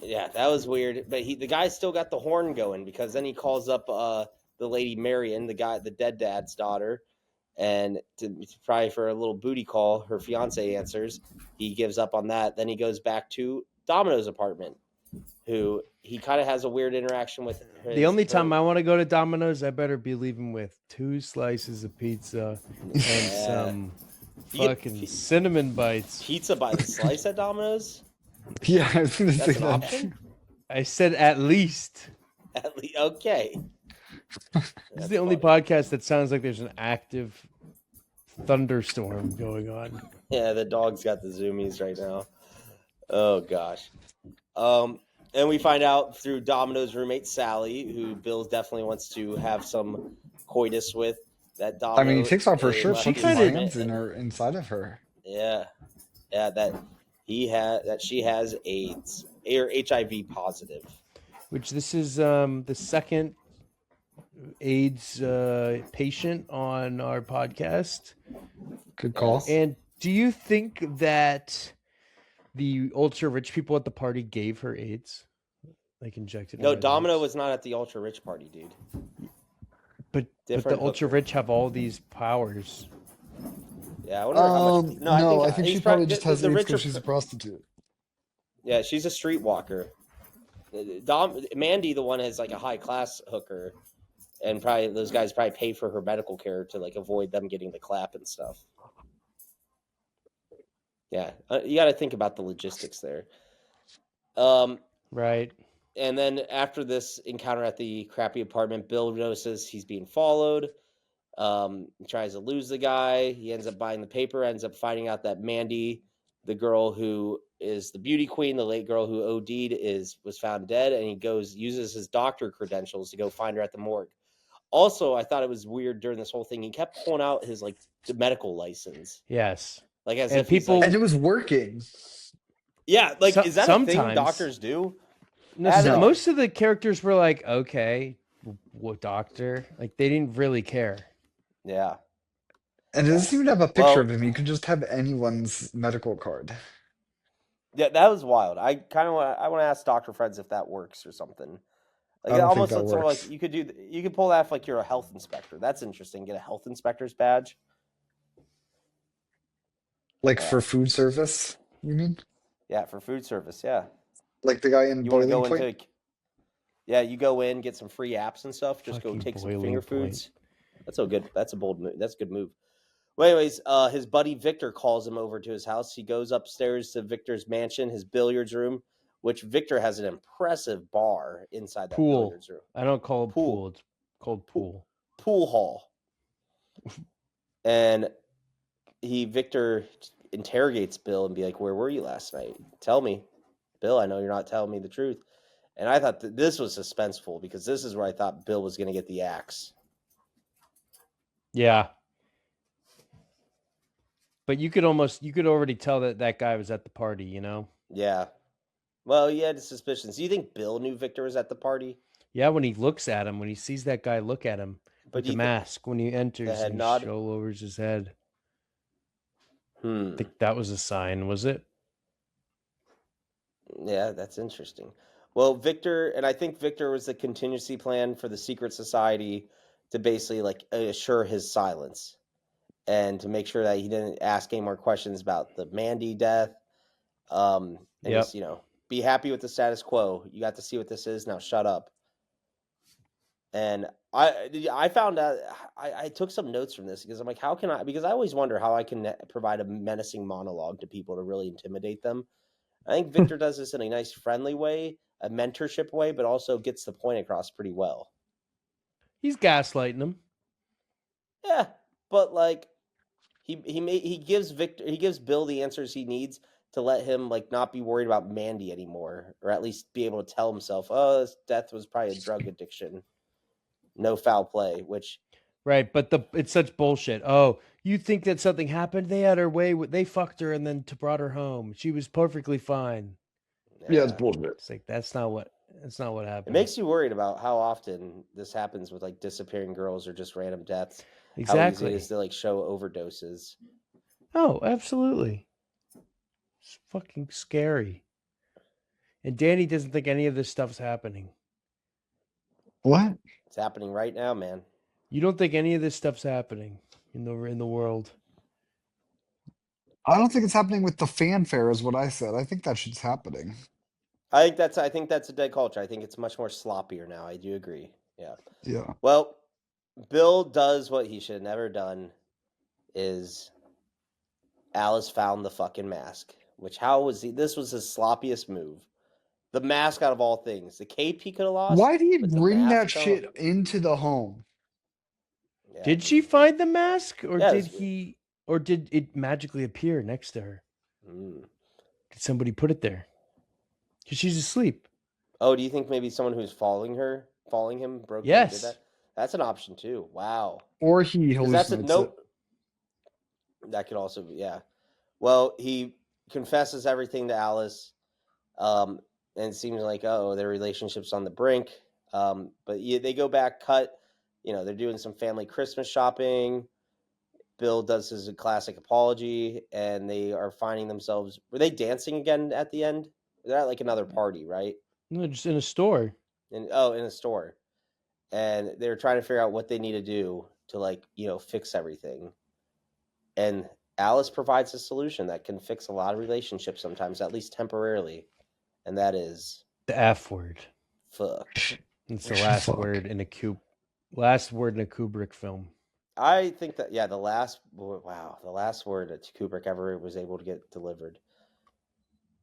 Speaker 1: Yeah, that was weird. But the guy still got the horn going because then he calls up the lady Marion, the dead dad's daughter, and probably for a little booty call, her fiance answers. He gives up on that. Then he goes back to Domino's apartment, who he kind of has a weird interaction with.
Speaker 2: The only time I want to go to Domino's, I better be leaving with 2 slices of pizza and some fucking cinnamon bites.
Speaker 1: Pizza by the slice at Domino's?
Speaker 3: Yeah, I was going to say
Speaker 1: an option?
Speaker 2: I said at least.
Speaker 1: At least, okay.
Speaker 2: This is the only podcast that sounds like there's an active thunderstorm going on.
Speaker 1: Yeah, the dog's got the zoomies right now. Oh gosh. And we find out through Domino's roommate Sally, who Bill definitely wants to have some coitus with. That Domino.
Speaker 3: I mean, he takes off her shirt, puts his hands inside of her.
Speaker 1: Yeah, that she has AIDS or HIV positive.
Speaker 2: Which this is the second AIDS patient on our podcast.
Speaker 3: Good call.
Speaker 2: And do you think that the ultra rich people at the party gave her AIDS? Like injected?
Speaker 1: No, Domino was not at the ultra rich party, dude.
Speaker 2: But the ultra rich have all these powers.
Speaker 1: Yeah, I wonder how much.
Speaker 3: No, I think she probably just has AIDS because she's a prostitute.
Speaker 1: Yeah, she's a streetwalker. Mandy, the one, is like a high class hooker, and probably those guys probably pay for her medical care to like avoid them getting the clap and stuff. Yeah, you got to think about the logistics there.
Speaker 2: Right.
Speaker 1: And then after this encounter at the crappy apartment, Bill notices he's being followed. He tries to lose the guy. He ends up buying the paper, ends up finding out that Mandy, the girl who is the beauty queen, the late girl who OD'd, was found dead, and he uses his doctor credentials to go find her at the morgue. Also, I thought it was weird during this whole thing. He kept pulling out his the medical license.
Speaker 2: Yes.
Speaker 1: Like as
Speaker 2: and
Speaker 1: if
Speaker 2: people
Speaker 3: and it was working.
Speaker 1: Yeah, like is that sometimes a thing doctors do?
Speaker 2: No, most of the characters were like, okay, what doctor? Like they didn't really care.
Speaker 1: Yeah.
Speaker 3: And it doesn't even have a picture of him. You could just have anyone's medical card.
Speaker 1: Yeah, that was wild. I want to ask Dr. Freds if that works or something. Like
Speaker 3: I
Speaker 1: it
Speaker 3: don't
Speaker 1: almost
Speaker 3: think
Speaker 1: looks
Speaker 3: that
Speaker 1: sort of
Speaker 3: works.
Speaker 1: like you could pull that if like you're a health inspector. That's interesting. Get a health inspector's badge.
Speaker 3: Like for food service, you mean?
Speaker 1: Yeah, for food service, yeah.
Speaker 3: Like the guy in Boiling Point?
Speaker 1: Yeah, you go in, get some free apps and stuff. Just
Speaker 2: Fucking
Speaker 1: go take some
Speaker 2: Boiling
Speaker 1: finger
Speaker 2: Point.
Speaker 1: foods. That's a bold move. That's a good move. Well, anyways, his buddy Victor calls him over to his house. He goes upstairs to Victor's mansion, his billiards room, which Victor has an impressive bar inside that
Speaker 2: Pool.
Speaker 1: billiards room.
Speaker 2: I don't call it
Speaker 1: Pool.
Speaker 2: pool. It's called pool.
Speaker 1: Pool hall. And Victor interrogates Bill and be like, "Where were you last night? Tell me, Bill. I know you're not telling me the truth." And I thought that this was suspenseful because this is where I thought Bill was going to get the axe.
Speaker 2: Yeah. But you could already tell that guy was at the party, you know?
Speaker 1: Yeah. Well, he had suspicions. Do you think Bill knew Victor was at the party?
Speaker 2: Yeah, when he looks at him, when he sees that guy look at him with the mask, when he enters
Speaker 1: head
Speaker 2: and
Speaker 1: nod?
Speaker 2: he lowers his head.
Speaker 1: I
Speaker 2: think that was a sign, was it?
Speaker 1: Yeah, that's interesting. Well, Victor, and I think Victor was the contingency plan for the secret society to basically like assure his silence and to make sure that he didn't ask any more questions about the Mandy death. And just, be happy with the status quo. You got to see what this is. Now shut up. And I found out, I took some notes from this because I'm like, because I always wonder how I can provide a menacing monologue to people to really intimidate them. I think Victor does this in a nice, friendly way, a mentorship way, but also gets the point across pretty well.
Speaker 2: He's gaslighting him.
Speaker 1: Yeah, but like he gives Bill the answers he needs to let him like not be worried about Mandy anymore, or at least be able to tell himself, "Oh, this death was probably a drug addiction, no foul play." Which,
Speaker 2: right? But it's such bullshit. Oh, you think that something happened? They had her way. They fucked her and then brought her home. She was perfectly fine.
Speaker 3: Yeah, it's bullshit.
Speaker 2: It's like that's not what happened.
Speaker 1: It makes you worried about how often this happens with like disappearing girls or just random deaths.
Speaker 2: Exactly.
Speaker 1: How easy it is to like show overdoses.
Speaker 2: Oh, absolutely. It's fucking scary. And Danny doesn't think any of this stuff's happening.
Speaker 3: What?
Speaker 1: It's happening right now, man.
Speaker 2: You don't think any of this stuff's happening in the world?
Speaker 3: I don't think it's happening with the fanfare, is what I said. I think that shit's happening.
Speaker 1: I think that's a dead culture. I think it's much more sloppier now. I do agree. Yeah.
Speaker 3: Yeah.
Speaker 1: Well, Bill does what he should have never done. Is Alice found the fucking mask? Which this was his sloppiest move. The mask out of all things. The cape he could have lost.
Speaker 3: Why did he
Speaker 1: but the
Speaker 3: bring that
Speaker 1: mask,
Speaker 3: shit into the home?
Speaker 1: Yeah,
Speaker 2: Did she find the mask, or
Speaker 1: Yeah,
Speaker 2: did it magically appear next to her?
Speaker 1: Mm.
Speaker 2: Did somebody put it there? Because she's asleep.
Speaker 1: Oh, do you think maybe someone who's following him broke
Speaker 2: Yes.
Speaker 1: in and did that? That's an option too. Wow.
Speaker 3: Or he hallucinates it.
Speaker 1: That could also be, yeah. Well, he confesses everything to Alice, and it seems like, their relationship's on the brink. But they go back, they're doing some family Christmas shopping. Bill does his classic apology, and they are finding themselves. Were they dancing again at the end? They're at like another party, right?
Speaker 2: No, just in a store.
Speaker 1: In a store, and they're trying to figure out what they need to do to fix everything. And Alice provides a solution that can fix a lot of relationships sometimes, at least temporarily, and that is
Speaker 2: the F word.
Speaker 1: Fuck.
Speaker 2: It's the last word in a Kubrick film.
Speaker 1: I think that the last word that Kubrick ever was able to get delivered.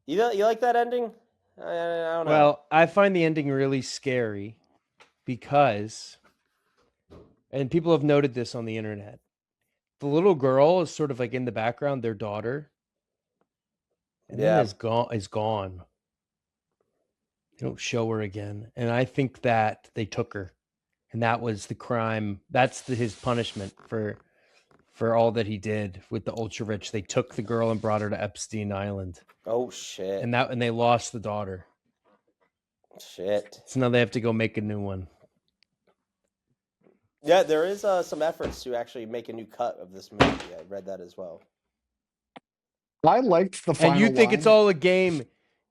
Speaker 1: You like that ending? I don't know.
Speaker 2: Well, I find the ending really scary because, and people have noted this on the internet, the little girl is sort of like in the background, their daughter, and then is gone. They don't show her again, and I think that they took her, and that was the crime. That's his punishment for all that he did with the ultra rich. They took the girl and brought her to Epstein Island.
Speaker 1: Oh shit!
Speaker 2: And they lost the daughter.
Speaker 1: Shit.
Speaker 2: So now they have to go make a new one.
Speaker 1: Yeah, there is some efforts to actually make a new cut of this movie. I read that as well.
Speaker 3: I liked the final
Speaker 2: And you think
Speaker 3: line.
Speaker 2: it's all a game.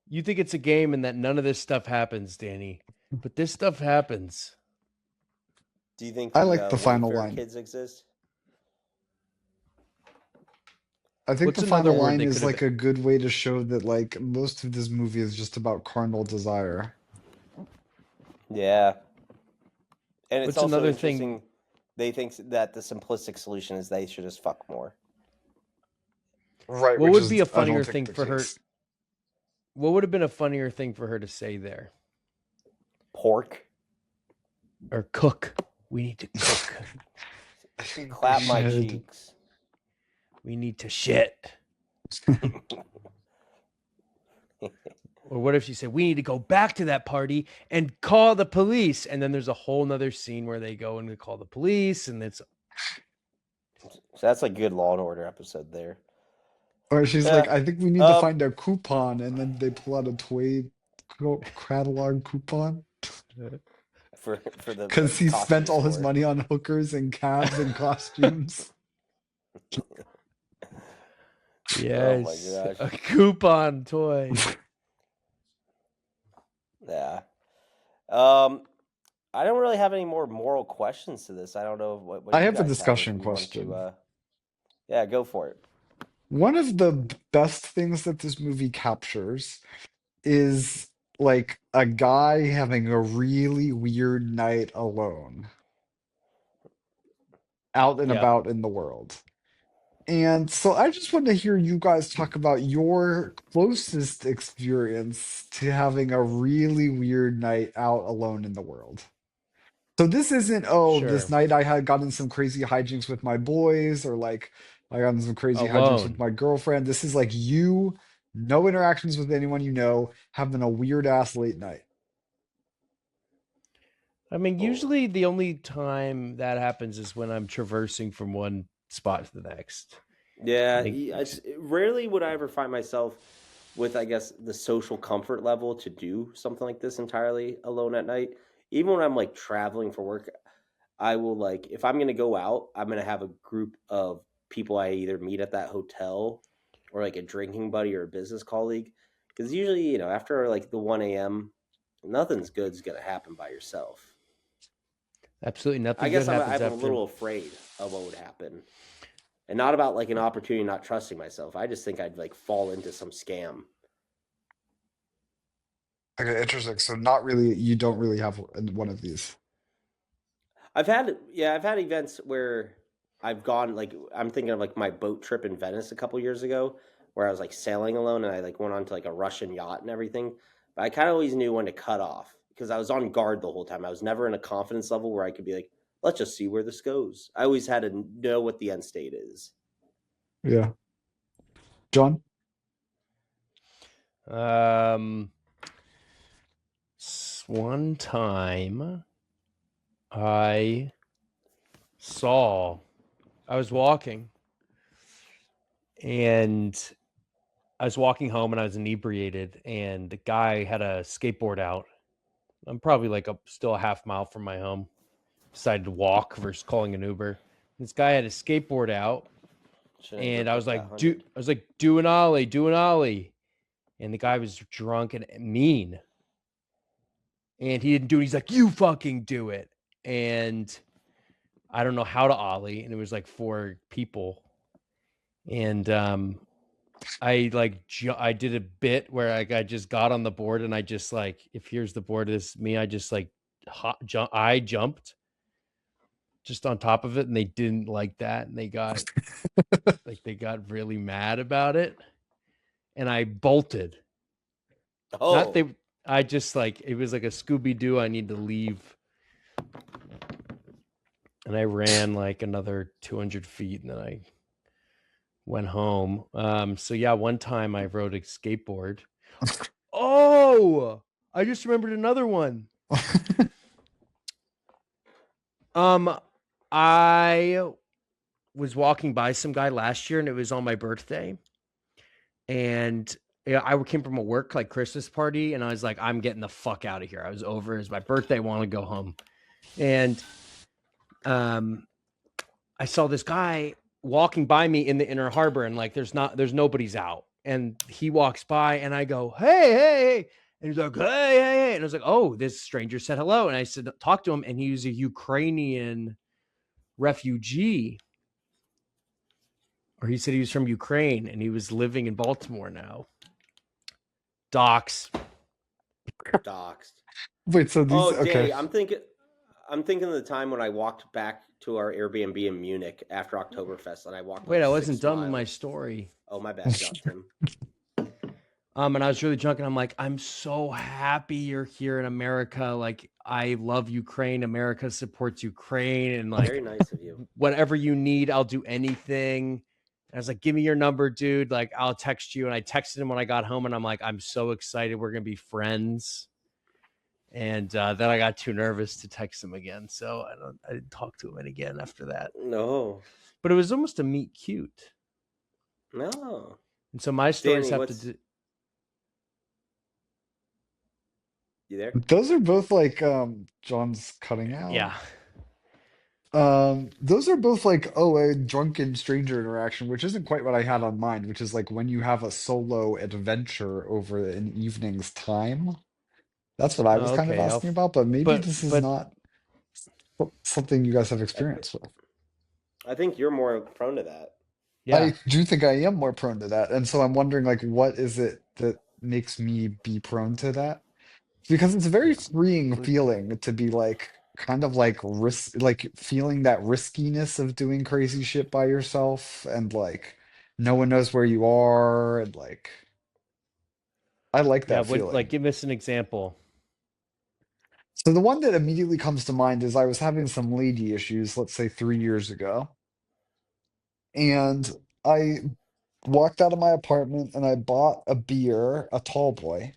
Speaker 2: You think it's a game and that none of this stuff happens, Danny. But this stuff happens.
Speaker 1: Do you think
Speaker 3: I like the final line.
Speaker 1: Kids exist?
Speaker 3: I think the final line is like a good way to show that like most of this movie is just about carnal desire.
Speaker 1: Yeah. And it's
Speaker 2: What's
Speaker 1: also
Speaker 2: another
Speaker 1: interesting. they think that the simplistic solution is they should just fuck more.
Speaker 3: Right,
Speaker 2: What
Speaker 3: which
Speaker 2: would
Speaker 3: is,
Speaker 2: be a
Speaker 3: I don't
Speaker 2: funnier
Speaker 3: think,
Speaker 2: thing
Speaker 3: the
Speaker 2: for her?
Speaker 3: case.
Speaker 2: What would have been a funnier thing for her to say there?
Speaker 1: Pork.
Speaker 2: Or cook. We need to cook.
Speaker 3: I think
Speaker 1: Clap my
Speaker 3: should.
Speaker 1: cheeks.
Speaker 2: We need to shit. Or what if she said, we need to go back to that party and call the police? And then there's a whole nother scene where they go and they call the police, and it's
Speaker 1: So that's a good Law and Order episode there.
Speaker 3: Or she's
Speaker 1: Yeah.
Speaker 3: like, I think we need to find a coupon, and then they pull out a toy catalog coupon
Speaker 1: for the
Speaker 3: because he
Speaker 1: costume
Speaker 3: spent all his
Speaker 1: store.
Speaker 3: money on hookers and cabs and costumes.
Speaker 2: yes,
Speaker 1: Oh my
Speaker 2: a
Speaker 1: gosh.
Speaker 2: coupon toy.
Speaker 1: Yeah. I don't really have any more moral questions to this. I don't know what
Speaker 3: I
Speaker 1: you
Speaker 3: have a
Speaker 1: guys
Speaker 3: discussion
Speaker 1: if we want
Speaker 3: question.
Speaker 1: to, yeah, go for it.
Speaker 3: One of the best things that this movie captures is like a guy having a really weird night alone out and
Speaker 2: Yeah.
Speaker 3: about in the world. And so I just want to hear you guys talk about your closest experience to having a really weird night out alone in the world. So this isn't, oh, this
Speaker 2: Sure.
Speaker 3: night I had gotten some crazy hijinks with my boys, or like I got in some crazy hijinks with
Speaker 2: Alone.
Speaker 3: my girlfriend. This is like you, no interactions with anyone you know, having a weird ass late night.
Speaker 2: I mean,
Speaker 1: Oh.
Speaker 2: usually the only time that happens is when I'm traversing from one spot to the next.
Speaker 1: Yeah,
Speaker 2: Like,
Speaker 1: it's rarely would I ever find myself with, I guess, the social comfort level to do something like this entirely alone at night. Even when I'm like traveling for work, I will like if I'm gonna go out, I'm gonna have a group of people I either meet at that hotel or like a drinking buddy or a business colleague. Because usually, after like the 1 a.m., nothing's good's gonna happen by yourself.
Speaker 2: absolutely
Speaker 1: I
Speaker 2: nothing
Speaker 1: guess
Speaker 2: good happens
Speaker 1: I'm a
Speaker 2: after.
Speaker 1: little afraid of what would happen. And not about like an opportunity not trusting myself. I just think I'd like fall into some scam.
Speaker 3: Okay, interesting. So not really, you don't really have one of these.
Speaker 1: I've had events where I've gone like I'm thinking of like my boat trip in Venice a couple years ago where I was like sailing alone and I like went on to like a Russian yacht and everything. But I kind of always knew when to cut off because I was on guard the whole time. I was never in a confidence level where I could be like, let's just see where this goes. I always had to know what the end state is.
Speaker 3: Yeah. John?
Speaker 2: One time I was walking and I was walking home and I was inebriated and the guy had a skateboard out. I'm probably like still a half mile from my home. Decided to walk versus calling an Uber. This guy had a skateboard out and I was like, do an ollie. And the guy was drunk and mean. And he didn't do it. He's like, you fucking do it. And I don't know how to ollie. And it was like 4 people. And I did a bit where I just got on the board and I just like, if here's the board, this is me. I just like I jumped just on top of it. And they didn't like that. And they got really mad about it. And I bolted.
Speaker 1: Oh,
Speaker 2: I just like, it was like a Scooby-Doo. I need to leave. And I ran like another 200 feet and then I went home. So yeah, one time I rode a skateboard. Oh, I just remembered another one. I was walking by some guy last year and it was on my birthday. And I came from a work like Christmas party and I was like, I'm getting the fuck out of here. I was over. It's my birthday. I want to go home. And I saw this guy walking by me in the inner harbor and like there's nobody's out. And he walks by and I go, hey. And he's like, hey. And I was like, oh, this stranger said hello. And I said, talk to him. And he was a Ukrainian refugee. Or he said he was from Ukraine and he was living in Baltimore now. Doxed.
Speaker 3: Wait, so these,
Speaker 1: Oh,
Speaker 3: okay.
Speaker 1: Danny, I'm thinking I'm thinking of the time when I walked back to our Airbnb in Munich after Oktoberfest, and I walked
Speaker 2: Wait,
Speaker 1: like
Speaker 2: I
Speaker 1: six
Speaker 2: wasn't done with my
Speaker 1: miles.
Speaker 2: story.
Speaker 1: Oh, my bad, Tim.
Speaker 2: And I was really drunk, and I'm like, I'm so happy you're here in America. Like, I love Ukraine. America supports Ukraine, and like,
Speaker 1: Very nice of you.
Speaker 2: whatever you need, I'll do anything. And I was like, give me your number, dude. Like, I'll text you. And I texted him when I got home, and I'm like, I'm so excited. We're gonna be friends. And then I got too nervous to text him again, so I didn't talk to him again after that.
Speaker 1: No,
Speaker 2: But it was almost a meet cute.
Speaker 1: no.
Speaker 2: And so my stories
Speaker 1: Danny,
Speaker 2: have to do.
Speaker 1: You there?
Speaker 3: Those are both like John's cutting out.
Speaker 2: Yeah.
Speaker 3: Those are both like, oh, a drunken stranger interaction, which isn't quite what I had on mind, which is like when you have a solo adventure over an evening's time. That's what I was
Speaker 2: Oh,
Speaker 3: kind of
Speaker 2: okay.
Speaker 3: asking about, but maybe this is
Speaker 2: But
Speaker 3: not something you guys have
Speaker 1: I,
Speaker 3: experience with.
Speaker 1: I think you're more prone to that.
Speaker 2: yeah.
Speaker 3: I do think I am more prone to that, and so I'm wondering like what is it that makes me be prone to that? Because it's a very freeing feeling to be like kind of like risk like feeling that riskiness of doing crazy shit by yourself and like no one knows where you are and like I like
Speaker 2: Yeah.
Speaker 3: that
Speaker 2: What? Like,
Speaker 3: feeling.
Speaker 2: give us an example.
Speaker 3: So the one that immediately comes to mind is I was having some lady issues, let's say 3 years ago, and I walked out of my apartment and I bought a beer, a tall boy.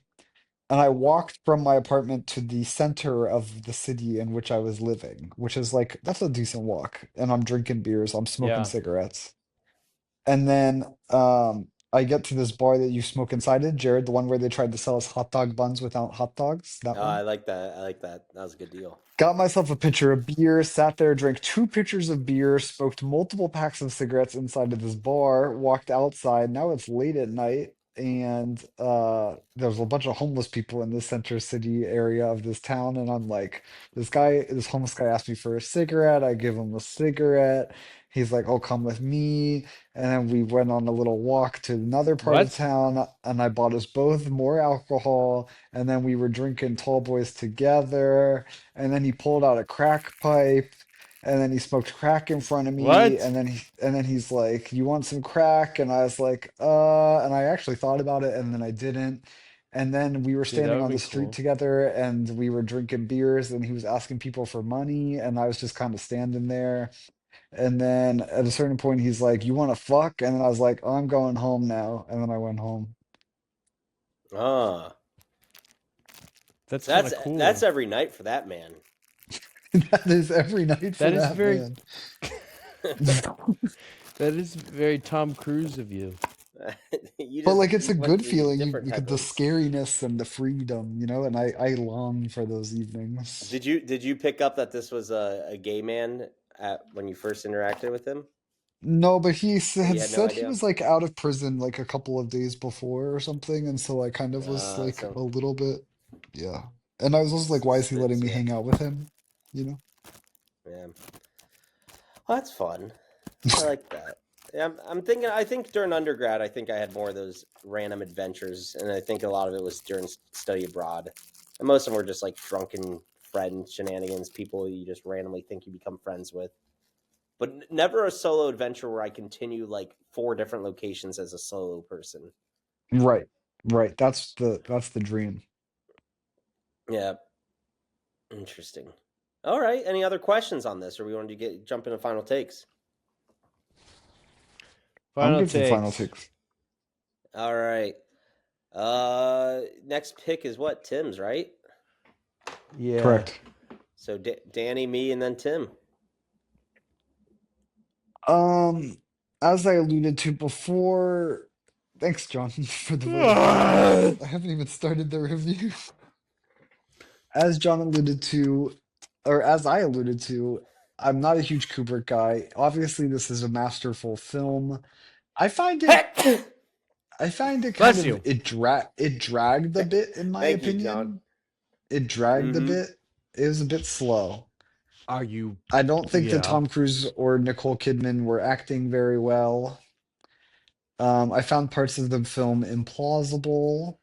Speaker 3: And I walked from my apartment to the center of the city in which I was living, which is like, that's a decent walk. And I'm drinking beers, I'm smoking
Speaker 2: Yeah.
Speaker 3: cigarettes. And then I get to this bar that you smoke inside it, Jared, the one where they tried to sell us hot dog buns without hot dogs, that
Speaker 1: Oh,
Speaker 3: one.
Speaker 1: I like that. I like that. That was a good deal.
Speaker 3: Got myself a pitcher of beer, sat there, drank 2 pitchers of beer, smoked multiple packs of cigarettes inside of this bar, walked outside. Now it's late at night, and there's a bunch of homeless people in the center city area of this town. And I'm like, this homeless guy asked me for a cigarette. I give him a cigarette. He's like, "Oh, come with me." And then we went on a little walk to another part of
Speaker 2: What?
Speaker 3: town, and I bought us both more alcohol. And then we were drinking tall boys together, and then he pulled out a crack pipe, and then he smoked crack in front of me,
Speaker 2: What?
Speaker 3: and then he's like, "You want some crack?" And I was like, and I actually thought about it, and then I didn't. And then we were
Speaker 2: Dude, that
Speaker 3: standing
Speaker 2: would
Speaker 3: on
Speaker 2: be
Speaker 3: the street
Speaker 2: cool.
Speaker 3: together, and we were drinking beers, and he was asking people for money, and I was just kind of standing there. And then at a certain point, he's like, "You want to fuck?" And then I was like, "Oh, I'm going home now." And then I went home.
Speaker 1: Ah,
Speaker 2: That's kind
Speaker 1: that's
Speaker 2: of
Speaker 1: that's
Speaker 2: cool.
Speaker 1: every night for that man.
Speaker 3: That is every night for
Speaker 2: That is
Speaker 3: that
Speaker 2: very.
Speaker 3: man.
Speaker 2: That is very Tom Cruise of you.
Speaker 1: you
Speaker 3: But
Speaker 1: just
Speaker 3: like it's a
Speaker 1: you went
Speaker 3: good
Speaker 1: through these
Speaker 3: feeling,
Speaker 1: different
Speaker 3: you
Speaker 1: type
Speaker 3: get the
Speaker 1: of.
Speaker 3: scariness and the freedom, and I long for those evenings.
Speaker 1: Did you pick up that this was a gay man when you first interacted with him,
Speaker 3: No, but he
Speaker 1: or
Speaker 3: had
Speaker 1: you had no
Speaker 3: said he
Speaker 1: idea?
Speaker 3: was like out of prison like a couple of days before or something, and so I kind of was like
Speaker 1: So
Speaker 3: a little bit, yeah. And I was also like, why is he letting me
Speaker 1: suspicious.
Speaker 3: hang out with him? You know?
Speaker 1: Yeah, well, that's fun. I like that. Yeah, I'm thinking. I think during undergrad, I think I had more of those random adventures, and I think a lot of it was during study abroad, and most of them were just like drunken friend shenanigans, people you just randomly think you become friends with. But never a solo adventure where I continue like 4 different locations as a solo person.
Speaker 3: Right. Right. That's the dream.
Speaker 1: Yeah, interesting. All right. Any other questions on this, or we want to jump into final takes?
Speaker 3: I'm
Speaker 2: Final
Speaker 3: good for final
Speaker 2: takes.
Speaker 3: takes.
Speaker 1: All right. Next pick is what? Tim's, right?
Speaker 2: Yeah.
Speaker 3: Correct.
Speaker 1: So Danny, me, and then Tim.
Speaker 3: Um, as I alluded to before, thanks, John, for the vote of
Speaker 2: Ah!
Speaker 3: confidence. I haven't even started the review. As John alluded to, or as I alluded to, I'm not a huge Kubrick guy. Obviously, this is a masterful film. I find it
Speaker 1: Heck!
Speaker 3: I find it kind
Speaker 2: Bless
Speaker 3: of
Speaker 2: you.
Speaker 3: it dragged a bit in my
Speaker 1: Thank you, John.
Speaker 3: opinion. It dragged a
Speaker 1: Mm-hmm.
Speaker 3: bit. It was a bit slow.
Speaker 2: Are you?
Speaker 3: I don't think that
Speaker 2: Yeah.
Speaker 3: Tom Cruise or Nicole Kidman were acting very well. I found parts of the film implausible.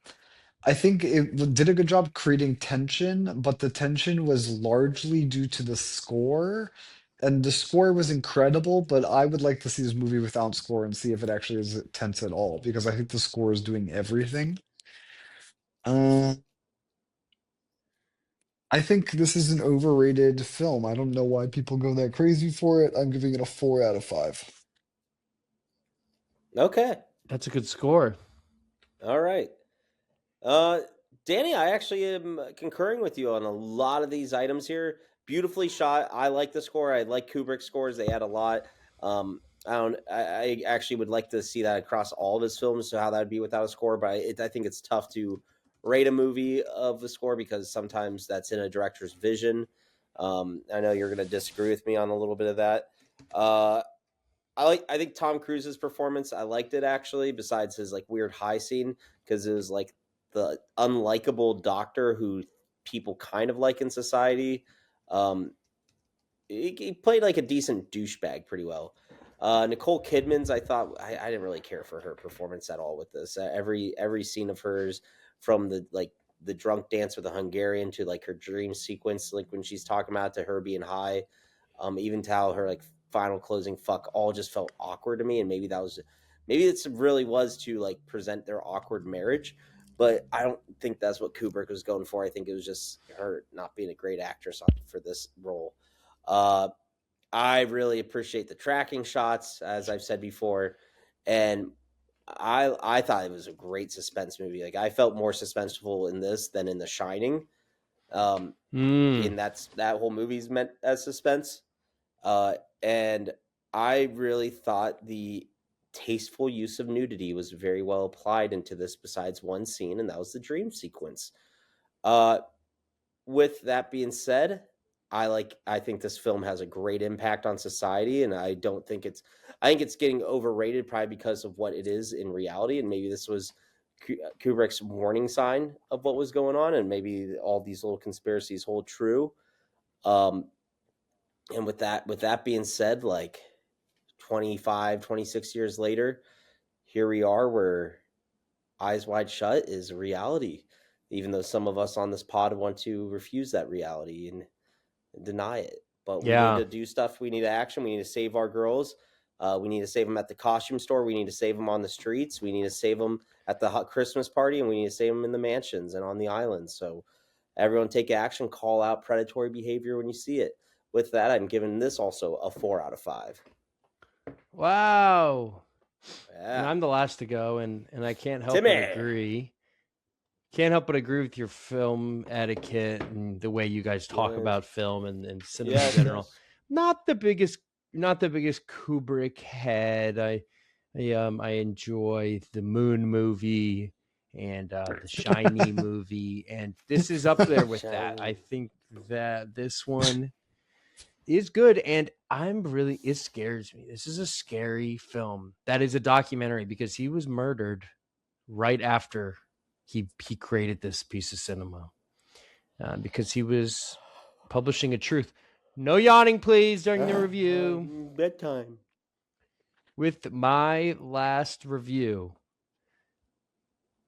Speaker 3: I think it did a good job creating tension, but the tension was largely due to the score. And the score was incredible, but I would like to see this movie without score and see if it actually is tense at all, because I think the score is doing everything. Uh, I think this is an overrated film. I don't know why people go that crazy for it. I'm giving it a 4 out of 5.
Speaker 1: Okay.
Speaker 2: That's a good score.
Speaker 1: All right. Uh, Danny, I actually am concurring with you on a lot of these items here. Beautifully shot. I like the score. I like Kubrick's scores. They add a lot. I don't. I actually would like to see that across all of his films. So how that would be without a score, but I think it's tough to rate a movie of the score because sometimes that's in a director's vision. I know you're going to disagree with me on a little bit of that. Uh, I think Tom Cruise's performance. I liked it actually. Besides his like weird high scene, because it was like the unlikable doctor who people kind of like in society. Um, he played like a decent douchebag pretty well. Nicole Kidman's, I thought I didn't really care for her performance at all with this. Every scene of hers, from the drunk dance with the Hungarian to like her dream sequence, like when she's talking about to her being high, even to how her like final closing fuck all just felt awkward to me. And maybe it's really was to like present their awkward marriage, but I don't think that's what Kubrick was going for. I think it was just her not being a great actress for this role. Uh, I really appreciate the tracking shots, as I've said before, and I thought it was a great suspense movie. Like I felt more suspenseful in this than in The Shining.
Speaker 2: Mm.
Speaker 1: And that whole movie's meant as suspense. And I really thought the tasteful use of nudity was very well applied into this. Besides one scene, and that was the dream sequence. Uh, with that being said, I think this film has a great impact on society, and I think it's getting overrated probably because of what it is in reality, and maybe this was Kubrick's warning sign of what was going on, and maybe all these little conspiracies hold true. Um, and with that being said, like 25, 26 years later, here we are where Eyes Wide Shut is a reality, even though some of us on this pod want to refuse that reality and deny it. But we need
Speaker 2: Yeah.
Speaker 1: to do stuff. We need action. We need to save our girls. We need to save them at the costume store. We need to save them on the streets. We need to save them at the Christmas party, and we need to save them in the mansions and on the islands. So everyone take action. Call out predatory behavior when you see it. With that, I'm giving this also a 4 out of 5.
Speaker 2: Wow. And
Speaker 1: Yeah.
Speaker 2: I'm the last to go, and I can't help
Speaker 1: Timmy.
Speaker 2: but agree. Can't help but agree with your film etiquette and the way you guys talk
Speaker 1: Yes.
Speaker 2: about film and cinema
Speaker 1: Yes,
Speaker 2: in general.
Speaker 1: yes.
Speaker 2: Not the biggest Kubrick head. I enjoy the Moon movie and the Shiny movie, and this is up there with that. I
Speaker 1: Shiny.
Speaker 2: think that this one is good, and it scares me. This is a scary film. That is a documentary because he was murdered right after he created this piece of cinema, because he was publishing a truth. No yawning, please, during the review.
Speaker 1: Bedtime.
Speaker 2: With my last review,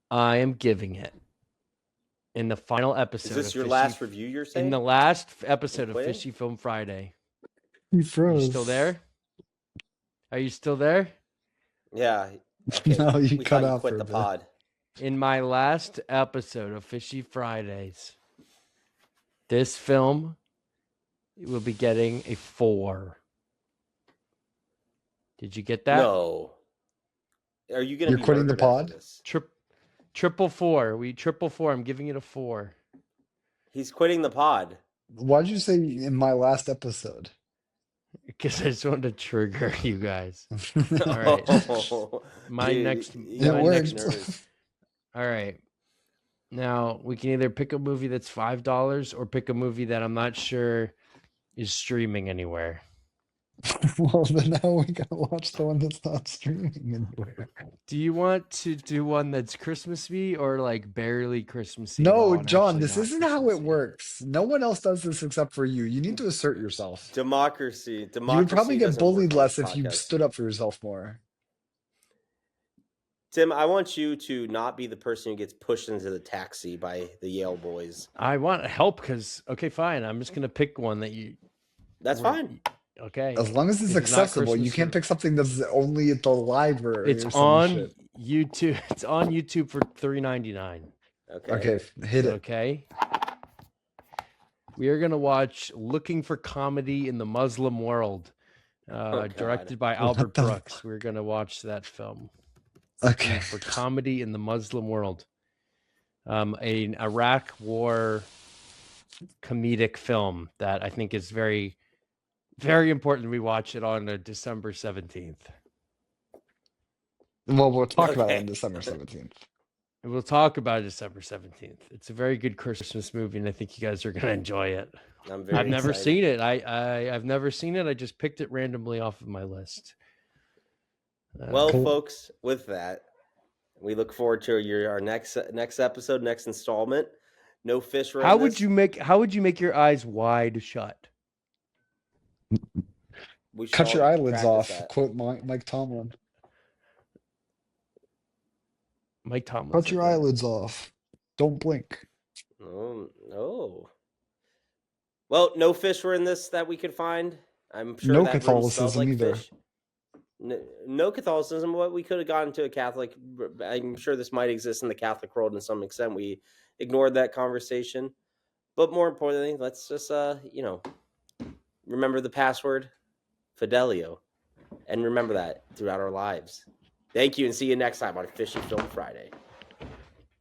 Speaker 2: I am giving it in the final episode.
Speaker 1: Is this your last review you're saying?
Speaker 2: In the last episode of
Speaker 1: quitting?
Speaker 2: Fishy Film Friday.
Speaker 3: He
Speaker 2: Are
Speaker 3: froze.
Speaker 2: you still there? Are you still there?
Speaker 1: Yeah. Okay.
Speaker 3: No, you
Speaker 1: we
Speaker 3: cut
Speaker 1: thought you
Speaker 3: out
Speaker 1: quit
Speaker 3: for
Speaker 1: the
Speaker 3: a bit.
Speaker 1: pod.
Speaker 2: In my last episode of Fishy Fridays, this film will be getting a 4. Did you get that?
Speaker 1: No. Are you going to
Speaker 3: You're
Speaker 1: be
Speaker 3: quitting the
Speaker 1: murdered after
Speaker 3: pod?
Speaker 1: this?
Speaker 2: Triple four. Triple four. I'm giving it a 4.
Speaker 1: He's quitting the pod.
Speaker 3: Why'd you say in my last episode?
Speaker 2: Because I just wanted to trigger you guys.
Speaker 3: All
Speaker 2: right.
Speaker 3: It
Speaker 2: next.
Speaker 3: worked.
Speaker 2: All right. Now we can either pick a movie that's $5 or pick a movie that I'm not sure is streaming anywhere.
Speaker 3: Well, then now we gotta watch the one that's not streaming anywhere.
Speaker 2: Do you want to do one that's Christmassy or like barely Christmassy?
Speaker 3: No, John, this isn't how it works. No one else does this except for you. You need to assert yourself.
Speaker 1: Democracy.
Speaker 3: You would probably get
Speaker 1: doesn't work
Speaker 3: bullied
Speaker 1: on
Speaker 3: less
Speaker 1: this
Speaker 3: if you
Speaker 1: podcast.
Speaker 3: stood up for yourself more.
Speaker 1: Tim, I want you to not be the person who gets pushed into the taxi by the Yale boys.
Speaker 2: I want help because okay, fine. I'm just gonna pick one that you.
Speaker 1: That's fine.
Speaker 2: Okay.
Speaker 3: As long as it's
Speaker 2: 'Cause not
Speaker 3: accessible, you
Speaker 2: Christmas
Speaker 3: can't
Speaker 2: or-
Speaker 3: pick something that's only at the library
Speaker 2: It's
Speaker 3: or some
Speaker 2: on
Speaker 3: shit.
Speaker 2: YouTube. It's on YouTube for $3.99.
Speaker 1: Okay.
Speaker 3: Okay, hit it.
Speaker 2: Okay. We are gonna watch "Looking for Comedy in the Muslim World,"
Speaker 1: God.
Speaker 2: directed by
Speaker 3: What
Speaker 2: Albert
Speaker 3: the
Speaker 2: Brooks. We're gonna watch that film.
Speaker 3: Okay.
Speaker 2: For comedy in the Muslim world. An Iraq war comedic film that I think is very, very important. We watch it on December 17th.
Speaker 3: Well, we'll talk about it
Speaker 1: Okay.
Speaker 3: on December 17th.
Speaker 2: And we'll talk about it December 17th. It's a very good Christmas movie, and I think you guys are going to enjoy it.
Speaker 1: I'm very
Speaker 2: I've never
Speaker 1: excited.
Speaker 2: seen it. I've never seen it. I just picked it randomly off of my list.
Speaker 1: Well,
Speaker 3: Cool.
Speaker 1: folks, with that, we look forward to our next episode, next installment. No fish.
Speaker 2: How would you make your eyes wide shut?
Speaker 1: We
Speaker 3: Cut
Speaker 1: shall
Speaker 3: your eyelids
Speaker 1: practice
Speaker 3: off.
Speaker 1: that.
Speaker 3: Quote Mike Tomlin.
Speaker 2: Mike Tomlin.
Speaker 3: Cut
Speaker 2: said
Speaker 3: your
Speaker 2: that.
Speaker 3: eyelids off. Don't blink.
Speaker 1: Oh. Well, no fish were in this that we could find. I'm sure
Speaker 3: No
Speaker 1: that room smelled
Speaker 3: Catholicism
Speaker 1: like
Speaker 3: either.
Speaker 1: fish. No Catholicism, but we could have gotten to a Catholic. I'm sure this might exist in the Catholic world to some extent. We ignored that conversation. But more importantly, let's just, remember the password, Fidelio. And remember that throughout our lives. Thank you, and see you next time on Fishy Film Friday.